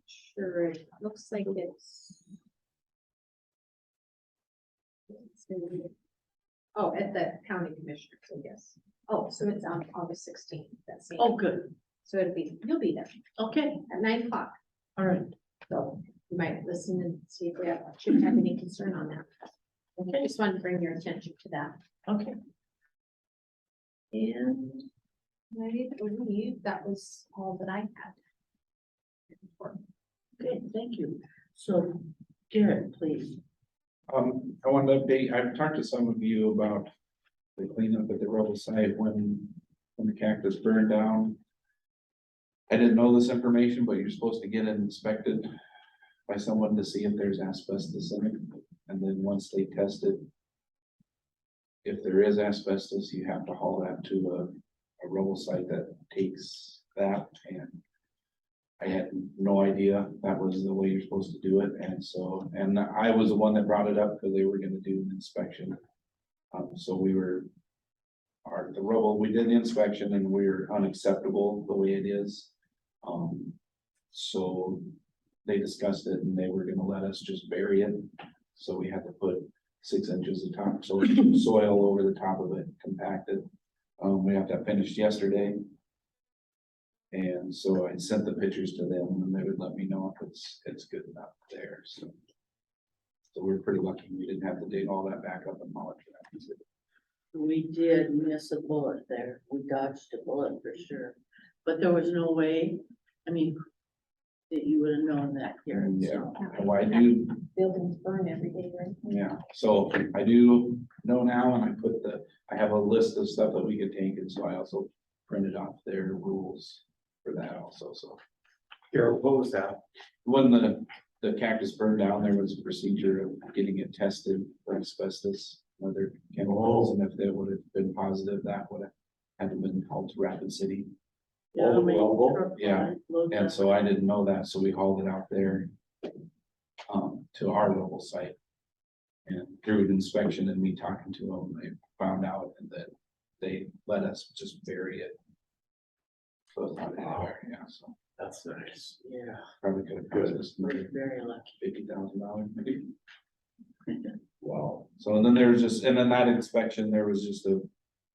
Sure, it looks like it's. Oh, at the county commissioners, I guess. Oh, so it's on August 16th, that's. Oh, good. So you'll be there Okay, at 9 o'clock. all right. So you might listen and see if we should have any concern on that. Okay, just wanted to bring your attention to that. Okay. And I believe that was all that I had. Okay, thank you. So Garrett, please. I wanted to update, I've talked to some of you about the cleanup at the rubble site when the cactus burned down. I didn't know this information, but you're supposed to get it inspected by someone to see if there's asbestos in it. And then once they test it, if there is asbestos, you have to haul that to a rubble site that takes that, and I had no idea that was the way you're supposed to do it, and so, and I was the one that brought it up because they were gonna do an inspection. So we were, the rubble, we did the inspection and we're unacceptable the way it is. So they discussed it and they were gonna let us just bury it. So we had to put 6 inches of top soil over the top of it, compacted. We have that finished yesterday. And so I sent the pictures to them and they would let me know if it's good enough there, so. So we're pretty lucky, we didn't have to dig all that back up and haul it back. We did miss a bullet there. We dodged a bullet for sure. But there was no way, I mean, that you would have known that here. Yeah, and I do, Buildings burn every day, right? yeah, so I do know now, and I have a list of stuff that we could take, and so I also printed off their rules for that also, so. Here, what was that? When the cactus burned down, there was a procedure of getting it tested for asbestos, other chemicals, and if they would have been positive, that would have had to been called to Rapid City. Yeah, Yeah, and so I didn't know that, so we hauled it out there to our local site. And through the inspection and me talking to them, they found out that they let us just bury it. So it's not anywhere, yeah, so. That's nice. Yeah. Probably could have cost us We're very lucky. $50,000 maybe. Wow. So and then there was just, and then that inspection, there was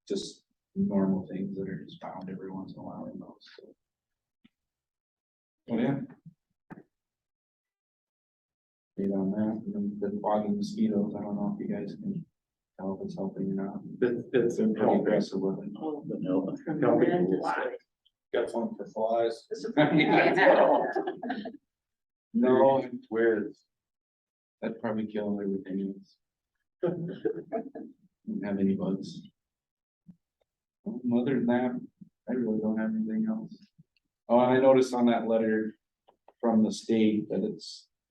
just normal things that are just found every once in a while in those, so. Oh, yeah. Stayed on that, and then the bogging mosquitoes, I don't know if you guys can tell if it's helping or not. It's They're pretty aggressive with it. Oh, But no, tremendously. Got one for flies. No, Where is? that'd probably kill everything else. Don't have any bugs. Other than that, I really don't have anything else. Oh, and I noticed on that letter from the state that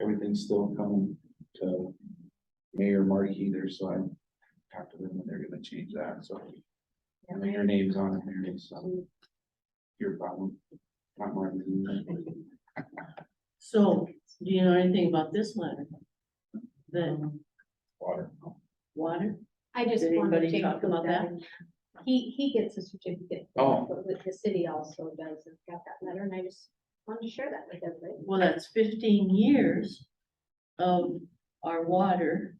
everything's still coming to Mayor Markey there, so I talked to them and they're gonna change that, so. And your name's on it, Mary, so. Your problem, not mine. So, do you know anything about this letter? The Water. water? I just Did wanted to anybody talk about that? He gets a certificate. Oh. But the city also does, and got that letter, and I just wanted to share that with everybody. Well, that's 15 years of our water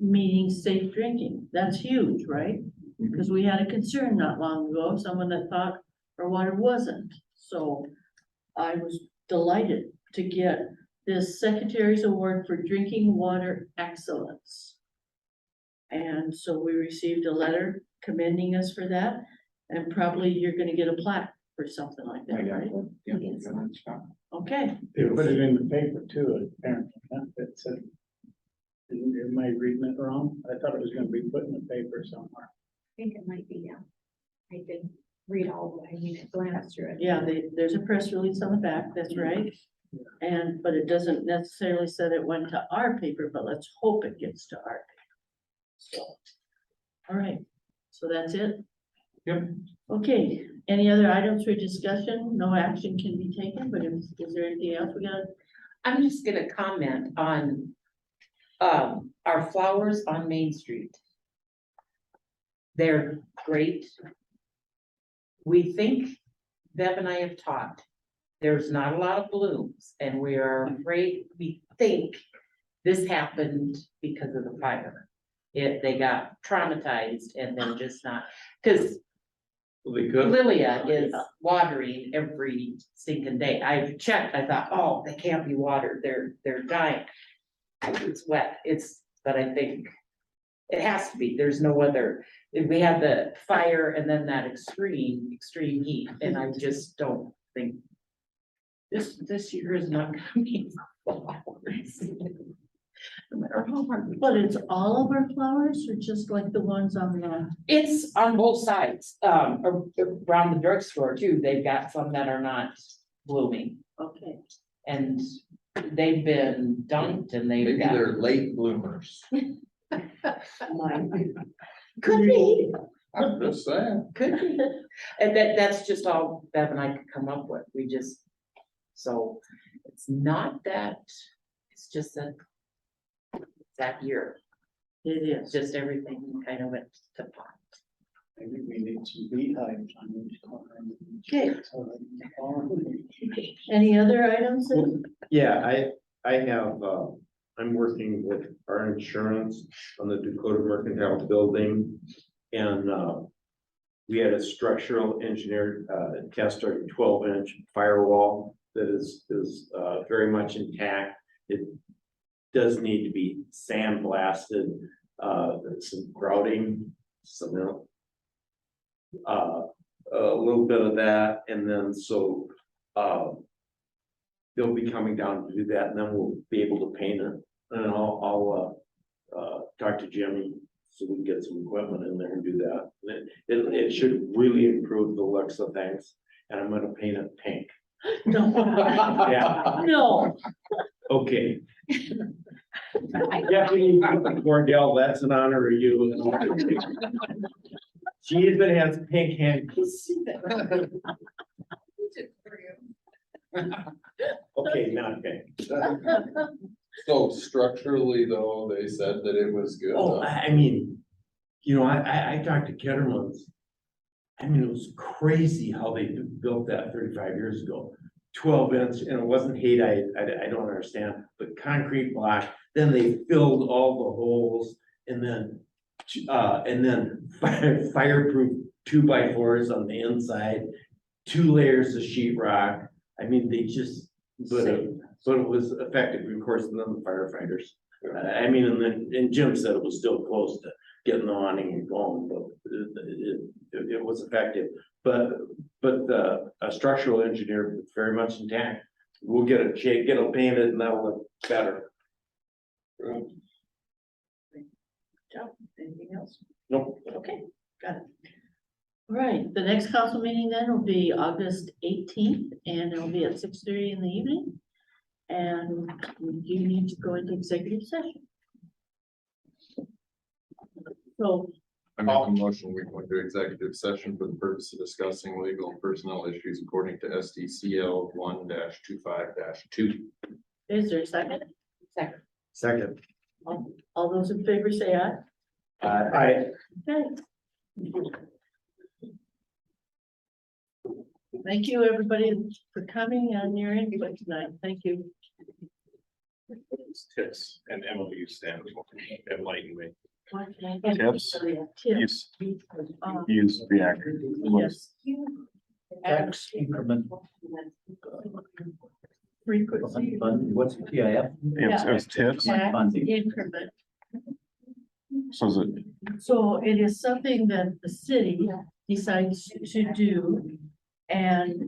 meeting safe drinking. That's huge, right? Because we had a concern not long ago, of someone that thought our water wasn't. So I was delighted to get this Secretary's Award for Drinking Water Excellence. And so we received a letter commending us for that, and probably you're gonna get a plaque for something like I that, got right? it. Yeah, good job. Okay, They put it in the paper too, apparently, huh? It said, am I reading it wrong? I thought it was gonna be put in the paper somewhere. I think it might be, yeah. I did read all of it, I mean, I glanced through it. yeah, there's a press release on the back, that's right. And, but it doesn't necessarily say it went to our paper, but let's hope it gets to our paper. So, all right, so that's it? Yep. Okay, any other items for discussion? No action can be taken, but is there anything else we got? I'm just gonna comment on our flowers on Main Street. They're great. We think, Bev and I have talked, there's not a lot of blooms, and we are afraid, we think this happened because of the fire. They got traumatized and they're just not, because They could. Lilia is watering every stinking day. I've checked, I thought, oh, they can't be watered, they're dying. It's wet, but I think it has to be, there's no other, we had the fire and then that extreme heat, and I just don't think this year is not gonna be flowers. No matter how hard. But it's all of our flowers or just like the ones on the? It's on both sides, around the drugstore too, they've got some that are not blooming, Okay. and they've been dumped and they've Maybe got. they're late bloomers. Could be, I'm just saying. could be, and that's just all Bev and I could come up with, so it's not that, it's just that year, It it's just everything kind of went to pot. Maybe we need some beehives on each corner. Okay. So they can pollinate. Any other items? then? Yeah, I have, I'm working with our insurance on the Dakota Mercantile Building. And, we had a structural engineer, test our 12-inch firewall that is very much intact. It does need to be sandblasted, some grouting, some, a little bit of that, and then so, they'll be coming down to do that, and then we'll be able to paint it. And I'll talk to Jimmy so we can get some equipment in there and do that. It should really improve the looks of things, and I'm gonna paint it pink. No. Yeah. No. Okay. Deputy Cordell, that's an honor of you. She even has pink hands. Okay, not pink. So structurally though, they said that it was good. Oh, I mean, I talked to Ketterman's. I mean, it was crazy how they built that 35 years ago. 12-inch, and it wasn't Haydite, I don't understand, but concrete block, then they filled all the holes, and then fireproof 2x4s on the inside, 2 layers of sheetrock. I mean, they just, but it was effective, of course, and then the firefighters. I mean, and Jim said it was still close to getting the awning and going, but it was effective. But the structural engineer was very much intact. We'll get it shaped, get it painted, and that'll look better. Joe, anything else? Nope. Okay, got it. All right, the next council meeting then will be August 18th, and it'll be at 6:30 in the evening. And you need to go into executive session. So, I make a motion, we go into executive session for the purpose of discussing legal and personnel issues according to SDCL 1-25-2. is there a second? Second. All those in favor say aye. Aye. Okay. Thank you, everybody, for coming and your input tonight. Thank you. Tips and Emily stand enlighten me. Tips. Tips. Um, Use the acronym. Yes. Tax increment. Frequency. What's the TIF? It was tips. Tax Funding. increment. So is it So it is something that the city decides to do. And